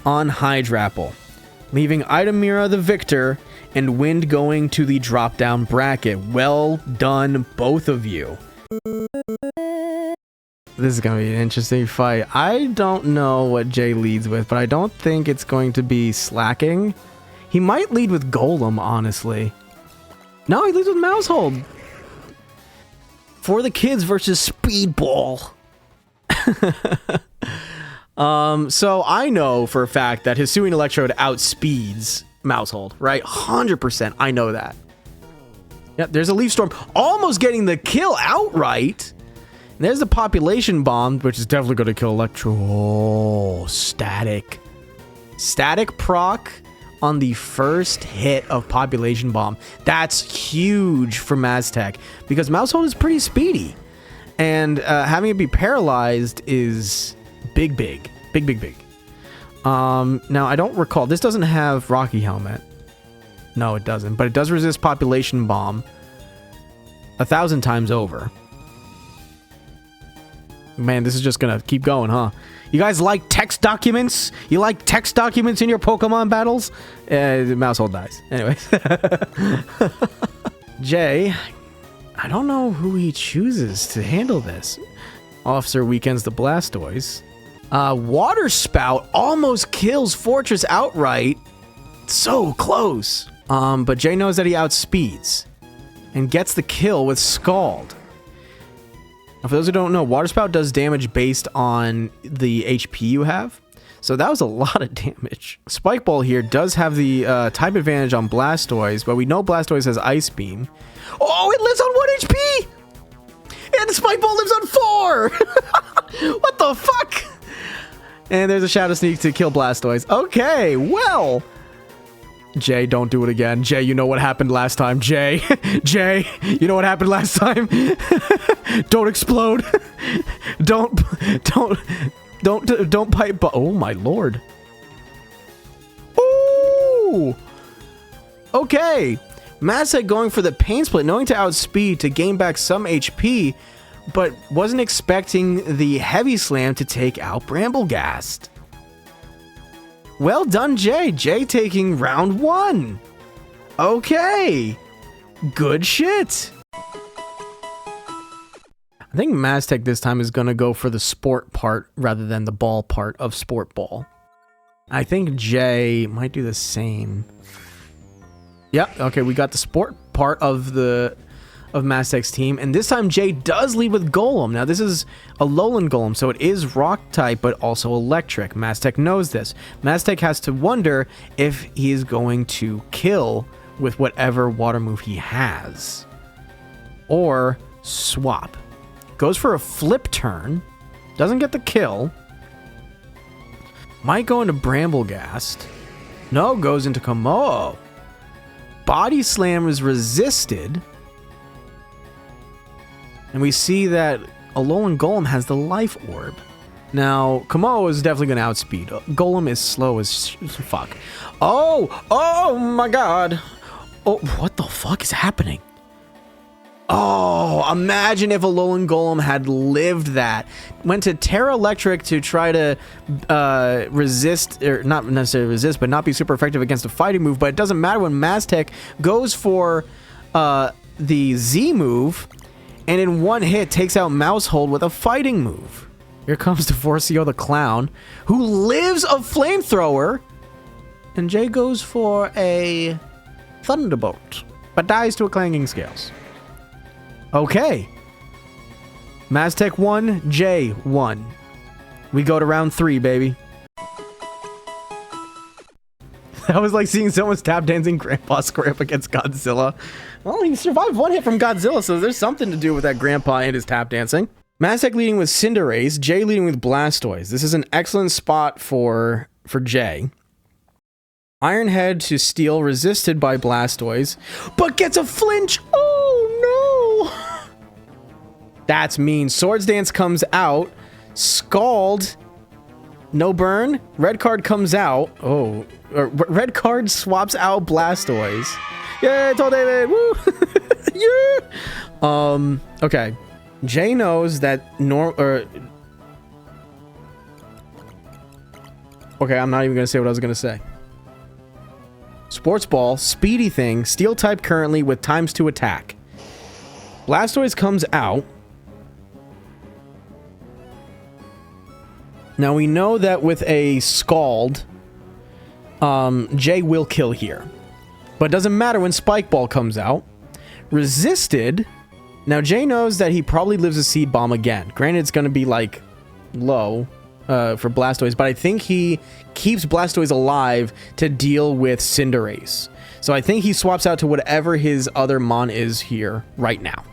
on Hydrapple, leaving Eidomera the victor and Wind going to the drop-down bracket. Well done, both of you. This is going to be an interesting fight. I don't know what Jay leads with, but I don't think it's going to be slacking. He might lead with Golem, honestly. No, he leads with Mousehold. For the kids versus Speedball. So I know for a fact that Hisuian Electrode outspeeds Mousehold, right? 100%. I know that. Yep, there's a Leaf Storm almost getting the kill outright. And there's the Population Bomb, which is definitely going to kill Electro. Oh, Static. Static proc on the first hit of Population Bomb. That's huge for Masteq because Mousehold is pretty speedy. And having it be paralyzed is big. Now, I don't recall. This doesn't have Rocky Helmet. No, it doesn't. But it does resist Population Bomb 1,000 times over. Man, this is just going to keep going, huh? You guys like text documents? You like text documents in your Pokemon battles? The Mousehold dies. Anyways. Jay, I don't know who he chooses to handle this. Officer weekends the Blastoise. Water Spout almost kills Fortress outright. So close. But Jay knows that he outspeeds and gets the kill with Scald. Now, for those who don't know, Water Spout does damage based on the HP you have. So that was a lot of damage. Spike Ball here does have the type advantage on Blastoise, but we know Blastoise has Ice Beam. Oh, it lives on 1 HP! And the Spike Ball lives on 4! What the fuck? And there's a Shadow Sneak to kill Blastoise. Okay, well... Jay, don't do it again. Jay, you know what happened last time. Jay, you know what happened last time. Don't explode. Don't pipe. Oh my lord. Ooh. Okay. Masteq going for the Pain Split, knowing to outspeed to gain back some HP, but wasn't expecting the Heavy Slam to take out Bramblegast. Well done, Jay. Jay taking round 1. Okay. Good shit. I think Masteq this time is going to go for the sport part rather than the ball part of Sport Ball. I think Jay might do the same. Yep. Okay, we got the sport part of Masteq's team, and this time Jay does lead with Golem. Now this is a Alolan Golem, so it is rock type but also electric. Masteq knows this. Masteq has to wonder if he is going to kill with whatever water move he has or swap. Goes for a flip turn, doesn't get the kill, might go into Bramblegast. No, goes into Komodo. Body Slam is resisted. And we see that Alolan Golem has the Life Orb. Now, Komodo is definitely going to outspeed. Golem is slow as fuck. Oh my god. Oh, what the fuck is happening? Oh, imagine if Alolan Golem had lived that. Went to Terra Electric to try to resist, or not necessarily resist, but not be super effective against a fighting move. But it doesn't matter when Masteq goes for the Z move, and in one hit takes out Mousehold with a fighting move. Here comes Divorcio the Clown, who lives a flamethrower, and Jay goes for a Thunderbolt, but dies to a Clanging Scales. Okay. Masteq 1, Jay 1. We go to round 3, baby. That was like seeing someone's tap dancing grandpa square up against Godzilla. Well, he survived one hit from Godzilla, so there's something to do with that grandpa and his tap dancing. Masteq leading with Cinderace, Jay leading with Blastoise. This is an excellent spot for Jay. Iron Head to Steel, resisted by Blastoise, but gets a flinch. Oh no! That's mean. Swords Dance comes out. Scald. No burn. Red card comes out. Oh, red card swaps out Blastoise. Yay, Tall David! Woo! Yeah. Okay. Jay knows that okay, I'm not even gonna say what I was gonna say. Sports Ball, speedy thing, Steel type currently with ×2 attack. Blastoise comes out. Now we know that with a Scald, Jay will kill here. But it doesn't matter when Spike Ball comes out. Resisted. Now Jay knows that he probably lives a Seed Bomb again. Granted, it's going to be like low for Blastoise, but I think he keeps Blastoise alive to deal with Cinderace. So I think he swaps out to whatever his other Mon is here right now.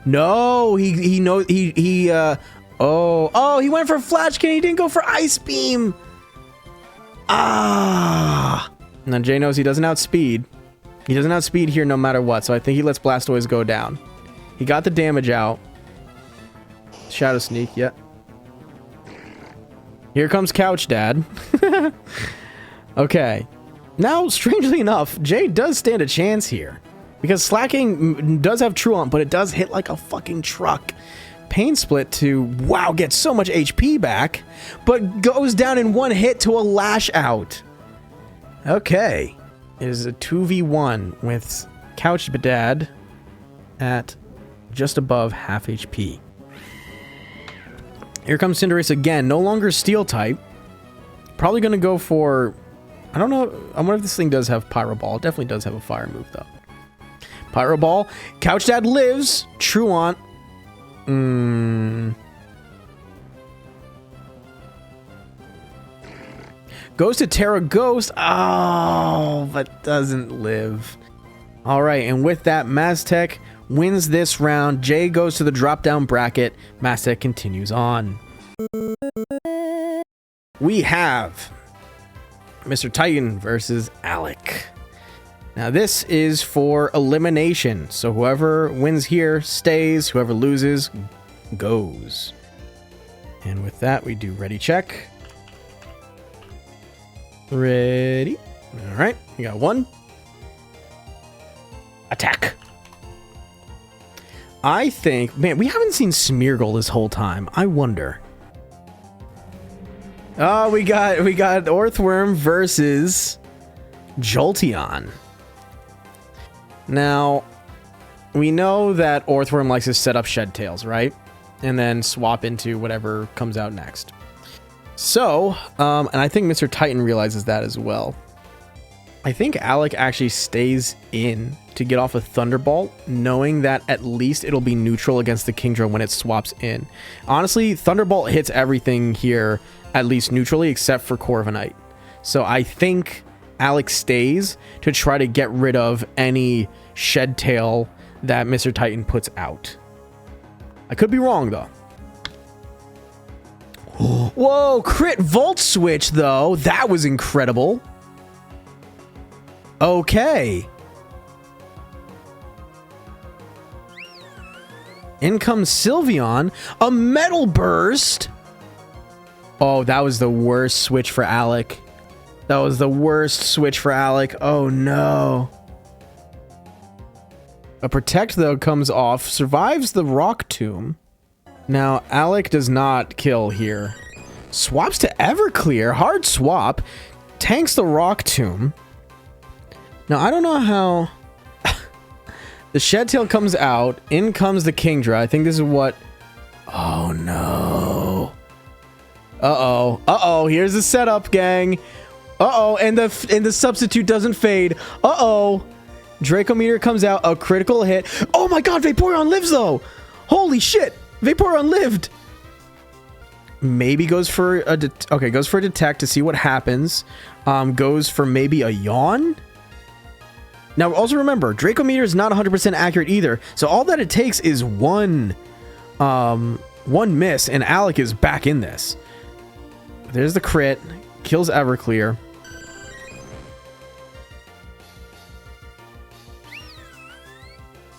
No, he knows he went for Flatchkin. He didn't go for Ice Beam. Ah. Now Jay knows he doesn't outspeed. He doesn't outspeed here no matter what, so I think he lets Blastoise go down. He got the damage out. Shadow Sneak, yeah. Here comes Couch Dad. Okay. Now, strangely enough, Jay does stand a chance here. Because Slacking does have Truant, but it does hit like a fucking truck. Pain Split to, wow, get so much HP back, but goes down in one hit to a Lash Out. Okay. It is a 2v1 with Couch Dad at just above half HP. Here comes Cinderace again. No longer Steel type. Probably going to go for... I don't know. I wonder if this thing does have Pyro Ball. It definitely does have a fire move, though. Pyro Ball. Couch Dad lives. Truant. Goes to Terra Ghost. Oh, but doesn't live. All right, and with that, Masteq wins this round. Jay goes to the drop-down bracket. Masteq continues on. We have Mr. Titan versus Alec. Now, this is for elimination. So whoever wins here stays. Whoever loses goes. And with that, we do ready check. Ready. All right, we got one. Attack. I think, man, we haven't seen Smeargle this whole time. I wonder. Oh, we got Orthworm versus Jolteon. Now, we know that Orthworm likes to set up Shed Tails, right? And then swap into whatever comes out next. So, and I think Mr. Titan realizes that as well. I think Alec actually stays in to get off a Thunderbolt, knowing that at least it'll be neutral against the Kingdra when it swaps in. Honestly, Thunderbolt hits everything here, at least neutrally, except for Corviknight. So I think Alec stays to try to get rid of any Shed Tail that Mr. Titan puts out. I could be wrong, though. Whoa, crit Volt Switch, though. That was incredible. Okay. In comes Sylveon. A Metal Burst. Oh, that was the worst switch for Alec. That was the worst switch for Alec. Oh, no. A Protect, though, comes off, survives the Rock Tomb. Now, Alec does not kill here. Swaps to Everclear, hard swap. Tanks the Rock Tomb. Now, I don't know how... The Shedtail comes out. In comes the Kingdra. I think this is what... Oh, no. Uh-oh. Uh-oh. Here's the setup, gang. Uh-oh. And the substitute doesn't fade. Uh-oh. Dracometer comes out. A critical hit. Oh, my God. Vaporeon lives, though. Holy shit. Vaporeon lived. Maybe goes for a... goes for a Detect to see what happens. Goes for maybe a Yawn. Now, also remember, Dracometer is not 100% accurate either. So all that it takes is one miss, and Alec is back in this. There's the crit. Kills Everclear.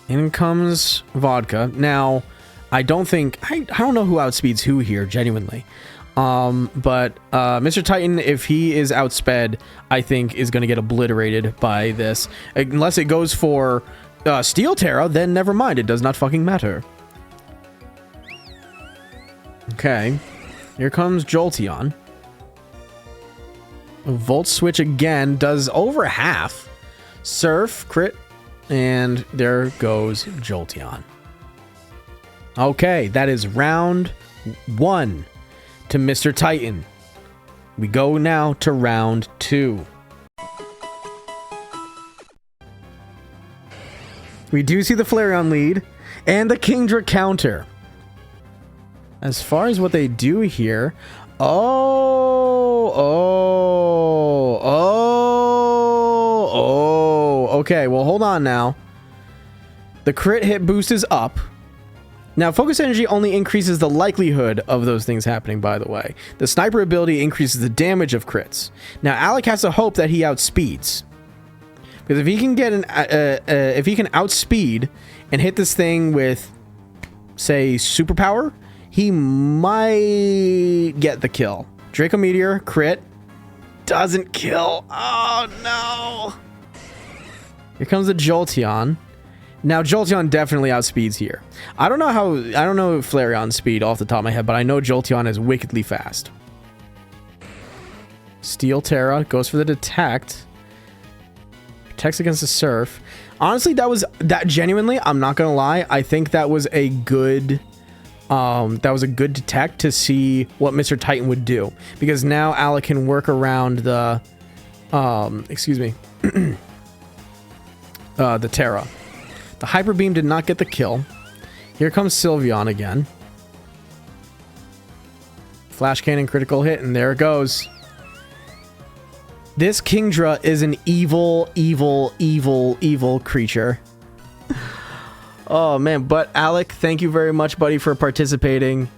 In comes Vodka. Now, I don't think... I don't know who outspeeds who here, genuinely. But Mr. Titan, if he is outsped, I think is going to get obliterated by this. Unless it goes for Steel Terra, then never mind. It does not fucking matter. Okay. Here comes Jolteon. Volt Switch again. Does over half. Surf, crit, and there goes Jolteon. Okay, that is round 1 to Mr. Titan. We go now to round 2. We do see the Flareon lead and the Kingdra counter. As far as what they do here... Okay, well, hold on now. The crit hit boost is up. Now, Focus Energy only increases the likelihood of those things happening, by the way. The Sniper ability increases the damage of crits. Now, Alec has to hope that he outspeeds. Because if he can get if he can outspeed and hit this thing with, say, Superpower, he might get the kill. Draco Meteor, crit. Doesn't kill. Oh, no. Here comes the Jolteon. Now, Jolteon definitely outspeeds here. I don't know Flareon's speed off the top of my head, but I know Jolteon is wickedly fast. Steel Terra goes for the Detect. Protects against the Surf. Honestly, that genuinely, I'm not gonna lie, I think that was a good Detect to see what Mr. Titan would do. Because now Alec can work around the the Terra. The Hyper Beam did not get the kill. Here comes Sylveon again. Flash Cannon critical hit, and there it goes. This Kingdra is an evil, evil, evil, evil creature. Oh, man. But, Alec, thank you very much, buddy, for participating.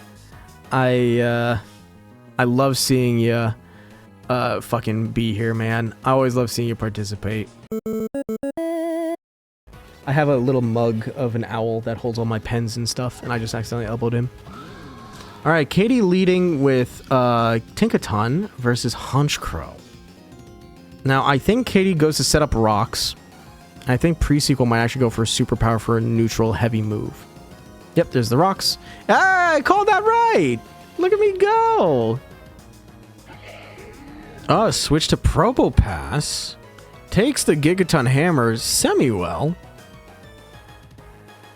I love seeing you fucking be here, man. I always love seeing you participate. I have a little mug of an owl that holds all my pens and stuff, and I just accidentally elbowed him. Alright, Katie leading with Tinkaton versus Honchkrow. Now, I think Katie goes to set up rocks. I think Presequel might actually go for a superpower for a neutral heavy move. Yep, there's the rocks. Ah, I called that right! Look at me go! Oh, switch to Probopass. Takes the Gigaton Hammer semi-well.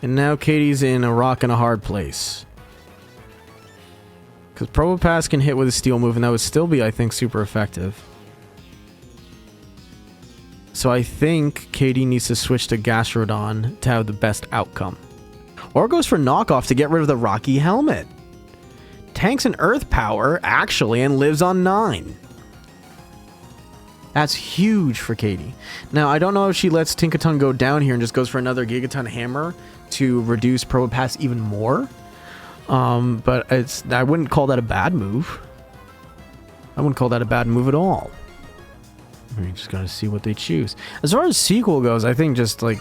And now Katie's in a rock and a hard place. Because Probopass can hit with a steel move, and that would still be, I think, super effective. So I think Katie needs to switch to Gastrodon to have the best outcome. Or goes for knockoff to get rid of the Rocky Helmet. Tanks an Earth Power, actually, and lives on 9. That's huge for Katie. Now, I don't know if she lets Tinkaton go down here and just goes for another Gigaton Hammer to reduce Probopass even more. But I wouldn't call that a bad move. I wouldn't call that a bad move at all. We just gotta see what they choose. As far as sequel goes, I think just like...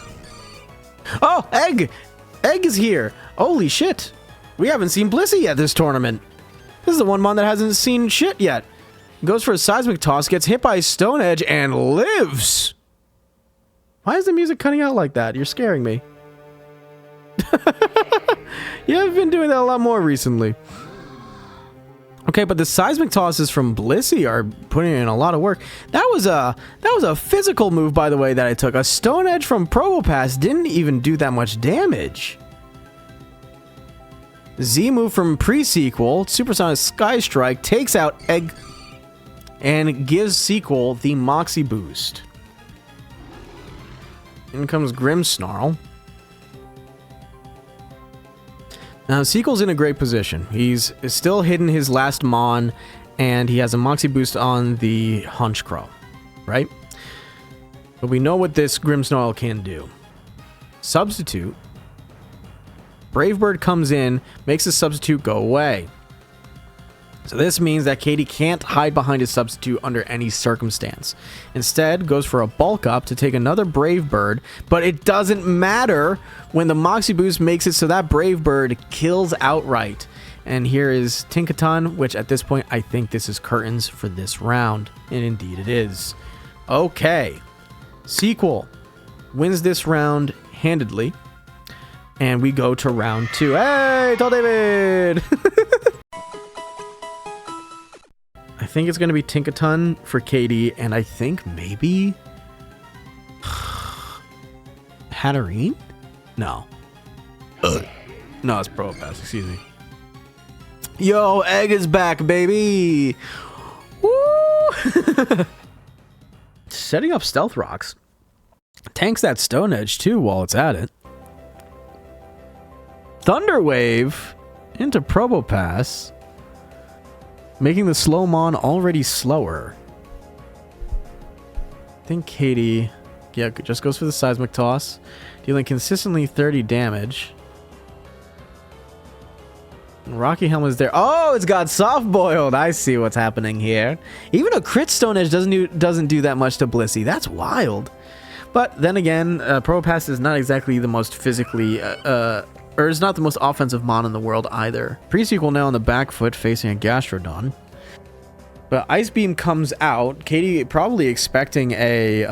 Oh, Egg! Egg is here! Holy shit! We haven't seen Blissey yet this tournament. This is the one mon that hasn't seen shit yet. Goes for a Seismic Toss, gets hit by Stone Edge, and lives! Why is the music cutting out like that? You're scaring me. Yeah, I've been doing that a lot more recently. Okay, but the seismic tosses from Blissey are putting in a lot of work. That was a physical move, by the way, that I took. A Stone Edge from Probopass didn't even do that much damage. Z move from Presequel, Supersonic Sky Strike, takes out Egg and gives Sequel the Moxie boost. In comes Grimmsnarl. Now, Sequel's in a great position. He's still hidden his last Mon, and he has a Moxie boost on the Hunchcrow, right? But we know what this Grimmsnarl can do. Substitute. Brave Bird comes in, makes the substitute go away. So this means that Katie can't hide behind his substitute under any circumstance. Instead, goes for a bulk up to take another Brave Bird, but it doesn't matter when the Moxie boost makes it so that Brave Bird kills outright. And here is Tinkaton, which at this point I think this is curtains for this round. And indeed it is. Okay. Sequel wins this round handedly. And we go to round 2. Hey, Tall David! I think it's going to be Tinkaton for Katie, and I think maybe Hatterene? No. No, it's Probopass, excuse me. Yo, Egg is back, baby! Woo! Setting up Stealth Rocks. Tanks that Stone Edge, too, while it's at it. Thunder Wave into Probopass, making the Slowmon already slower. I think Katie, yeah, just goes for the Seismic Toss, dealing consistently 30 damage. Rocky Helm is there. Oh, it's got soft boiled. I see what's happening here. Even a crit Stone Edge doesn't do that much to Blissey. That's wild. But then again, Probopass is not exactly the most physically, or is not the most offensive Mon in the world either. Presequel now on the back foot facing a Gastrodon. But Ice Beam comes out. Katie probably expecting a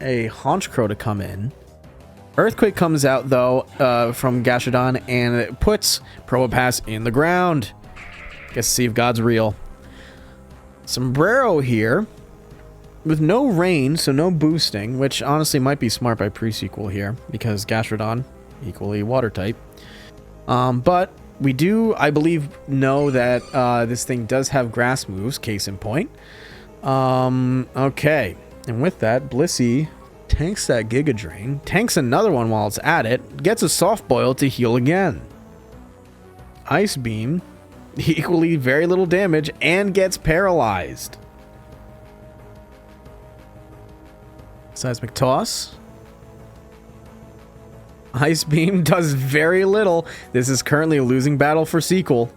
Honchcrow to come in. Earthquake comes out though from Gastrodon and it puts Probopass in the ground. Guess to see if God's real. Sombrero here with no rain, so no boosting, which honestly might be smart by Presequel here because Gastrodon equally water type. But we do, I believe, know that this thing does have grass moves, case in point. Okay. And with that, Blissey tanks that Giga Drain, tanks another one while it's at it, gets a Soft Boil to heal again. Ice Beam, equally very little damage, and gets paralyzed. Seismic Toss. Ice Beam does very little. This is currently a losing battle for Sequel.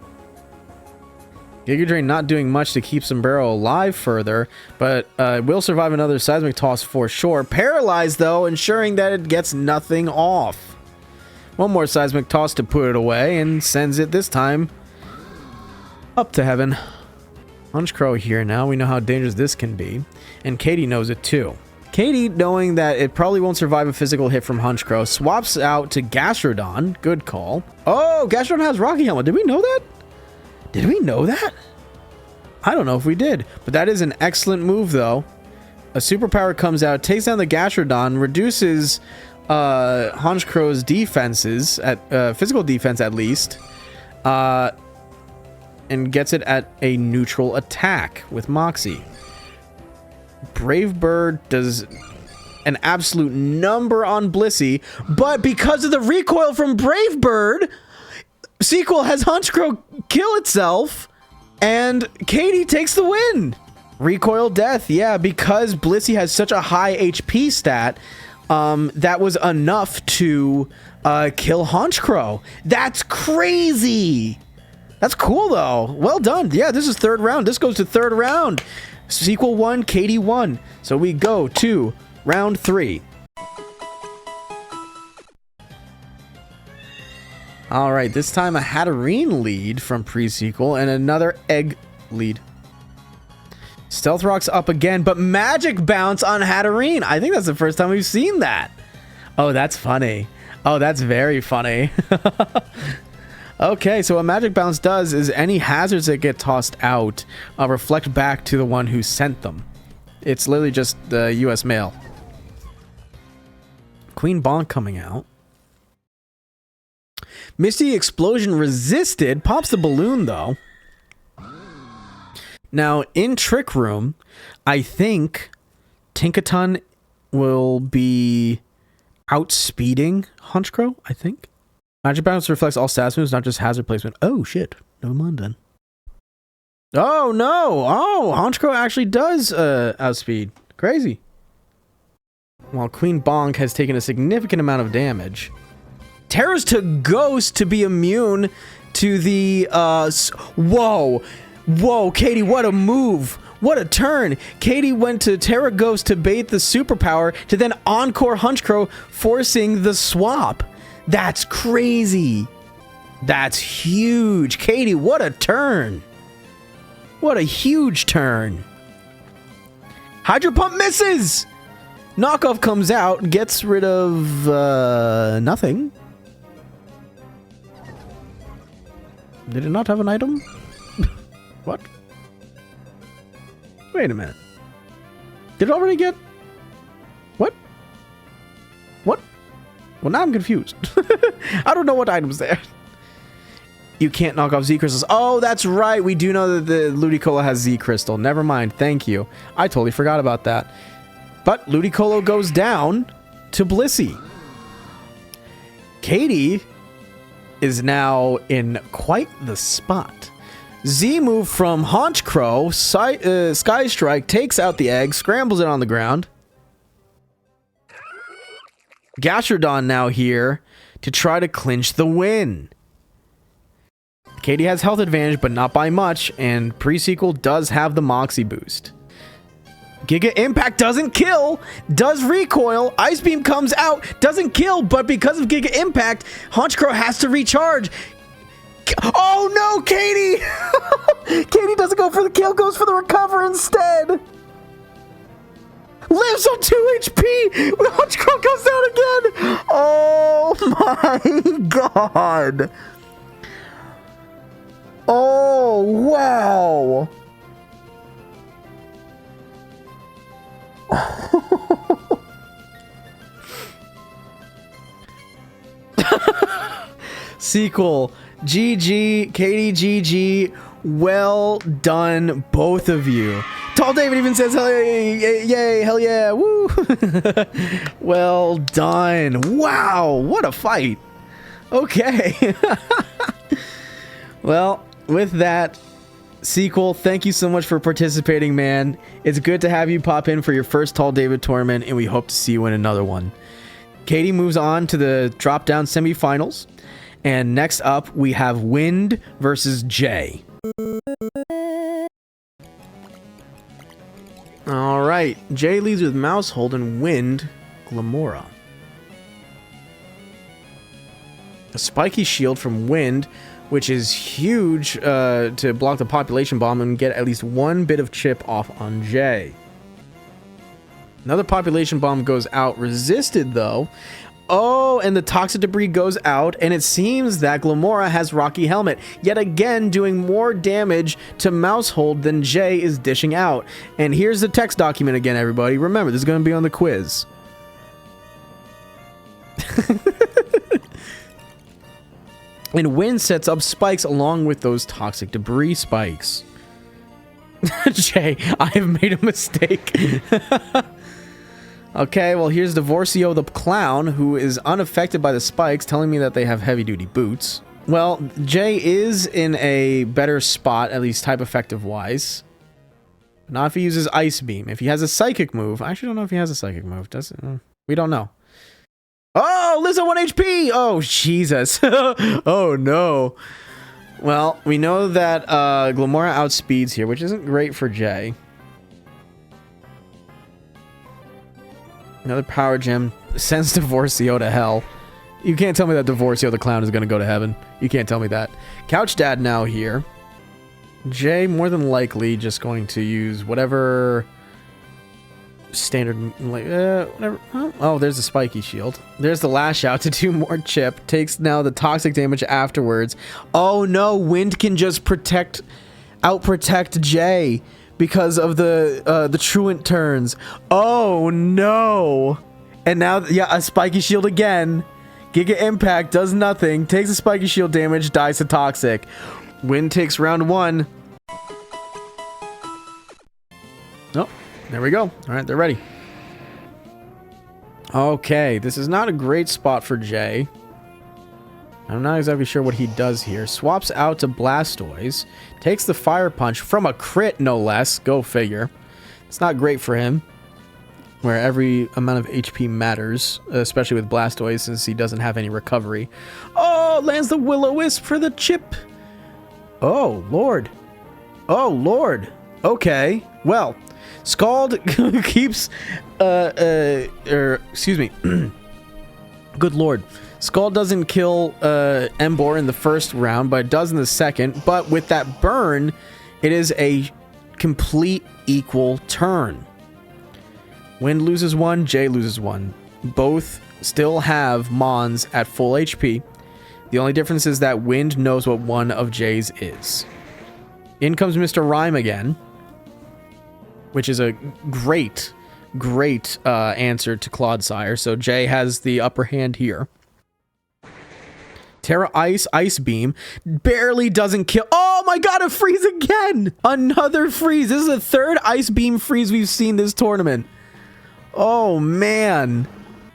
Giga Drain not doing much to keep Sombrero alive further, but will survive another Seismic Toss for sure. Paralyzed, though, ensuring that it gets nothing off. One more Seismic Toss to put it away, and sends it this time up to heaven. Hunchcrow here now. We know how dangerous this can be, and Katie knows it too. Katie, knowing that it probably won't survive a physical hit from Hunchcrow, swaps out to Gastrodon. Good call. Oh, Gastrodon has Rocky Helmet. Did we know that? Did we know that? I don't know if we did, but that is an excellent move, though. A superpower comes out, takes down the Gastrodon, reduces Hunchcrow's defenses, at physical defense at least, and gets it at a neutral attack with Moxie. Brave Bird does an absolute number on Blissey, but because of the recoil from Brave Bird, Sequel has Hunchcrow kill itself, and Katie takes the win. Recoil death, yeah, because Blissey has such a high HP stat, that was enough to kill Hunchcrow. That's crazy. That's cool, though. Well done. Yeah, this is third round. This goes to third round. Sequel 1, Katie 1. So we go to round 3. All right, this time a Hatterene lead from Presequel and another Egg lead. Stealth Rock's up again, but Magic Bounce on Hatterene. I think that's the first time we've seen that. Oh, that's funny. Oh, that's very funny. Okay, so what Magic Bounce does is any hazards that get tossed out reflect back to the one who sent them. It's literally just the U.S. mail. Queen Bonk coming out. Misty Explosion resisted. Pops the balloon, though. Now, in Trick Room, I think Tinkaton will be outspeeding Honchkrow, I think. Magic Bounce reflects all stats moves, not just hazard placement. Oh, shit. Never mind then. Oh, no. Oh, Honchkrow actually does outspeed. Crazy. While Queen Bonk has taken a significant amount of damage. Terra's to Ghost to be immune to the... Whoa. Whoa, Katie, what a move. What a turn. Katie went to Terra Ghost to bait the superpower to then encore Honchkrow, forcing the swap. That's crazy. That's huge. Katie, what a turn. What a huge turn. Hydro Pump misses. Knockoff comes out, gets rid of nothing. Did it not have an item? What? Wait a minute. Did it already get... What? What? Well, now I'm confused. I don't know what item's there. You can't knock off Z crystals. Oh, that's right. We do know that the Ludicolo has Z crystal. Never mind. Thank you. I totally forgot about that. But Ludicolo goes down to Blissey. Katie is now in quite the spot. Z move from Honchkrow, Sky Strike, takes out the egg, scrambles it on the ground. Gastrodon now here to try to clinch the win. Katie has health advantage, but not by much, and Presequel does have the Moxie boost. Giga Impact doesn't kill, does recoil, Ice Beam comes out, doesn't kill, but because of Giga Impact, Honchkrow has to recharge. Oh no, Katie! Katie doesn't go for the kill, goes for the recover instead. Lives on 2 HP! Honchkrow goes down again! Oh my god! Oh, wow! Sequel. GG, Katie, GG. Well done, both of you. Tall David even says, hey, yay, hell yeah, woo. Well done. Wow, what a fight. Okay. Well, with that, Sequel, thank you so much for participating, man. It's good to have you pop in for your first Tall David tournament, and we hope to see you in another one. Katie moves on to the Dropdown semifinals. And next up, we have Wind versus Jay. All right, Jay leads with Mousehold and Wind, Glamora. A spiky shield from Wind, which is huge to block the population bomb and get at least one bit of chip off on Jay. Another population bomb goes out, resisted though. Oh, and the toxic debris goes out, and it seems that Glamora has Rocky Helmet, yet again doing more damage to Mousehold than Jay is dishing out. And here's the text document again, everybody. Remember, this is going to be on the quiz. And Wind sets up spikes along with those toxic debris spikes. Jay, I have made a mistake. Okay, well, here's Divorcio the Clown, who is unaffected by the spikes, telling me that they have heavy-duty boots. Well, Jay is in a better spot, at least type effective-wise. Not if he uses Ice Beam. If he has a Psychic move... I actually don't know if he has a Psychic move. Does it? We don't know. Oh, Liz at 1 HP! Oh, Jesus. Oh, no. Well, we know that Glamora outspeeds here, which isn't great for Jay. Another power gem sends Divorcio to hell. You can't tell me that Divorcio the Clown is going to go to heaven. You can't tell me that. Couch Dad now here. Jay more than likely just going to use whatever standard, like, whatever. Oh, there's a spiky shield. There's the lash out to do more chip. Takes now the toxic damage afterwards. Oh no, Wind can just out-protect Jay because of the truant turns. Oh no. And now, yeah, a spiky shield again. Giga Impact does nothing. Takes a spiky shield damage, dies to toxic. Wind takes round 1. Oh, there we go. All right, they're ready. Okay, this is not a great spot for Jay. I'm not exactly sure what he does here. Swaps out to Blastoise. Takes the Fire Punch from a crit, no less. Go figure. It's not great for him, where every amount of HP matters, especially with Blastoise since he doesn't have any recovery. Oh, lands the Will-O-Wisp for the chip. Oh, Lord. Oh, Lord. Okay, well, Scald keeps, excuse me. Good Lord. Scald doesn't kill Emboar in the first round, but it does in the second. But with that burn, it is a complete equal turn. Wind loses 1, Jay loses 1. Both still have Mons at full HP. The only difference is that Wind knows what one of Jay's is. In comes Mr. Rhyme again, which is a great answer to Clodsire. So Jay has the upper hand here. Terra Ice Beam barely doesn't kill. Oh my god, a freeze again! Another freeze. This is the third Ice Beam freeze we've seen this tournament. Oh man.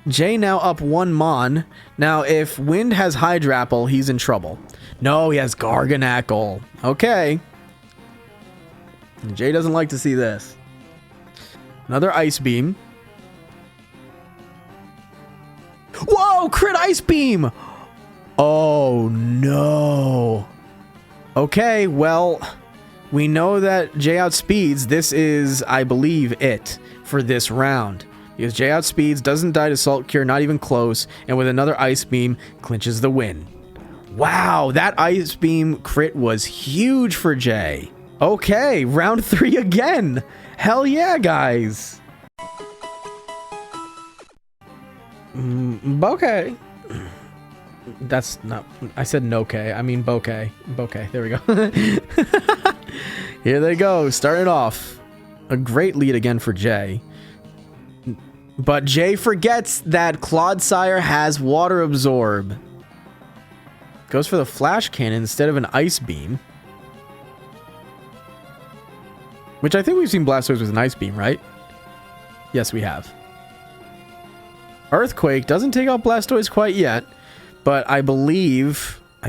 Jay now up 1 Mon. Now if Wind has Hydrapple, he's in trouble. No, he has Garganacl. Okay. Jay doesn't like to see this. Another Ice Beam. Whoa, crit Ice Beam! Oh no. Okay, well, we know that Jay outspeeds. This is, I believe, it for this round. Because Jay outspeeds, doesn't die to Salt Cure, not even close, and with another Ice Beam, clinches the win. Wow, that Ice Beam crit was huge for Jay. Okay, round 3 again. Hell yeah, guys. Bokeh. That's not... I said no-K. I mean bokeh. Bokeh. There we go. Here they go. Started off. A great lead again for Jay. But Jay forgets that Clodsire has Water Absorb. Goes for the Flash Cannon instead of an Ice Beam. Which I think we've seen Blastoise with an Ice Beam, right? Yes, we have. Earthquake doesn't take out Blastoise quite yet. But I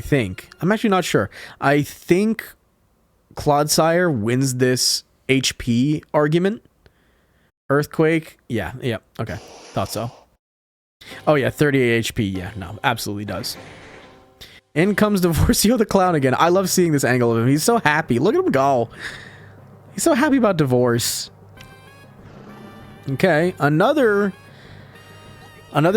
think, I'm actually not sure. I think Clodsire wins this HP argument. Earthquake, yeah, okay. Thought so. Oh yeah, 38 HP, yeah, no, absolutely does. In comes Divorcio the Clown again. I love seeing this angle of him. He's so happy. Look at him go. He's so happy about divorce. Okay, another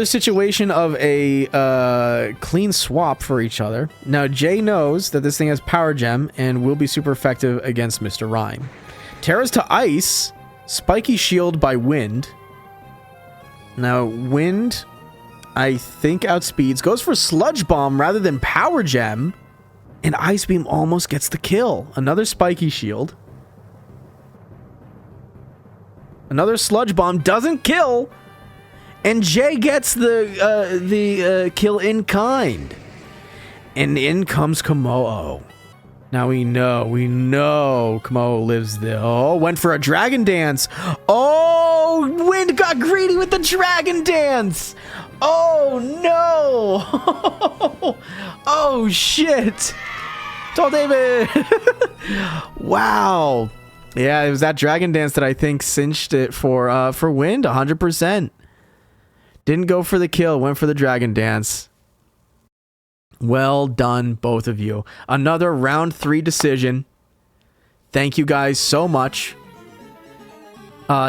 situation of a clean swap for each other. Now, Jay knows that this thing has Power Gem and will be super effective against Mr. Rhyme. Terra's to Ice. Spiky Shield by Wind. Now, Wind, I think, outspeeds. Goes for Sludge Bomb rather than Power Gem. And Ice Beam almost gets the kill. Another Spiky Shield. Another Sludge Bomb doesn't kill. And Jay gets the kill in kind. And in comes Komodo. Now we know Komodo lives there. Oh, went for a Dragon Dance. Oh, Wind got greedy with the Dragon Dance. Oh, no. Oh, shit. Tall David. Wow. Yeah, it was that Dragon Dance that I think cinched it for Wind, 100%. Didn't go for the kill, went for the Dragon Dance. Well done, both of you. Another round 3 decision. Thank you guys so much.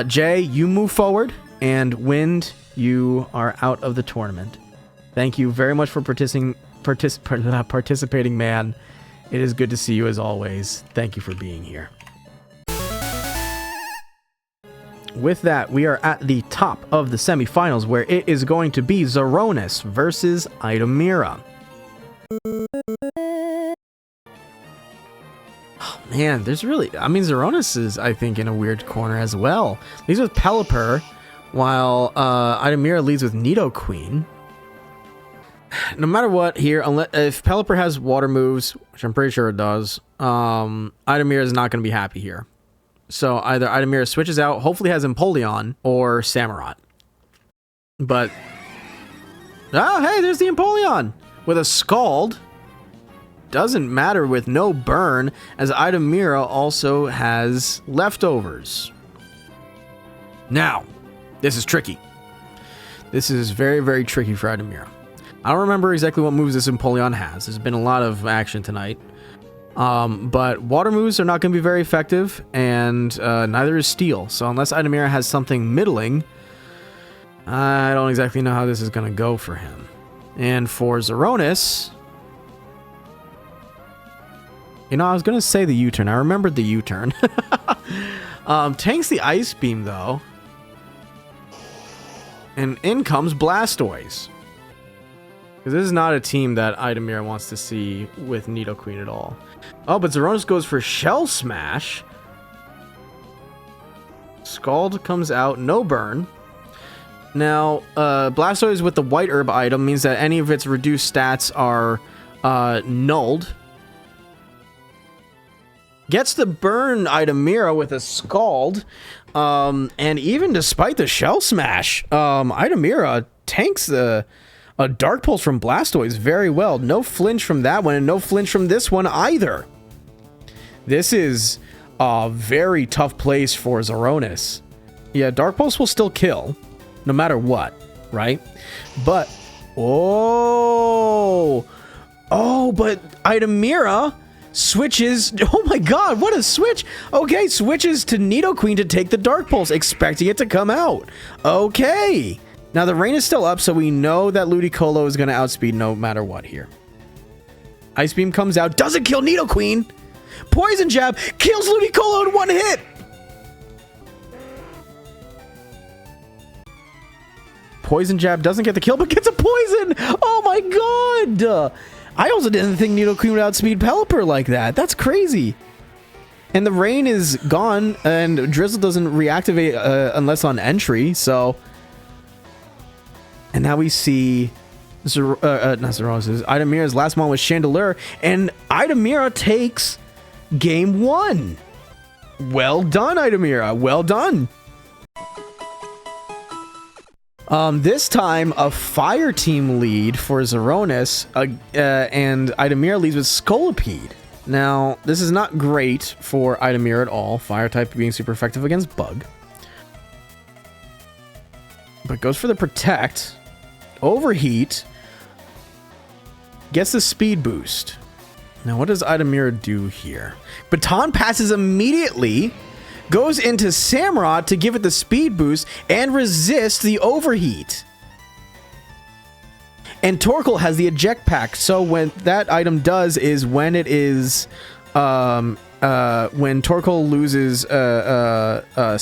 Jay, you move forward, and Wind, you are out of the tournament. Thank you very much for participating, man. It is good to see you as always. Thank you for being here. with that, we are at the top of the semifinals, where it is going to be Xoronis versus Eidomera. Oh, man, there's really... I mean, Xoronis is, I think, in a weird corner as well. Leads with Pelipper, while Eidomera leads with Nidoqueen. No matter what here, if Pelipper has water moves, which I'm pretty sure it does, Eidomera is not going to be happy here. So either Eidomera switches out, hopefully has Empoleon, or Samurott. But... oh, hey, there's the Empoleon! With a Scald. Doesn't matter with no burn, as Eidomera also has leftovers. Now, this is tricky. This is very, very tricky for Eidomera. I don't remember exactly what moves this Empoleon has. There's been a lot of action tonight. But water moves are not going to be very effective, and neither is Steel. So unless Eidomera has something middling, I don't exactly know how this is going to go for him. And for Xoronis, you know, I was going to say the U-turn. I remembered the U-turn. Tanks the Ice Beam, though. And in comes Blastoise. Because this is not a team that Eidomera wants to see with Nidoqueen at all. Oh, but Xoronis goes for Shell Smash. Scald comes out, no burn. Now, Blastoise with the White Herb item means that any of its reduced stats are nulled. Gets the burn Eidomera with a Scald. And even despite the Shell Smash, Eidomera tanks a Dark Pulse from Blastoise very well. No flinch from that one, and no flinch from this one either. This is a very tough place for Xoronis. Yeah, Dark Pulse will still kill, no matter what, right? But, but Eidomera switches. Oh my god, what a switch! Okay, switches to Nidoqueen to take the Dark Pulse, expecting it to come out. Okay. Now, the rain is still up, so we know that Ludicolo is going to outspeed no matter what here. Ice Beam comes out, doesn't kill Nidoqueen. Poison Jab kills Ludicolo in one hit. Poison Jab doesn't get the kill, but gets a poison. Oh my god. I also didn't think Nidoqueen would outspeed Pelipper like that. That's crazy. And the rain is gone, and Drizzle doesn't reactivate unless on entry, so... And now we see Eidomera's last one was Chandelure, and Eidomera takes game 1. Well done, Eidomera. Well done. This time, a Fire Team lead for Xoronis, and Eidomera leads with Scolipede. Now, this is not great for Eidomera at all, Fire type being super effective against Bug. But goes for the Protect. Overheat. Gets the speed boost. Now, what does Eidomera do here? Baton passes immediately. Goes into Samurott to give it the speed boost and resist the overheat. And Torkoal has the eject pack. So when that item does is when it is... when Torkoal loses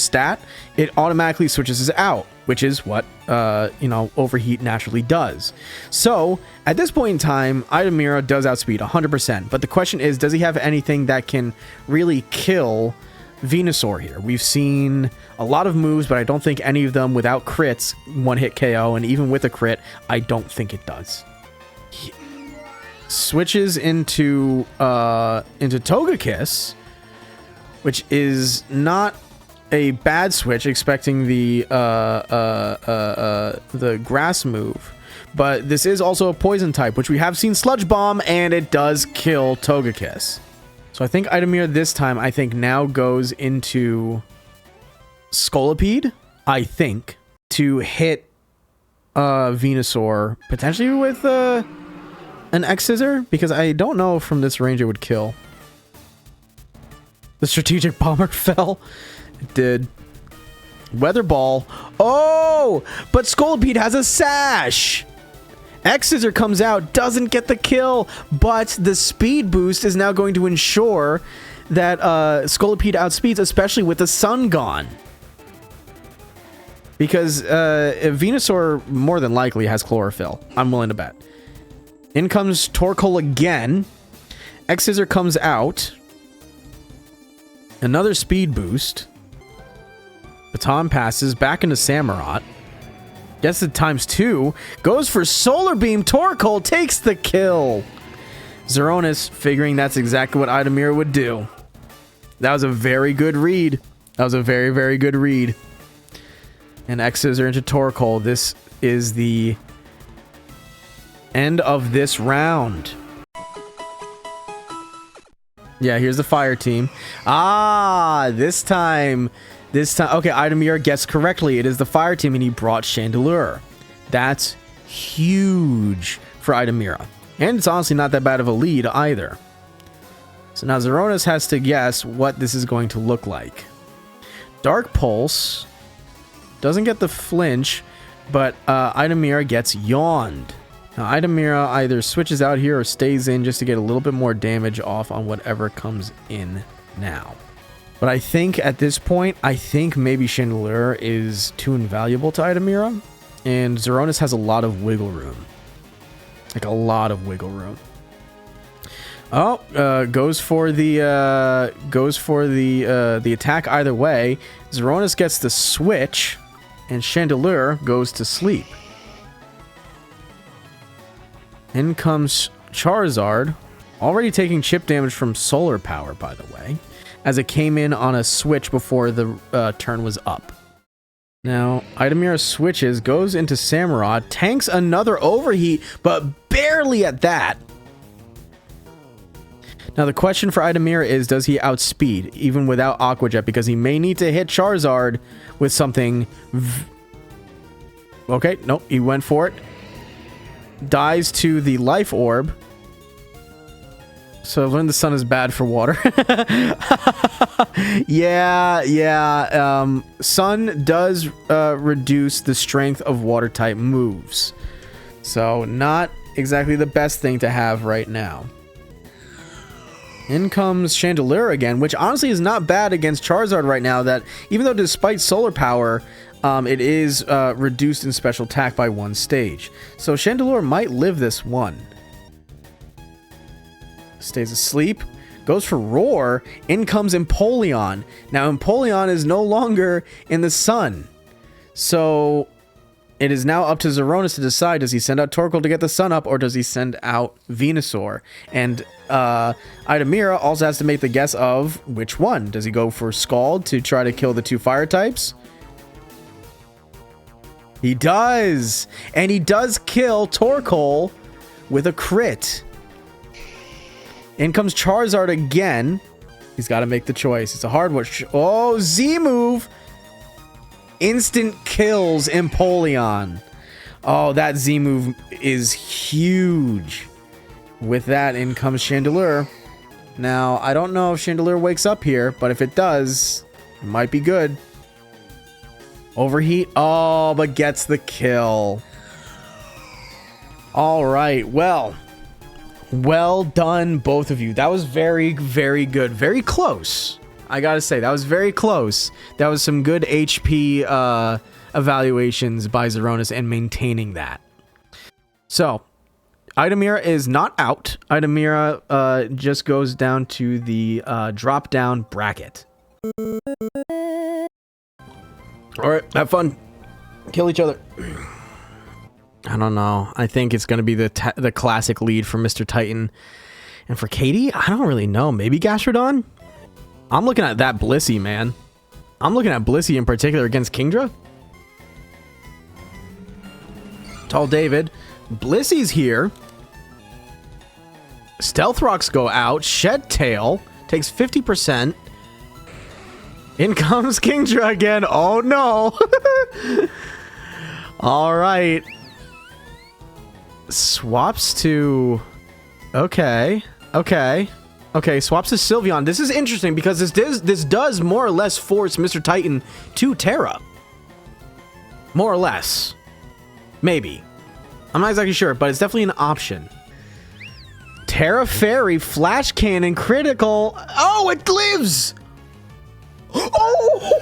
stat, it automatically switches out, which is what overheat naturally does. So at this point in time, Eidomera does outspeed 100%. But the question is, does he have anything that can really kill Venusaur here? We've seen a lot of moves, but I don't think any of them without crits one-hit KO, and even with a crit, I don't think it does. He switches into Togekiss, which is not a bad switch, expecting the grass move. But this is also a poison type, which we have seen Sludge Bomb, and it does kill Togekiss. So I think Eidomera this time, now goes into Scolipede, to hit Venusaur, potentially with an X-Scissor, because I don't know from this range it would kill. The Strategic Bomber fell. It did. Weather Ball. Oh! But Scolipede has a Sash! X-Scissor comes out, doesn't get the kill, but the speed boost is now going to ensure that Scolipede outspeeds, especially with the sun gone. Because Venusaur more than likely has chlorophyll. I'm willing to bet. In comes Torkoal again. X-Scissor comes out. Another speed boost. Baton passes back into Samurott. Gets it ×2. Goes for Solar Beam. Torkoal takes the kill. Xoronis figuring that's exactly what Eidomera would do. That was a very good read. That was a very, very good read. And X-Scissor into Torkoal. This is the end of this round. Yeah, here's the fire team. Ah, this time. Okay, Eidomera guessed correctly. It is the fire team, and he brought Chandelure. That's huge for Eidomera. And it's honestly not that bad of a lead either. So now Xoronis has to guess what this is going to look like. Dark Pulse doesn't get the flinch, but Eidomera gets yawned. Now Eidomera either switches out here or stays in just to get a little bit more damage off on whatever comes in now. But I think at this point, maybe Chandelure is too invaluable to Eidomera, and Xoronis has a lot of wiggle room. Like a lot of wiggle room. Oh, goes for the attack either way. Xoronis gets the switch, and Chandelure goes to sleep. In comes Charizard, already taking chip damage from solar power, by the way, as it came in on a switch before the turn was up. Now, Eidomera switches, goes into Samurott, tanks another overheat, but barely at that. Now, the question for Eidomera is, does he outspeed, even without Aqua Jet? Because he may need to hit Charizard with something... Okay, nope, he went for it. Dies to the Life Orb. So I've learned the sun is bad for water. Yeah. Sun does reduce the strength of water type moves. So not exactly the best thing to have right now. In comes Chandelure again, which honestly is not bad against Charizard right now, that even though despite solar power, it is reduced in special attack by 1 stage. So Chandelure might live this one. Stays asleep, goes for Roar. In comes Empoleon. Now Empoleon is no longer in the sun, so it is now up to Xoronis to decide, does he send out Torkoal to get the sun up, or does he send out Venusaur? And Eidomera also has to make the guess of which one. Does he go for Scald to try to kill the 2 fire types? He does, and he does kill Torkoal with a crit. In comes Charizard again. He's got to make the choice. It's a hard one. Oh, Z move. Instant kills Empoleon. Oh, that Z move is huge. With that, in comes Chandelure. Now, I don't know if Chandelure wakes up here, but if it does, it might be good. Overheat. Oh, but gets the kill. All right. Well done, both of you. That was very, very good. Very close. I gotta say, that was very close. That was some good HP evaluations by Xoronis and maintaining that. So, Eidomera is not out. Eidomera just goes down to the drop-down bracket. Alright, have fun. Kill each other. I don't know. I think it's going to be the classic lead for Mr. Titan. And for Katie, I don't really know. Maybe Gastrodon? I'm looking at that Blissey, man. I'm looking at Blissey in particular against Kingdra. Tall David. Blissey's here. Stealth Rocks go out. Shed Tail takes 50%. In comes Kingdra again. Oh, no. All right. Swaps to... Okay, swaps to Sylveon. This is interesting because this does more or less force Mr. Titan to Terra. More or less. Maybe. I'm not exactly sure, but it's definitely an option. Terra Fairy, Flash Cannon, critical. Oh, it lives! Oh!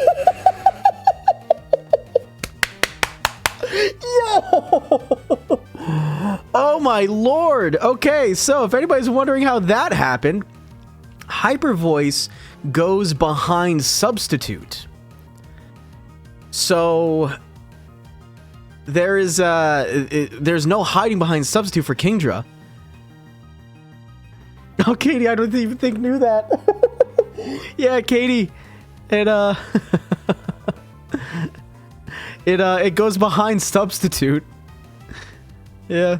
my lord. Okay, so if anybody's wondering how that happened, Hyper Voice goes behind Substitute. So there's no hiding behind Substitute for Kingdra. Oh, Katie, I don't even think knew that. Yeah, Katie, it goes behind Substitute. Yeah.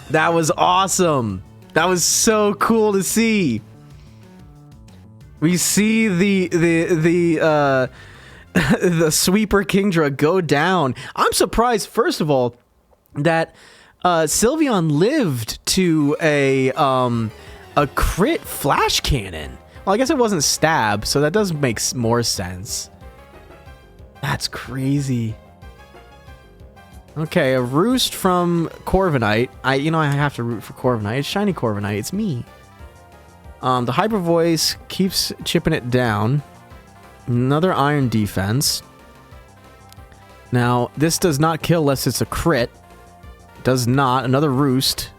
That was awesome. That was so cool to see. We see the sweeper Kingdra go down. I'm surprised, first of all, that Sylveon lived to a crit flash cannon. Well, I guess it wasn't stab, so that does make more sense. That's crazy. Okay, a roost from Corviknight. I have to root for Corviknight. It's shiny Corviknight. It's me. The Hyper Voice keeps chipping it down. Another Iron Defense. Now, this does not kill unless it's a crit. Does not. Another Roost.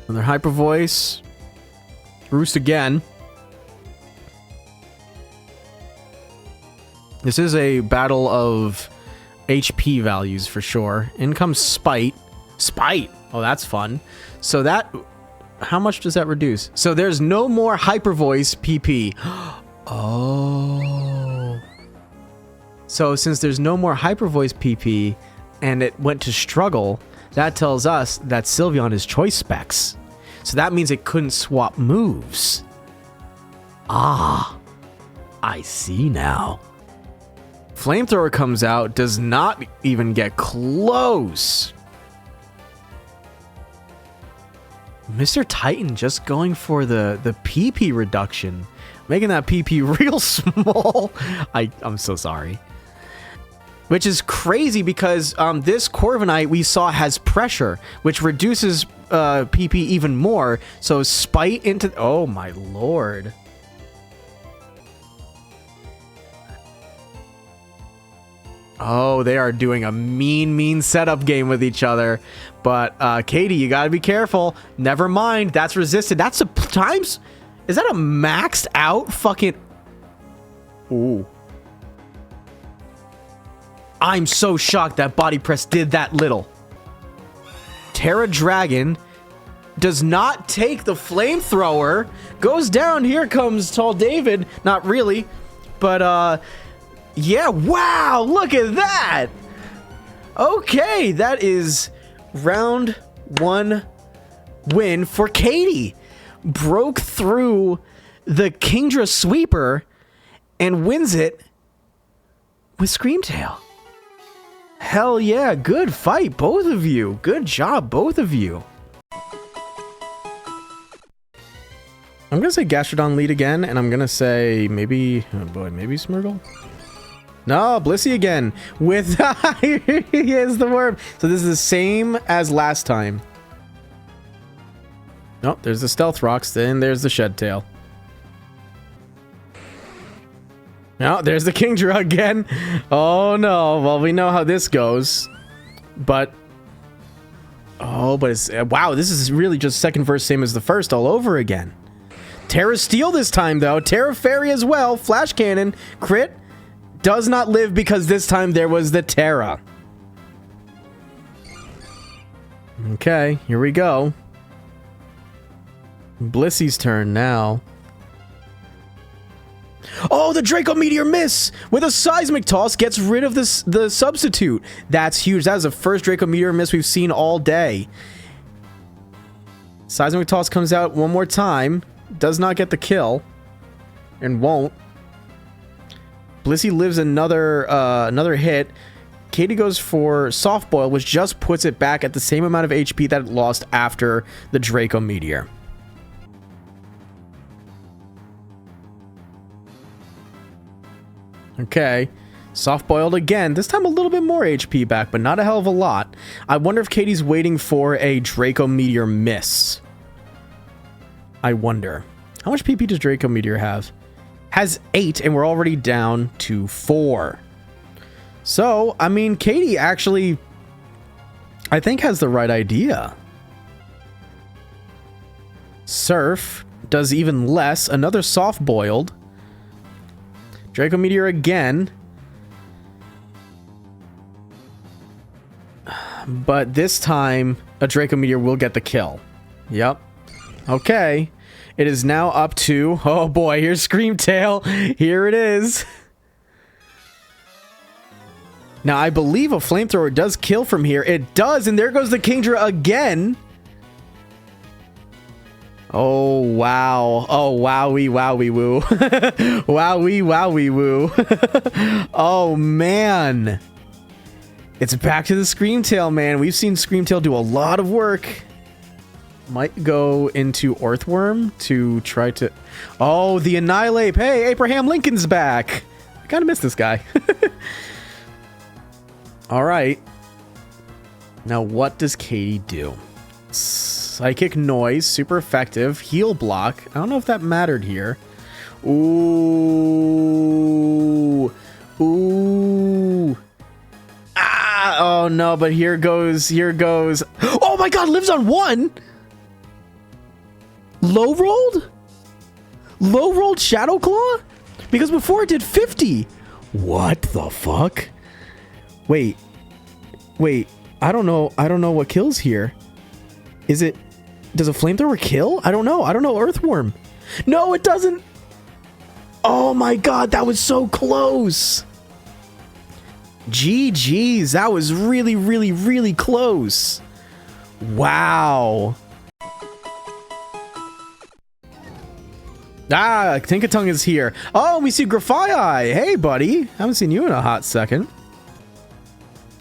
Another Hyper Voice. Roost again. This is a battle of HP values for sure. In comes Spite. Spite! Oh, that's fun. So that... How much does that reduce? So there's no more Hyper Voice PP. Oh. So since there's no more Hyper Voice PP and it went to Struggle, that tells us that Sylveon is Choice Specs. So that means it couldn't swap moves. Ah. I see now. Flamethrower comes out, does not even get close. Mr. Titan just going for the PP reduction, making that PP real small. I'm so sorry. Which is crazy because this Corviknight we saw has pressure, which reduces PP even more. So Spite into... Oh my lord. Oh, they are doing a mean setup game with each other. But, Katie, you gotta be careful. Never mind, that's resisted. That's a times... Is that a maxed out fucking... Ooh. I'm so shocked that Body Press did that little. Terra Dragon does not take the Flamethrower. Goes down. Here comes Tall David. Not really. But, yeah, wow, look at that. Okay, that is round 1 win for Katie. Broke through the Kingdra sweeper and wins it with Screamtail. Hell yeah, good fight, both of you. Good job, both of you. I'm gonna say Gastrodon lead again, and I'm gonna say maybe, oh boy, maybe Smeargle? No, Blissey again with here's the worm. So this is the same as last time. Oh, there's the Stealth Rocks, then there's the Shed Tail. No, there's the Kingdra again. Oh no, well we know how this goes. But it's wow, this is really just second verse same as the first all over again. Terra Steel this time though, Terra Fairy as well, Flash Cannon, crit. Does not live because this time there was the Terra. Okay, here we go. Blissey's turn now. Oh, the Draco Meteor miss with a Seismic Toss gets rid of the substitute. That's huge. That is the first Draco Meteor miss we've seen all day. Seismic Toss comes out one more time. Does not get the kill. And won't. Blissey lives another hit. Katie goes for Soft Boil, which just puts it back at the same amount of HP that it lost after the Draco Meteor. Okay. Soft Boiled again. This time a little bit more HP back, but not a hell of a lot. I wonder if Katie's waiting for a Draco Meteor miss. I wonder. How much PP does Draco Meteor have? Has 8, and we're already down to 4. So, I mean, Katie actually, I think, has the right idea. Surf does even less. Another soft-boiled. Draco Meteor again. But this time, a Draco Meteor will get the kill. Yep. Okay. It is now up to... Oh boy, here's Screamtail. Here it is. Now, I believe a flamethrower does kill from here. It does, and there goes the Kingdra again. Oh, wow. Oh, wowie, wowie, woo. Wowie, wowie, woo. Oh, man. It's back to the Screamtail, man. We've seen Screamtail do a lot of work. Might go into Orthworm to try to... Oh, the Annihilate. Hey, Abraham Lincoln's back. I kind of miss this guy. All right. Now, what does Katie do? Psychic Noise, super effective. Heal block. I don't know if that mattered here. Ooh. Ooh. Ah, oh no, but here goes. Oh my god, lives on 1? Low rolled Shadow Claw? Because before it did 50. What the fuck? Wait, I don't know what kills here. Does a flamethrower kill? I don't know, Earthworm. No, it doesn't. Oh my god, that was so close. GG's, that was really, really, really close. Wow. Ah, Tinkatongue is here. Oh, we see Grafii. Hey, buddy. Haven't seen you in a hot second.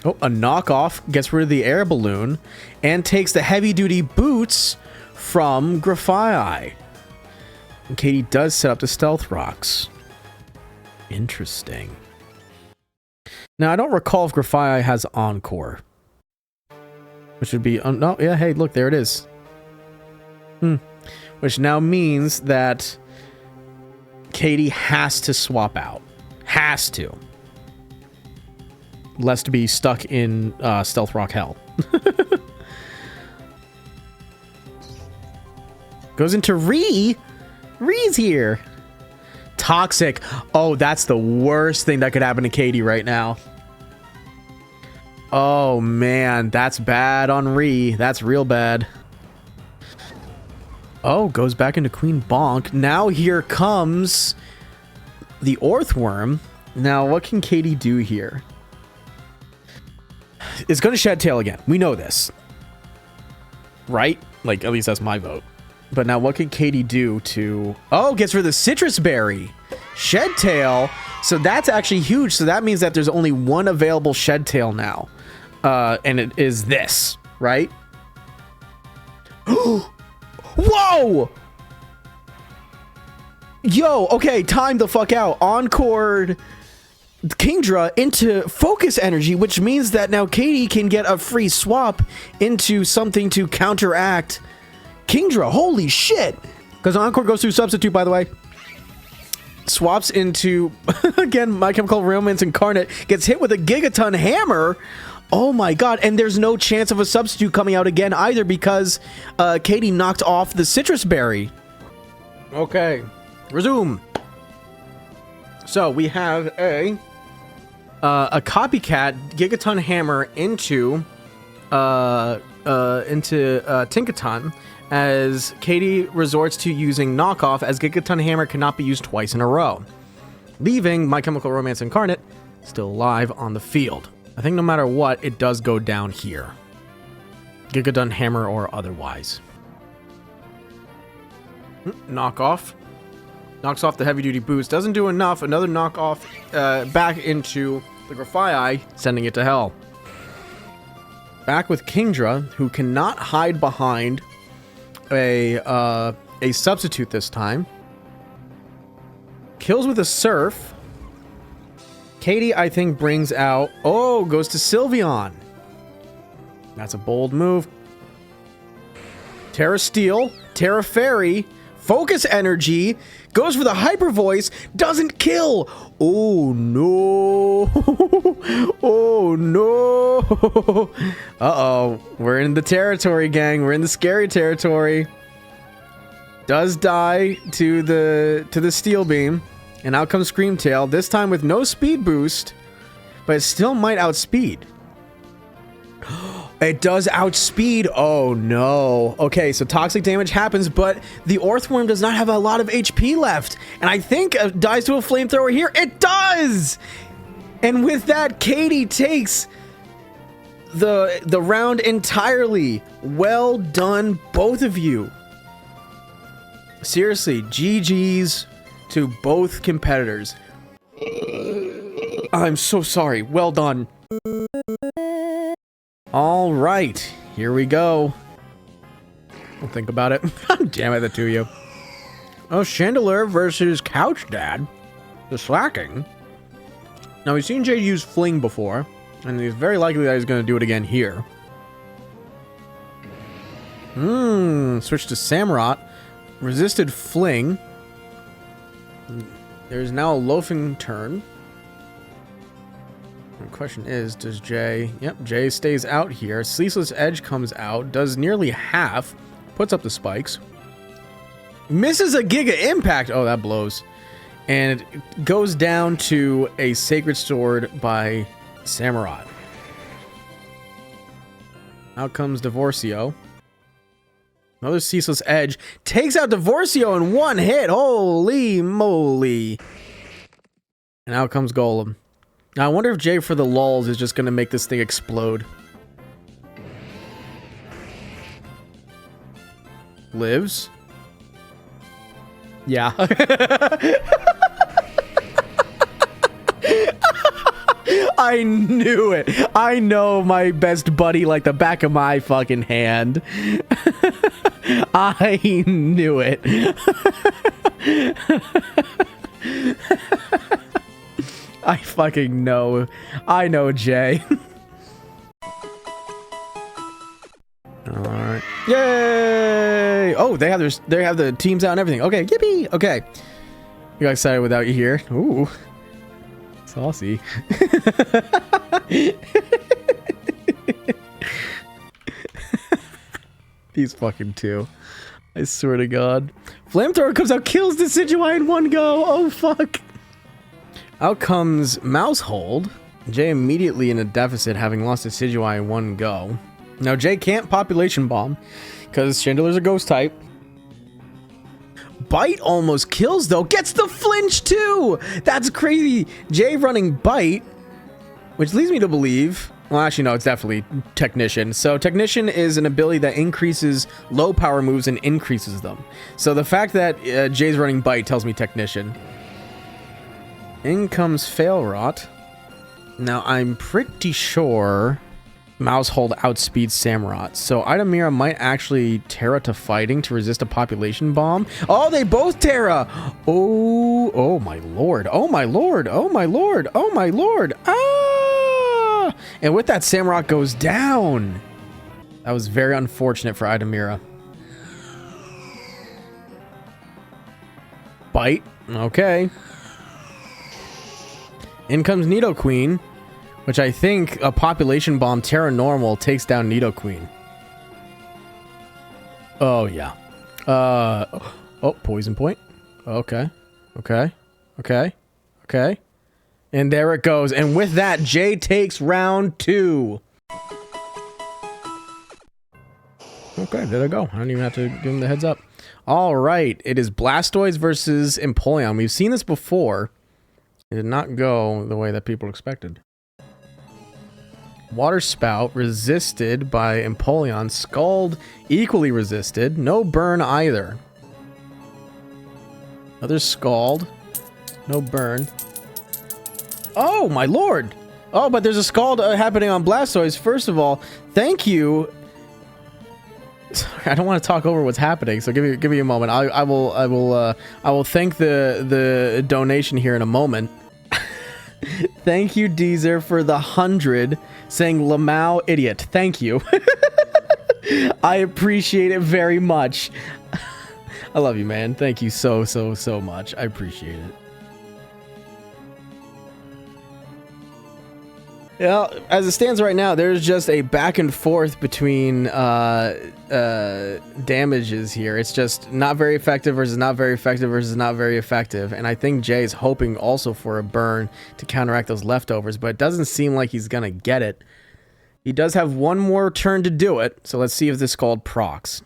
Oh, a knockoff gets rid of the air balloon and takes the heavy-duty boots from Grafii. And Katie does set up the stealth rocks. Interesting. Now, I don't recall if Grafii has Encore. Which would be... no, yeah, hey, look, there it is. Which now means that Katie has to swap out. Has to. Less to be stuck in Stealth Rock Hell. Goes into Ree. Ree's here. Toxic. Oh, that's the worst thing that could happen to Katie right now. Oh, man. That's bad on Ree. That's real bad. Oh, goes back into Queen Bonk. Now here comes the Orthworm. Now, what can Katie do here? It's going to Shed Tail again. We know this. Right? Like, at least that's my vote. But now what can Katie do to... Oh, gets rid of the Citrus Berry. Shed Tail. So that's actually huge. So that means that there's only one available Shed Tail now. And it is this, right? Whoa! Yo, okay, time the fuck out. Encored Kingdra into focus energy, which means that now Katie can get a free swap into something to counteract Kingdra. Holy shit! Because Encore goes through substitute, by the way. Swaps into, again, My Chemical Romance Incarnate. Gets hit with a Gigaton Hammer. Oh my god, and there's no chance of a substitute coming out again either because Katie knocked off the Citrus Berry. Okay, resume. So we have a copycat Gigaton Hammer into Tinkaton as Katie resorts to using knockoff as Gigaton Hammer cannot be used twice in a row, leaving My Chemical Romance Incarnate still alive on the field. I think no matter what, it does go down here. Gigaton Hammer or otherwise. Knockoff. Knocks off the heavy-duty boots. Doesn't do enough. Another knockoff back into the Grafii, sending it to hell. Back with Kingdra, who cannot hide behind a substitute this time. Kills with a Surf. Katie, I think, brings out... Oh, goes to Sylveon. That's a bold move. Terra Steel, Terra Fairy, Focus energy, goes for the hyper voice, doesn't kill. Oh no. Oh no. Uh-oh. We're in the territory, gang. We're in the scary territory. Does die to the steel beam. And out comes Screamtail, this time with no speed boost, but it still might outspeed. It does outspeed. Oh no. Okay, so toxic damage happens, but the Orthworm does not have a lot of HP left. And I think it dies to a flamethrower here. It does! And with that, Katie takes the round entirely. Well done, both of you. Seriously, GG's to both competitors. I'm so sorry. Well done. All right, here we go. I'll think about it. Damn it, the two of you. Oh, Chandelier versus Couch Dad. The slacking. Now, we've seen Jay use Fling before, and it's very likely that he's going to do it again here. Switch to Samurott. Resisted Fling. There's now a loafing turn. The question is, does Jay... Yep, Jay stays out here. Ceaseless Edge comes out, does nearly half, puts up the spikes. Misses a Giga Impact. Oh, that blows. And it goes down to a Sacred Sword by Samurott. Out comes Divorcio. Another Ceaseless Edge. Takes out Divorcio in one hit. Holy moly. And out comes Golem. Now, I wonder if Jay, for the lulz, is just going to make this thing explode. Lives. Yeah. I knew it. I know my best buddy like the back of my fucking hand. I knew it. I fucking know. I know Jay. Alright. Yay! Oh, they have the teams out and everything. Okay, yippee! Okay. You got excited without you here. Ooh. Saucy. These fucking two. I swear to God. Flamethrower comes out, kills the Decidueye in one go. Oh, fuck. Out comes Mousehold. Jay immediately in a deficit, having lost Decidueye in one go. Now, Jay can't Population Bomb, because Chandelier's a ghost type. Bite almost kills, though. Gets the flinch, too! That's crazy. Jay running Bite, which leads me to believe... Well, actually, no, it's definitely Technician. So, Technician is an ability that increases low power moves and increases them. So, the fact that Jay's running Bite tells me Technician. In comes Failrot. Now, I'm pretty sure Mousehold outspeeds Samurott. So, Eidomera might actually Terra to Fighting to resist a Population Bomb. Oh, they both Terra! Oh my lord. Oh my lord. Oh my lord. Oh my lord. Ah! And with that, Samurott goes down. That was very unfortunate for Eidomera. Bite. Okay. In comes Nidoqueen, which I think a Population Bomb Terra Normal takes down Nidoqueen. Oh, yeah. Oh, Poison Point. Okay. Okay. Okay. Okay. And there it goes. And with that, Jay takes round 2. Okay, there they go. I don't even have to give him the heads up. All right. It is Blastoise versus Empoleon. We've seen this before. It did not go the way that people expected. Water Spout resisted by Empoleon. Scald equally resisted. No burn either. Another Scald. No burn. Oh, my lord. Oh, but there's a Scald happening on Blastoise. First of all, thank you. Sorry, I don't want to talk over what's happening, so give me a moment. I will thank the donation here in a moment. Thank you, Deezer, for the 100 saying Lamau idiot. Thank you. I appreciate it very much. I love you, man. Thank you so much. I appreciate it. Yeah, as it stands right now, there's just a back and forth between damages here. It's just not very effective versus not very effective versus not very effective. And I think Jay's hoping also for a burn to counteract those leftovers, but it doesn't seem like he's going to get it. He does have one more turn to do it, so let's see if this called procs.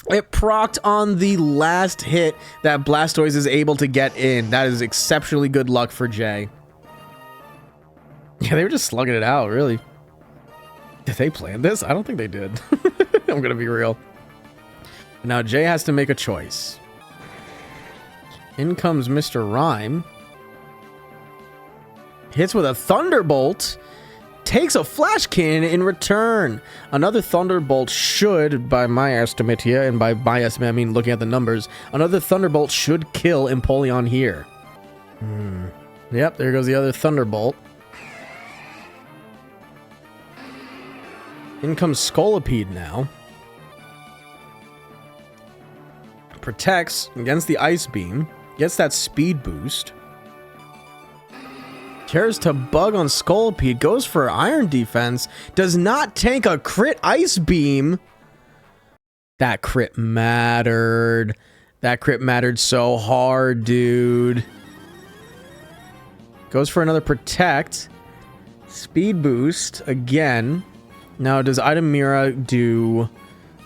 It procced on the last hit that Blastoise is able to get in. That is exceptionally good luck for Jay. Yeah, they were just slugging it out, really. Did they plan this? I don't think they did. I'm gonna be real. Now Jay has to make a choice. In comes Mr. Rhyme. Hits with a Thunderbolt. Takes a Flash Cannon in return. Another Thunderbolt should, by my estimate here, and by my estimate I mean looking at the numbers, another Thunderbolt should kill Empoleon here. Yep, there goes the other Thunderbolt. In comes Scolipede now. Protects against the Ice Beam. Gets that speed boost. Cares to bug on Scolipede, goes for Iron Defense, does not tank a crit Ice Beam. That crit mattered. That crit mattered so hard, dude. Goes for another Protect. Speed Boost again. Now, does Eidomera do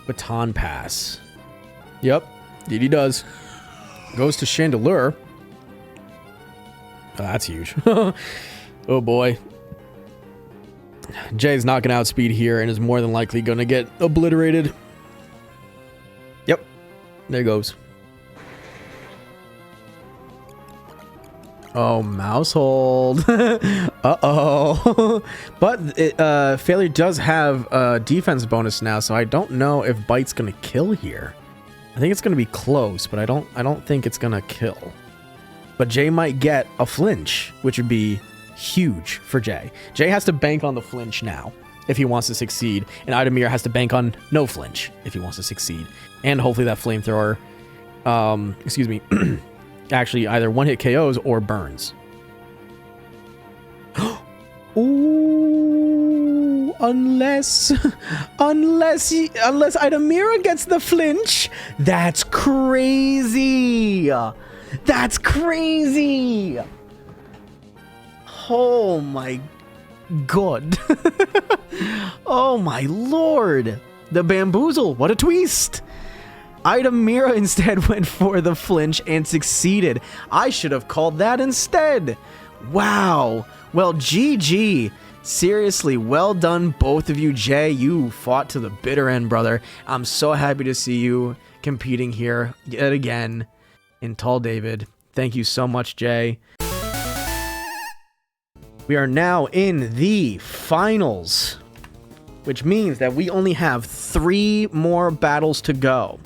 Baton Pass? Yep, indeed he does. Goes to Chandelure. Oh, that's huge. Oh boy. Jay's not going to outspeed here and is more than likely going to get obliterated. Yep. There goes. Oh, Mousehold. Uh-oh. But Failure does have a defense bonus now, so I don't know if Bite's going to kill here. I think it's going to be close, but I don't think it's going to kill. But Jay might get a flinch, which would be huge for Jay. Jay has to bank on the flinch now if he wants to succeed, and Eidomera has to bank on no flinch if he wants to succeed. And hopefully that flamethrower, actually either one-hit KOs or burns. Ooh, unless Eidomera gets the flinch, that's crazy. That's crazy! Oh my god. Oh my lord. The bamboozle, what a twist! Eidomera instead went for the flinch and succeeded. I should have called that instead. Wow. Well, GG. Seriously, well done both of you. Jay, you fought to the bitter end, brother. I'm so happy to see you competing here yet again. In Tall David. Thank you so much, Jay. We are now in the finals, which means that we only have 3 more battles to go.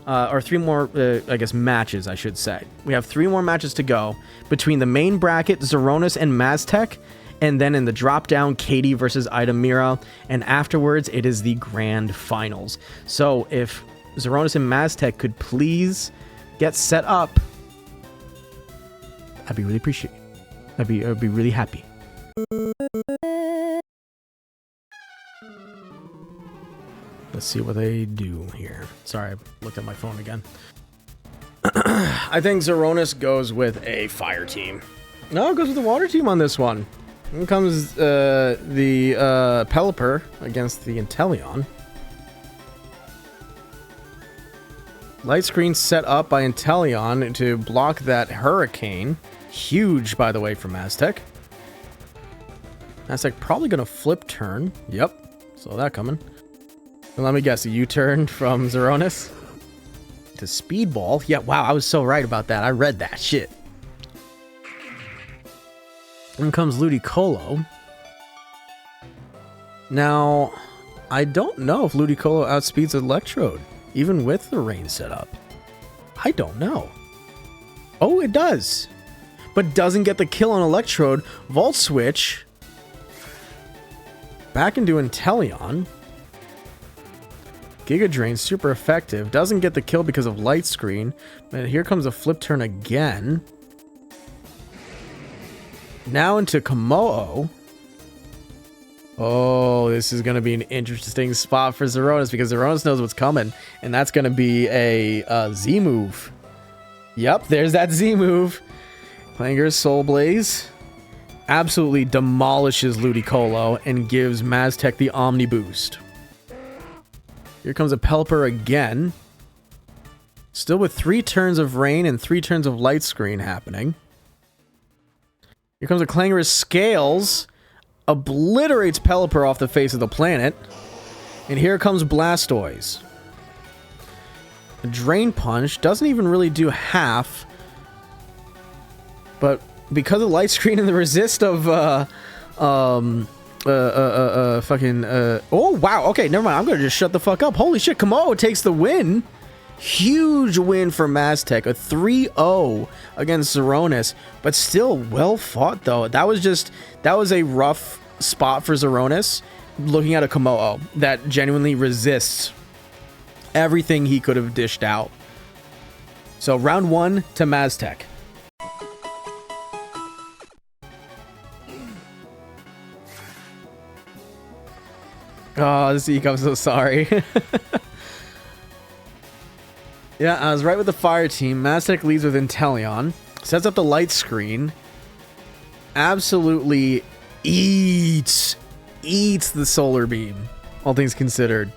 Or 3 more, I guess, matches, I should say. We have 3 more matches to go between the main bracket, Xoronis and Masteq, and then in the drop-down, Katie versus Eidomera, and afterwards, it is the grand finals. So if Xoronis and Masteq could please get set up, I'd be really appreciated. I'd be really happy. Let's see what they do here. Sorry, I looked at my phone again. I think Xoronis goes with a fire team. No, it goes with the water team on this one. In comes the Pelipper against the Inteleon. Light screen set up by Inteleon to block that Hurricane. Huge, by the way, for Masteq. Masteq probably going to flip turn. Yep, saw that coming. And let me guess, a U-turn from Xoronis to Speedball. Yeah, wow, I was so right about that. I read that shit. In comes Ludicolo. Now, I don't know if Ludicolo outspeeds Electrode, even with the rain setup. I don't know. Oh, it does. But doesn't get the kill on Electrode. Volt Switch. Back into Inteleon. Giga Drain, super effective. Doesn't get the kill because of Light Screen. But here comes a flip turn again. Now into Komodo. Oh, this is going to be an interesting spot for Xoronis because Xoronis knows what's coming. And that's going to be a Z move. Yep, there's that Z move. Clanger's Soul Blaze absolutely demolishes Ludicolo and gives Masteq the Omni Boost. Here comes a Pelipper again. Still with 3 turns of Rain and 3 turns of Light Screen happening. Here comes a Clanger's Scales. Obliterates Pelipper off the face of the planet. And here comes Blastoise. A Drain Punch doesn't even really do half. But because of Light Screen and the resist of oh wow, okay, never mind. I'm gonna just shut the fuck up. Holy shit, Komodo takes the win. Huge win for Masteq, a 3-0 against Xoronis, but still well fought though. That was a rough spot for Xoronis, looking at a Komodo that genuinely resists everything he could have dished out. So round 1 to Masteq. Oh, Zeek, I'm so sorry. Yeah, I was right with the fire team. Masteq leads with Inteleon. Sets up the Light Screen. Absolutely eats the Solar Beam, all things considered.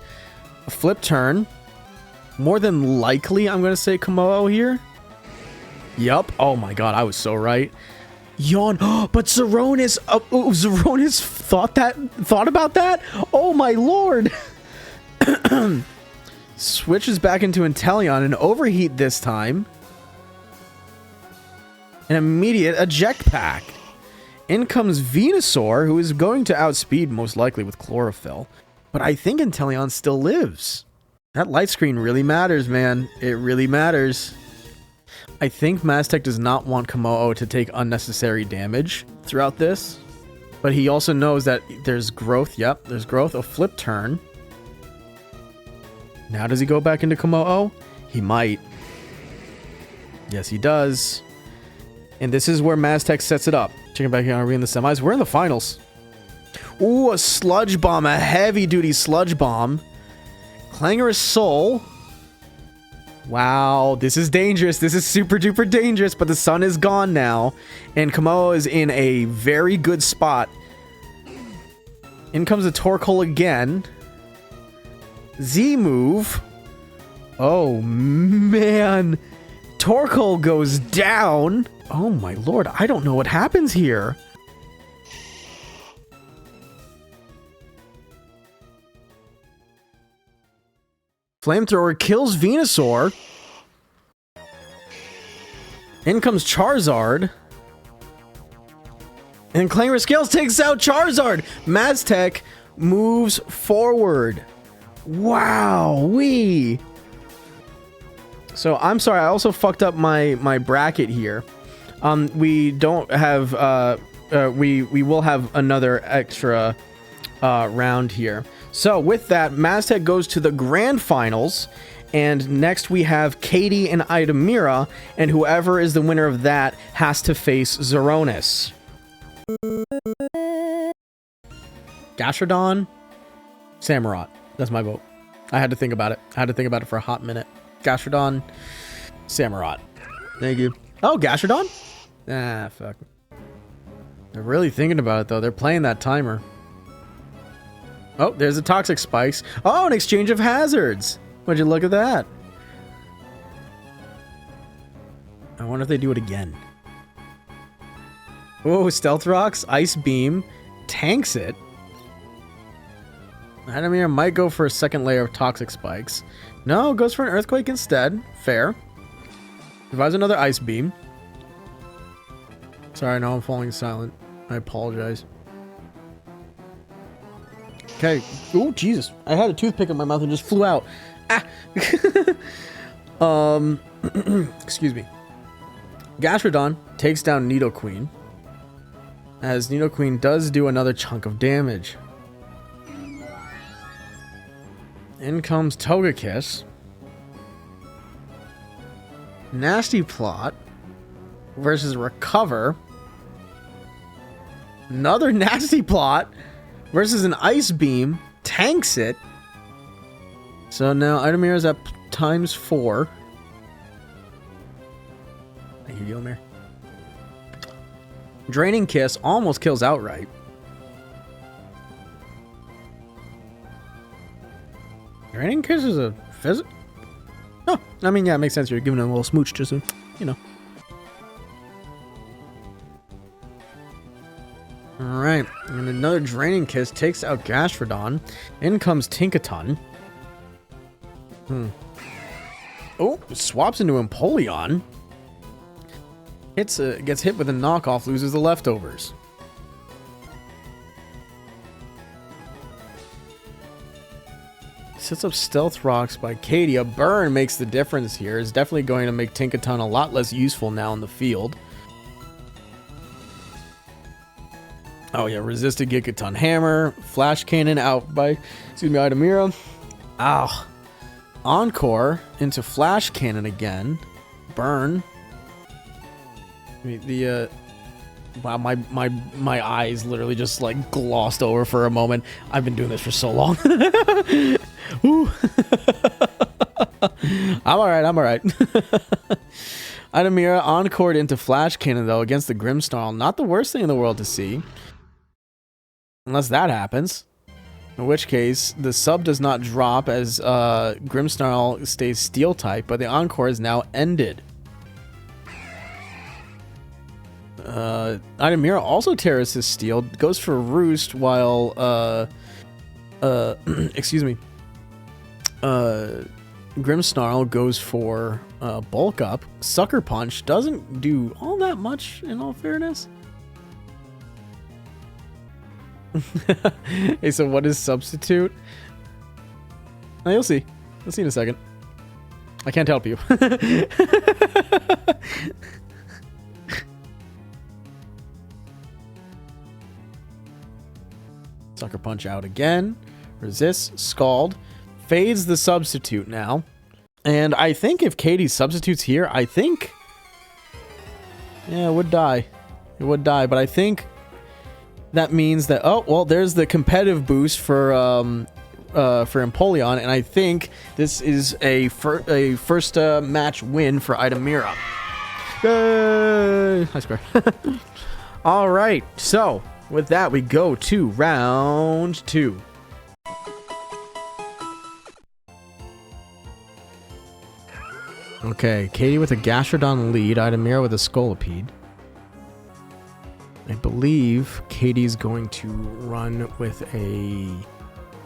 A flip turn. More than likely, I'm going to say Komodo here. Yup. Oh my god, I was so right. Yawn. But Xoronis, Xoronis thought about that? Oh my lord. Switches back into Inteleon and Overheat this time. An immediate eject pack. In comes Venusaur, who is going to outspeed most likely with Chlorophyll. But I think Inteleon still lives. That Light Screen really matters, man. It really matters. I think Masteq does not want Komodo to take unnecessary damage throughout this. But he also knows that there's growth. Yep, there's growth. A flip turn. Now does he go back into Komodo? He might. Yes, he does. And this is where Masteq sets it up. Checking back here, are we in the semis? We're in the finals. Ooh, a Sludge Bomb. A heavy-duty Sludge Bomb. Clanger's Soul. Wow, this is dangerous. This is super duper dangerous, but the sun is gone now. And Komodo is in a very good spot. In comes a Torkoal again. Z move. Oh, man. Torkoal goes down. Oh, my lord. I don't know what happens here. Flamethrower kills Venusaur. In comes Charizard. And Clanger Scales takes out Charizard. Masteq moves forward. Wow-wee. So I'm sorry, I also fucked up my bracket here. We don't have we will have another extra round here. So with that, Masteq goes to the grand finals, and next we have Katie and Eidomera, and whoever is the winner of that has to face Xoronis. Gastrodon, Samurott. That's my vote. I had to think about it. I had to think about it for a hot minute. Gastrodon, Samurott. Thank you. Oh, Gastrodon? Ah, fuck. They're really thinking about it, though. They're playing that timer. Oh, there's a Toxic Spikes. Oh, an exchange of hazards. Would you look at that? I wonder if they do it again. Oh, Stealth Rocks, Ice Beam, tanks it. Eidomera might go for a second layer of Toxic Spikes. No, goes for an Earthquake instead. Fair. Provides another Ice Beam. Sorry, no, I'm falling silent. I apologize. Okay. Oh, Jesus. I had a toothpick in my mouth and just flew out. Ah! Excuse me. Gastrodon takes down Nidoqueen, as Nidoqueen does do another chunk of damage. In comes Togekiss. Nasty Plot versus Recover. Another Nasty Plot versus an Ice Beam. Tanks it. So now Eidomera's at ×4. Thank you, Gilmere. Draining Kiss almost kills outright. Draining Kiss is a physic? Oh, I mean, yeah, it makes sense. You're giving it a little smooch just to, you know. Alright, and another Draining Kiss takes out Gastrodon. In comes Tinkaton. Oh, swaps into Empoleon. Gets hit with a knockoff, loses the leftovers. Sets up Stealth Rocks by Katie. A burn makes the difference here. It's definitely going to make Tinkaton a lot less useful now in the field. Oh yeah, resisted Gigaton Hammer. Flash Cannon out by, Eidomera. Ow. Encore into Flash Cannon again. Burn. Wow, my eyes literally just like glossed over for a moment. I've been doing this for so long. Ooh. I'm alright. Eidomera encored into Flash Cannon though against the Grimmsnarl. Not the worst thing in the world to see. Unless that happens. In which case, the sub does not drop as Grimmsnarl stays Steel type, but the Encore is now ended. Eidomera also terraces Steel, goes for Roost while, excuse me, Grimmsnarl goes for Bulk Up. Sucker Punch doesn't do all that much, in all fairness. Hey, so what is Substitute? Oh, you'll see. You'll see in a second. I can't help you. Sucker Punch out again. Resists. Scald. Fades the Substitute now. And I think if Katie substitutes here, I think... Yeah, it would die. It would die, but I think... That means that, oh, well, there's the competitive boost for Empoleon, and I think this is a first match win for Eidomera. Yay! High score. All right, so with that, we go to round 2. Okay, Katie with a Gastrodon lead, Eidomera with a Scolipede. I believe Katie's going to run with a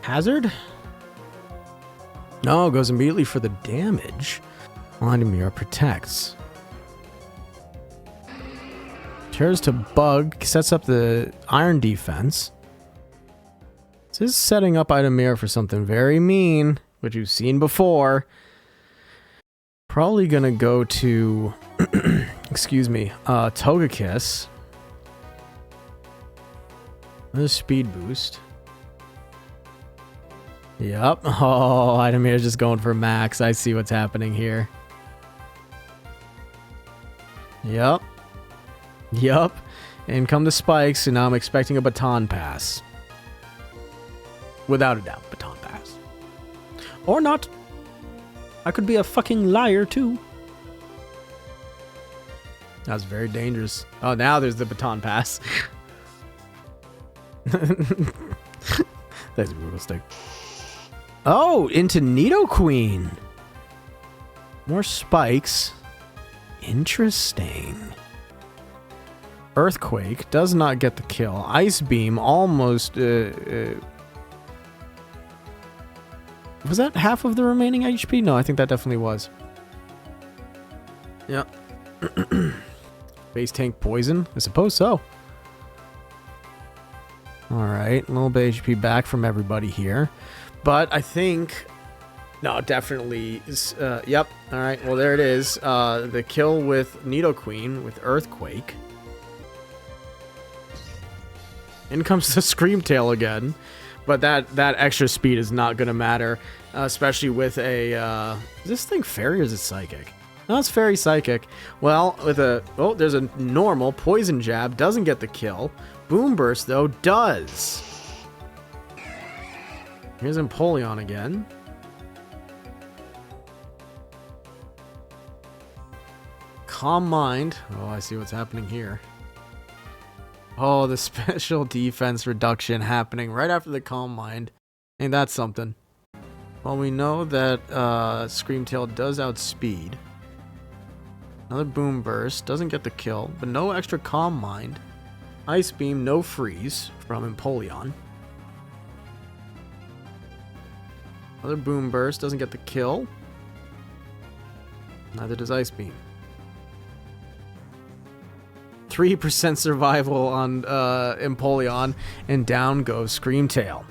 Hazard. No, goes immediately for the damage. Eidomera protects. Turns to Bug, sets up the Iron Defense. This is setting up Eidomera for something very mean, which you've seen before. Probably gonna go to, excuse me, Togekiss. Another speed boost. Yep. Oh, Eidomera's just going for max. I see what's happening here. Yep. And come the spikes, and now I'm expecting a baton pass. Without a doubt, baton pass. Or not. I could be a fucking liar, too. That's very dangerous. Oh, now there's the baton pass. That's a brutal stick. Oh, into Nidoqueen. More spikes. Interesting. Earthquake does not get the kill. Ice Beam almost... was that half of the remaining HP? No, I think that definitely was. Yep. Base tank poison? I suppose so. Alright, a little bit of HP back from everybody here. But I think... No, definitely... yep, alright, well there it is. The kill with Nidoqueen with Earthquake. In comes the Scream Tail again. But that extra speed is not going to matter, especially with a... is this thing fairy or is it psychic? No, it's fairy psychic. Well, with a... Oh, there's a normal poison jab. Doesn't get the kill. Boom burst, though, does. Here's Empoleon again. Calm Mind. Oh, I see what's happening here. Oh, the special defense reduction happening right after the Calm Mind. Ain't that something? Well, we know that Screamtail does outspeed. Another Boom Burst. Doesn't get the kill, but no extra Calm Mind. Ice Beam, no freeze from Empoleon. Another Boom Burst. Doesn't get the kill. Neither does Ice Beam. 3% survival on Empoleon, and down goes Screamtail.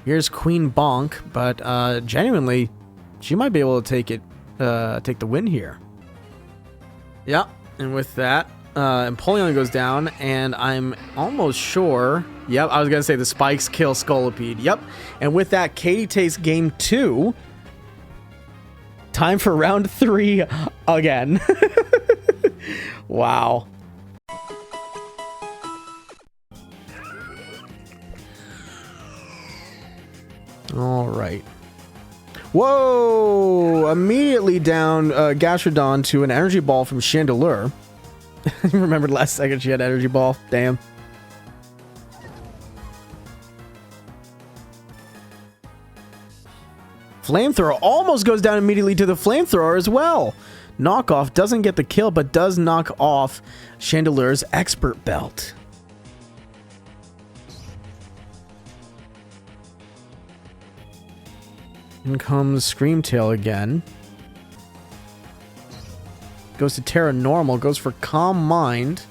Here's Queen Bonk, but genuinely, she might be able to take the win here. Yeah, and with that, Empoleon goes down, and I'm almost sure... Yep, I was going to say the spikes kill Scolipede. Yep, and with that, Katie takes game 2. Time for round 3 again. Wow. All right. Whoa! Immediately down Gastrodon to an energy ball from Chandelure. Remembered last second she had energy ball. Damn. Flamethrower almost goes down immediately to the Flamethrower as well. Knockoff doesn't get the kill, but does knock off Chandelure's Expert Belt. In comes Screamtail again. Goes to Terra Normal, goes for Calm Mind.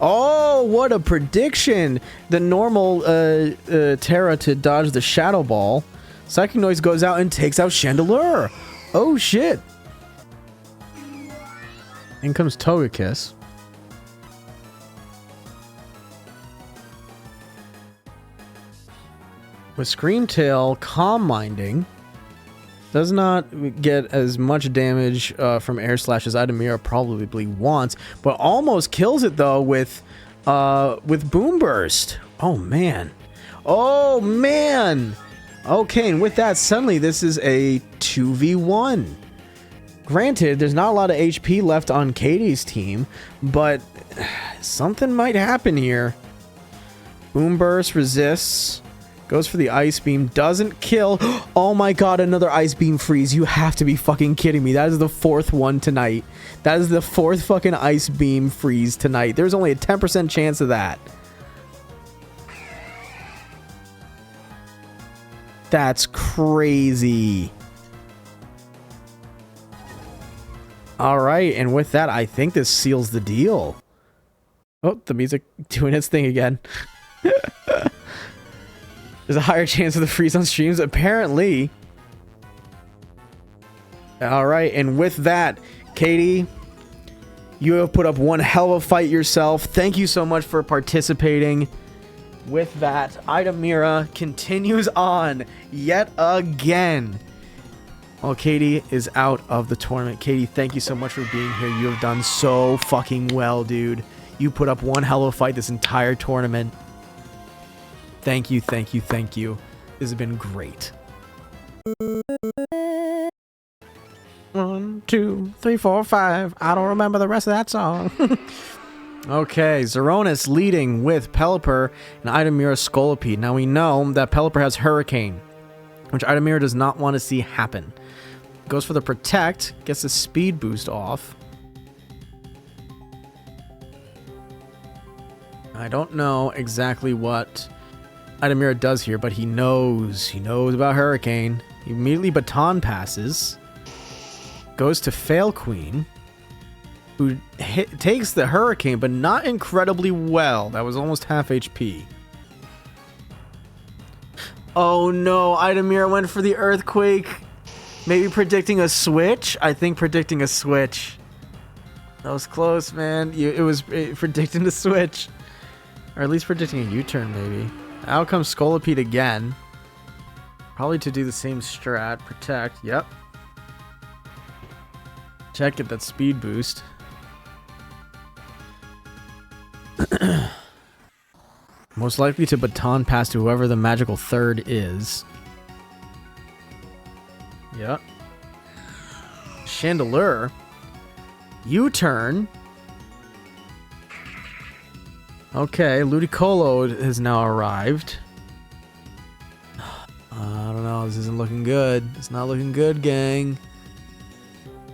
Oh, what a prediction! The normal Terra to dodge the Shadow Ball. Psychic Noise goes out and takes out Chandelure. Oh shit! In comes Togekiss. With Screamtail Calm Minding, does not get as much damage from Air Slash as Eidomera probably wants, but almost kills it though with Boom Burst. Oh man. Oh man! Okay, and with that, suddenly this is a 2v1. Granted, there's not a lot of HP left on Katie's team, but something might happen here. Boom Burst resists, goes for the Ice Beam, doesn't kill. Oh my god, another Ice Beam freeze. You have to be fucking kidding me. That is the 4th one tonight. That is the 4th fucking Ice Beam freeze tonight. There's only a 10% chance of that. That's crazy. Alright, and with that, I think this seals the deal. Oh, the music doing its thing again. There's a higher chance of the freeze on streams, apparently. Alright, and with that, Katie, you have put up one hell of a fight yourself. Thank you so much for participating. With that, Eidomera continues on yet again. Well, Katie is out of the tournament. Katie, thank you so much for being here. You have done so fucking well, dude. You put up one hell of a fight this entire tournament. Thank you, thank you, thank you. This has been great. 1, 2, 3, 4, 5. I don't remember the rest of that song. Okay, Xoronis leading with Pelipper and Eidomera Scolipede. Now we know that Pelipper has Hurricane, which Eidomera does not want to see happen. Goes for the Protect, gets the speed boost off. I don't know exactly what Eidomera does here, but he knows. He knows about Hurricane. He immediately Baton Passes. Goes to Fail Queen, who takes the Hurricane, but not incredibly well. That was almost half HP. Oh no, Eidomera went for the Earthquake. Maybe predicting a switch? I think predicting a switch. That was close, man. It was predicting the switch. Or at least predicting a U-turn, maybe. Out comes Scolipede again. Probably to do the same strat. Protect. Yep. Check, get that speed boost. Most likely to baton pass to whoever the magical third is. Yep. Chandelier. U-turn. Okay, Ludicolo has now arrived. I don't know, this isn't looking good. It's not looking good, gang.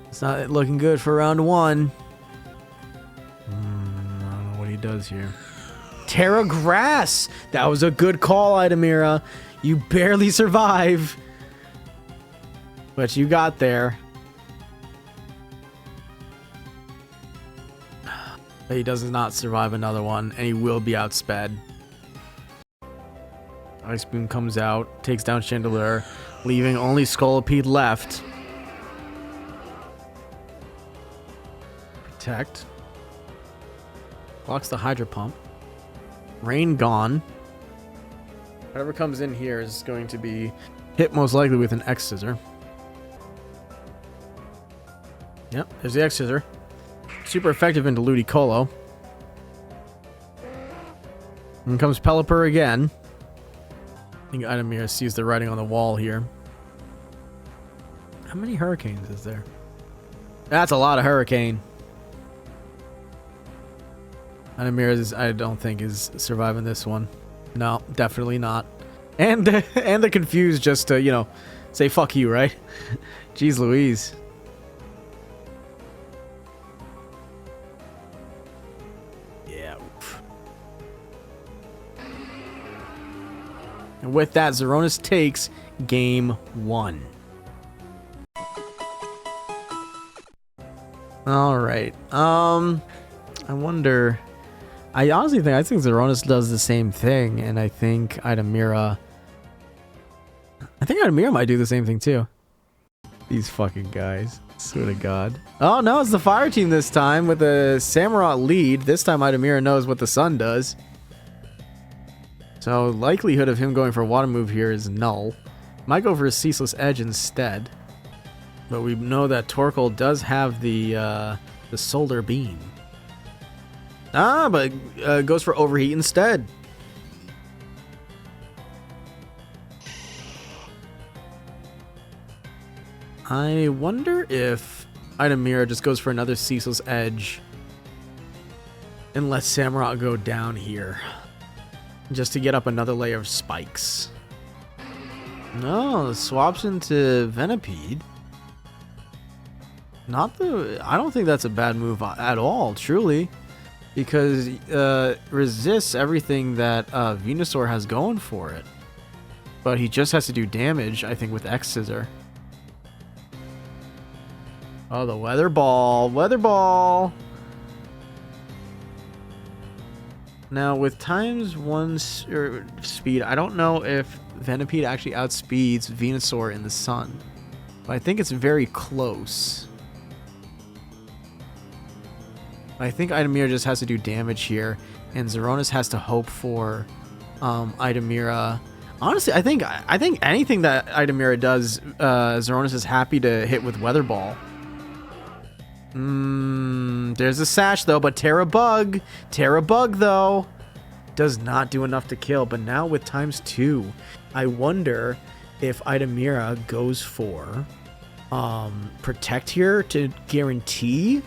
It's not looking good for round one. I don't know what he does here. Terra Grass! That was a good call, Eidomera. You barely survive. But you got there. But he does not survive another one, and he will be outsped. Ice Beam comes out, takes down Chandelier, leaving only Scolipede left. Protect. Blocks the Hydro Pump. Rain gone. Whatever comes in here is going to be hit most likely with an X Scissor. Yep, there's the X Scissor. Super effective into Ludicolo. And comes Pelipper again. I think Eidomera sees the writing on the wall here. How many hurricanes is there? That's a lot of hurricane. Eidomera, I don't think, is surviving this one. No, definitely not. And the confused just to, you know, say fuck you, right? Jeez Louise. And with that, Xoronis takes game 1. All right. I wonder. I honestly think Xoronis does the same thing, and I think Eidomera might do the same thing too. These fucking guys. Swear to God. Oh no, it's the fire team this time with the Samurott lead. This time Eidomera knows what the sun does. So likelihood of him going for a water move here is null. Might go for a Ceaseless Edge instead. But we know that Torkoal does have the Solar Beam. But goes for Overheat instead. I wonder if Eidomera just goes for another Ceaseless Edge and lets Samurott go down here. Just to get up another layer of spikes. No, swaps into Venipede. I don't think that's a bad move at all, truly. Because resists everything that Venusaur has going for it. But he just has to do damage, I think, with X Scissor. Oh, the Weather Ball. Weather Ball! Now, with ×1 speed, I don't know if Venipede actually outspeeds Venusaur in the sun. But I think it's very close. I think Eidomera just has to do damage here, and Xoronis has to hope for Eidomera. Honestly, I think anything that Eidomera does, Xoronis is happy to hit with Weather Ball. There's a Sash though, but Terra Bug, though, does not do enough to kill. But now with ×2, I wonder if Eidomera goes for Protect here to guarantee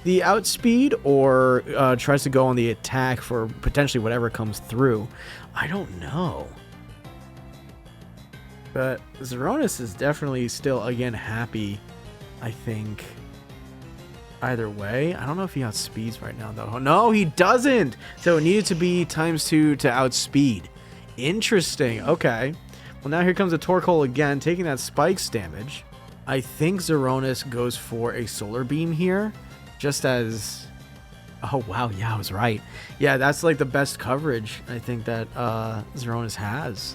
the outspeed, or tries to go on the attack for potentially whatever comes through. I don't know. But Xoronis is definitely still, again, happy, I think. Either way, I don't know if he outspeeds right now, though. No, he doesn't! So it needed to be ×2 to outspeed. Interesting. Okay. Well, now here comes a Torkoal again, taking that spikes damage. I think Xoronis goes for a Solar Beam here, just as... Oh, wow. Yeah, I was right. Yeah, that's like the best coverage, I think, that Xoronis has.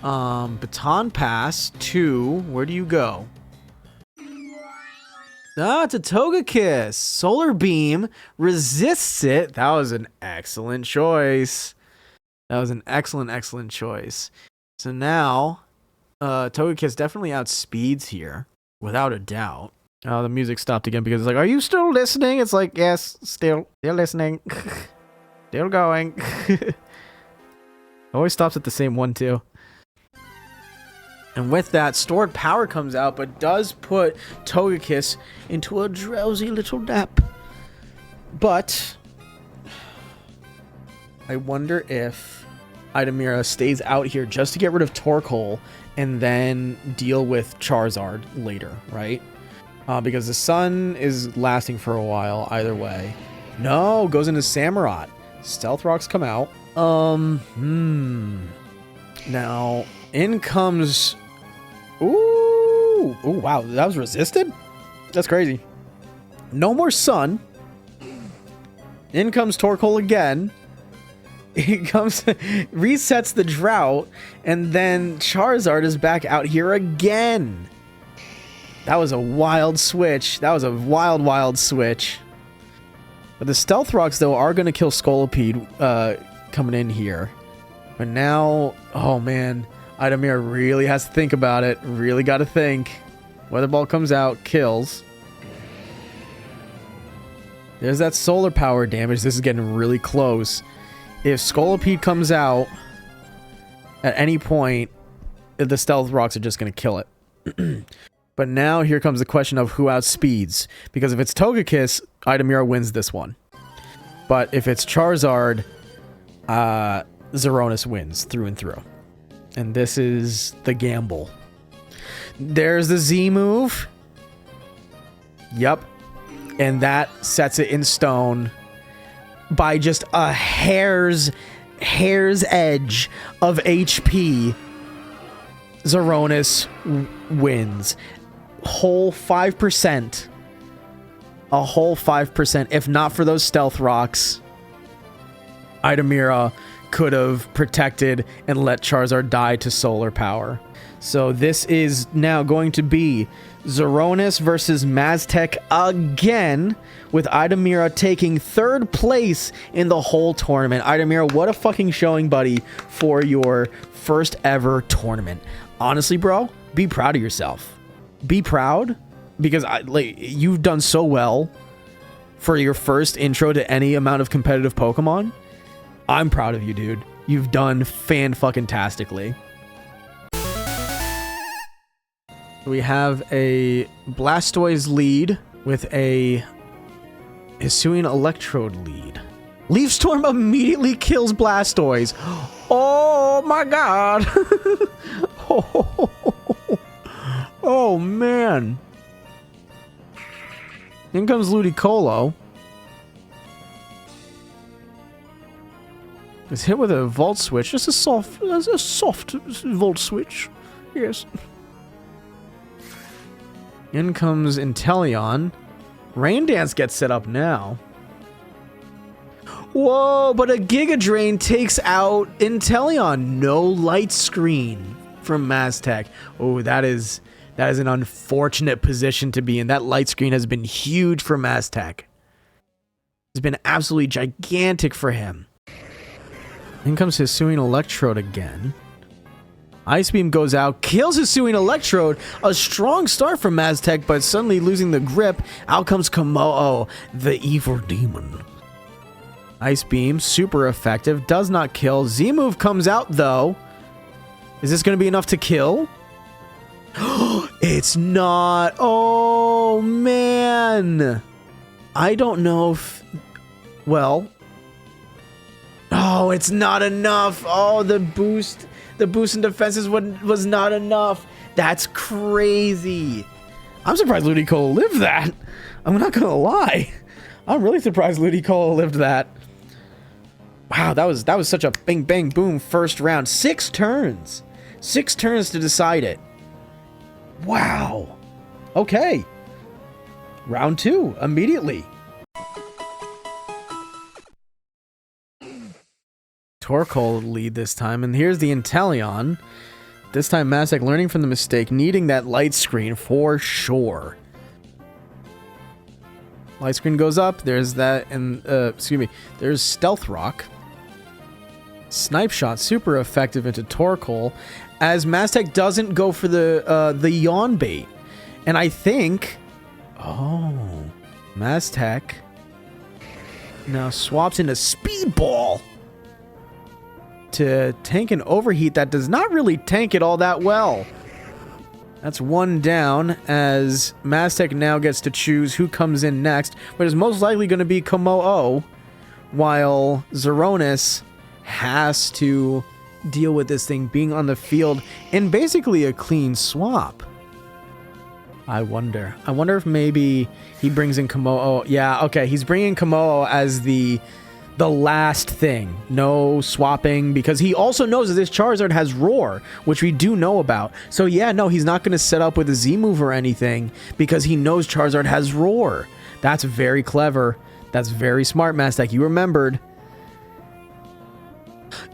Baton Pass to... Where do you go? Ah, it's a Togekiss. Solar Beam resists it. That was an excellent choice. That was an excellent choice. So now, Togekiss definitely outspeeds here, without a doubt. Oh, the music stopped again because it's like, are you still listening? It's like, yes, still listening. Still going. Always stops at the same one, too. And with that, stored power comes out, but does put Togekiss into a drowsy little nap. But I wonder if Eidomera stays out here just to get rid of Torkoal and then deal with Charizard later, right? Because the sun is lasting for a while either way. No, goes into Samurott. Stealth Rocks come out. Now, in comes... Ooh, wow, that was resisted? That's crazy. No more sun. In comes Torkoal again. It comes, resets the drought, and then Charizard is back out here again. That was a wild switch. That was a wild switch. But the Stealth Rocks, though, are going to kill Scolipede coming in here. But now, oh man, Eidomera really has to think about it. Really got to think. Weather Ball comes out, kills. There's that solar power damage. This is getting really close. If Scolipede comes out at any point, the Stealth Rocks are just going to kill it. But now here comes the question of who outspeeds. Because if it's Togekiss, Eidomera wins this one. But if it's Charizard, Xoronis wins through and through. And this is the gamble. There's the Z move. Yup. And that sets it in stone by just a hair's edge of HP. Xoronis wins. Whole 5%. A whole 5%. If not for those Stealth Rocks, Eidomera could have protected and let Charizard die to solar power. So this is now going to be Xoronis versus Masteq again, with Eidomera taking third place in the whole tournament. Eidomera, what a fucking showing, buddy, for your first ever tournament. Honestly, bro, be proud of yourself. Be proud, because you've done so well for your first intro to any amount of competitive Pokemon. I'm proud of you, dude. You've done fan-fucking-tastically. We have a Blastoise lead with a Hisuian Electrode lead. Leaf Storm immediately kills Blastoise. Oh my god. Oh man. In comes Ludicolo. It's hit with a Volt Switch. Just a soft Volt Switch. Yes. In comes Inteleon. Rain Dance gets set up now. Whoa, but a Giga Drain takes out Inteleon. No light screen from Masteq. Oh, that is an unfortunate position to be in. That light screen has been huge for Masteq. It's been absolutely gigantic for him. In comes Hisuian Electrode again. Ice Beam goes out, kills Hisuian Electrode. A strong start from Masteq, but suddenly losing the grip. Out comes Komo-o, the evil demon. Ice Beam, super effective, does not kill. Z-Move comes out, though. Is this going to be enough to kill? It's not. Oh, man. I don't know if... Well... Oh, it's not enough. Oh, the boost in defenses was not enough. That's crazy. I'm surprised Ludicolo lived that. I'm not gonna lie. I'm really surprised Ludicolo lived that. Wow, that was such a bang bang boom first round. 6 turns. 6 turns to decide it. Wow. Okay. Round 2 immediately. Torkoal lead this time, and here's the Inteleon. This time Masteq learning from the mistake, needing that light screen for sure. Light screen goes up, there's that, and there's Stealth Rock. Snipe shot, super effective into Torkoal, as Masteq doesn't go for the yawn bait. And I think... Oh, Masteq now swaps into Speedball to tank an overheat that does not really tank it all that well. That's one down, as Masteq now gets to choose who comes in next, but is most likely going to be Komo'o, while Xoronis has to deal with this thing being on the field in basically a clean swap. I wonder if maybe he brings in Komo'o. Yeah, okay, he's bringing Komo'o as the last thing. No swapping, because he also knows that this Charizard has Roar, which we do know about. So yeah, no, he's not going to set up with a Z move or anything, because he knows Charizard has Roar. That's very clever. That's very smart, Masteq. You remembered.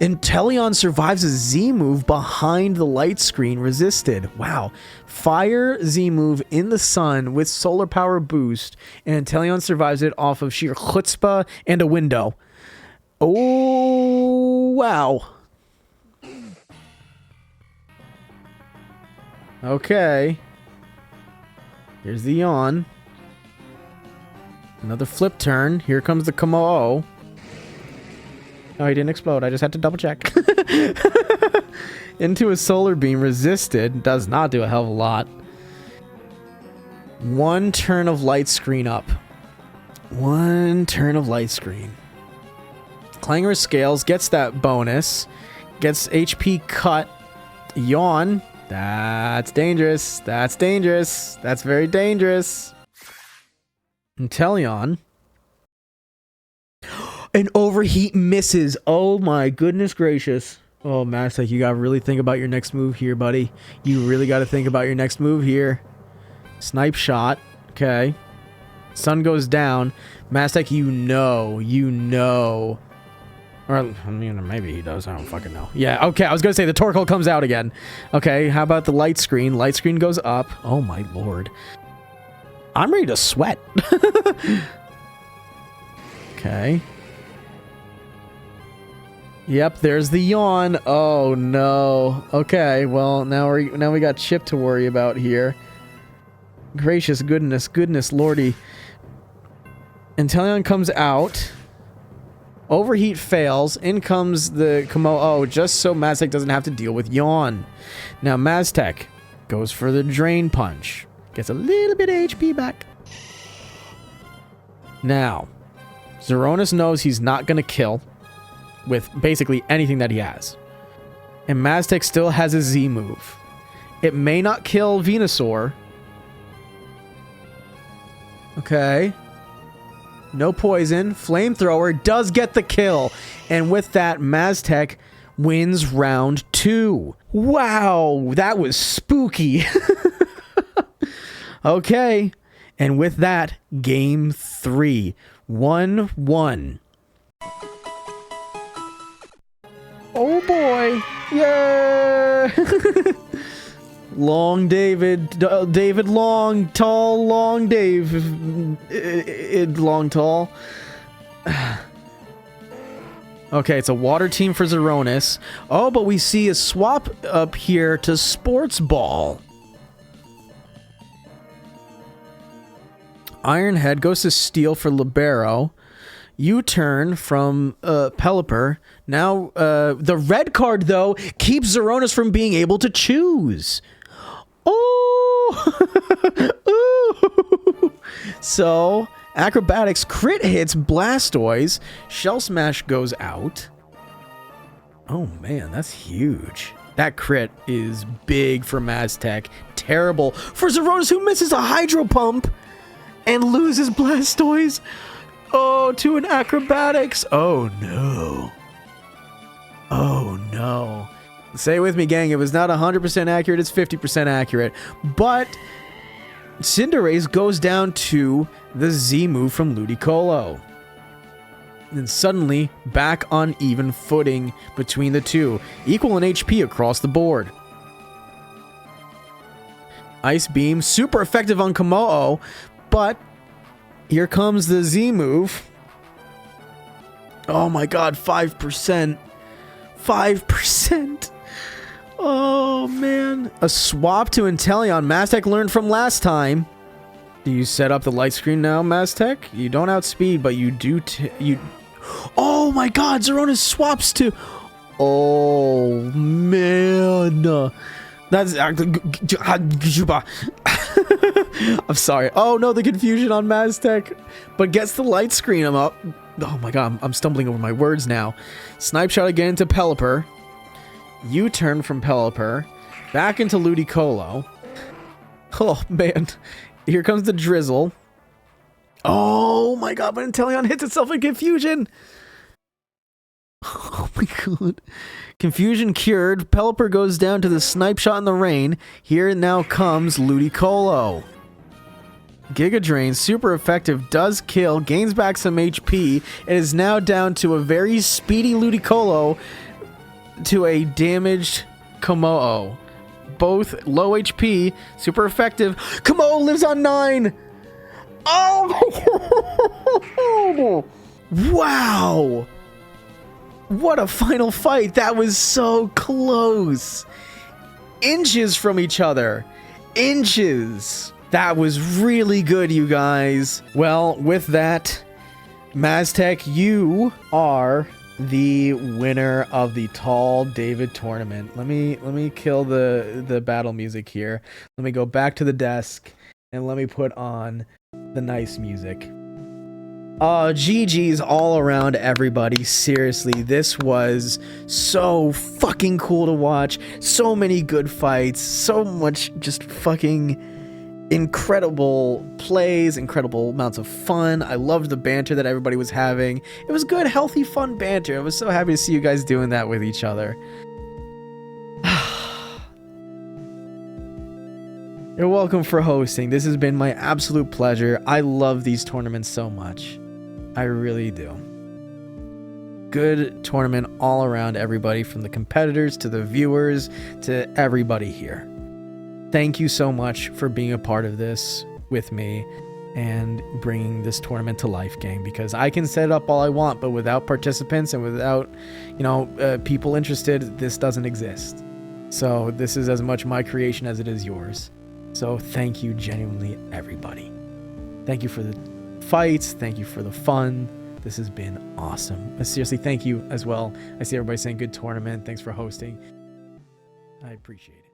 Inteleon survives a Z move behind the light screen, resisted. Wow. Fire Z move in the sun with solar power boost, and Inteleon survives it off of sheer chutzpah and a window. Oh, wow. Okay. Here's the yawn. Another flip turn. Here comes the Komo'o. Oh, he didn't explode. I just had to double check. Into a solar beam, resisted. Does not do a hell of a lot. One turn of light screen up. One turn of light screen. Clangor scales, gets that bonus. Gets HP cut. Yawn. That's dangerous. That's dangerous. That's very dangerous. Inteleon. An overheat misses. Oh my goodness gracious. Oh, Masteq, you gotta really think about your next move here, buddy. You really gotta think about your next move here. Snipe shot. Okay. Sun goes down. Masteq, you know. Or, I mean, maybe he does. I don't fucking know. Yeah, okay, I was gonna say the Torkoal comes out again. Okay, how about the light screen? Light screen goes up. Oh my lord. I'm ready to sweat. Okay. Yep, there's the yawn. Oh no. Okay, well now we got Chip to worry about here. Gracious goodness lordy. Inteleon comes out. Overheat fails. In comes the Komo'o, just so Masteq doesn't have to deal with yawn. Now Masteq goes for the drain punch. Gets a little bit of HP back. Now, Xoronis knows he's not gonna kill with basically anything that he has. And Masteq still has a Z move. It may not kill Venusaur. Okay. No poison. Flamethrower does get the kill. And with that, Masteq wins round 2. Wow, that was spooky. Okay. And with that, game 3. 1-1. Oh boy. Yeah. Long David. David Long. Tall Long Dave. Long Tall. Okay, it's a water team for Xoronis. Oh, but we see a swap up here to Sports Ball. Ironhead goes to Steel for Libero. U-turn from Pelipper. Now, the red card, though, keeps Xoronis from being able to choose. Oh! Ooh! So, Acrobatics crit hits Blastoise. Shell Smash goes out. Oh, man, that's huge. That crit is big for Masteq. Terrible for Xoronis, who misses a Hydro Pump and loses Blastoise. Oh, to an Acrobatics. Oh, no. Oh, no. Say it with me, gang. It was not 100% accurate. It's 50% accurate. But Cinderace goes down to the Z move from Ludicolo. And suddenly, back on even footing between the two. Equal in HP across the board. Ice Beam, super effective on Komo'o, but here comes the Z move. Oh my god, 5%. 5%. Oh, man. A swap to Inteleon. Masteq learned from last time. Do you set up the light screen now, Masteq? You don't outspeed, but you do... Oh, my God. Xoronis swaps to... Oh, man. That's... I'm sorry. Oh, no, the confusion on Masteq. But gets the light screen up. Oh, my God. I'm stumbling over my words now. Snipe shot again into Pelipper. U-turn from Pelipper. Back into Ludicolo. Oh, man. Here comes the drizzle. Oh, my God. But Inteleon hits itself in confusion. Oh, my God. Confusion cured. Pelipper goes down to the snipe shot in the rain. Here now comes Ludicolo. Giga Drain, super effective, does kill, gains back some HP. It is now down to a very speedy Ludicolo to a damaged Komodo. Both low HP, super effective. Komodo lives on 9! Oh my God! Wow! What a final fight. That was so close. Inches from each other. Inches. That was really good, you guys. Well, with that, Masteq, you are the winner of the Tall David tournament. Let me kill the battle music here. Let me go back to the desk and let me put on the nice music. GG's all around, everybody. Seriously, this was so fucking cool to watch. So many good fights. So much just fucking incredible plays, incredible amounts of fun. I loved the banter that everybody was having. It was good, healthy, fun banter. I was so happy to see you guys doing that with each other. You're welcome for hosting. This has been my absolute pleasure. I love these tournaments so much. I really do. Good tournament all around, everybody, from the competitors to the viewers to everybody here. Thank you so much for being a part of this with me and bringing this tournament to life, gang, because I can set it up all I want, but without participants and without, people interested, this doesn't exist. So this is as much my creation as it is yours. So thank you genuinely, everybody. Thank you for the fights. Thank you for the fun. This has been awesome. Seriously, thank you as well. I see everybody saying good tournament. Thanks for hosting. I appreciate it.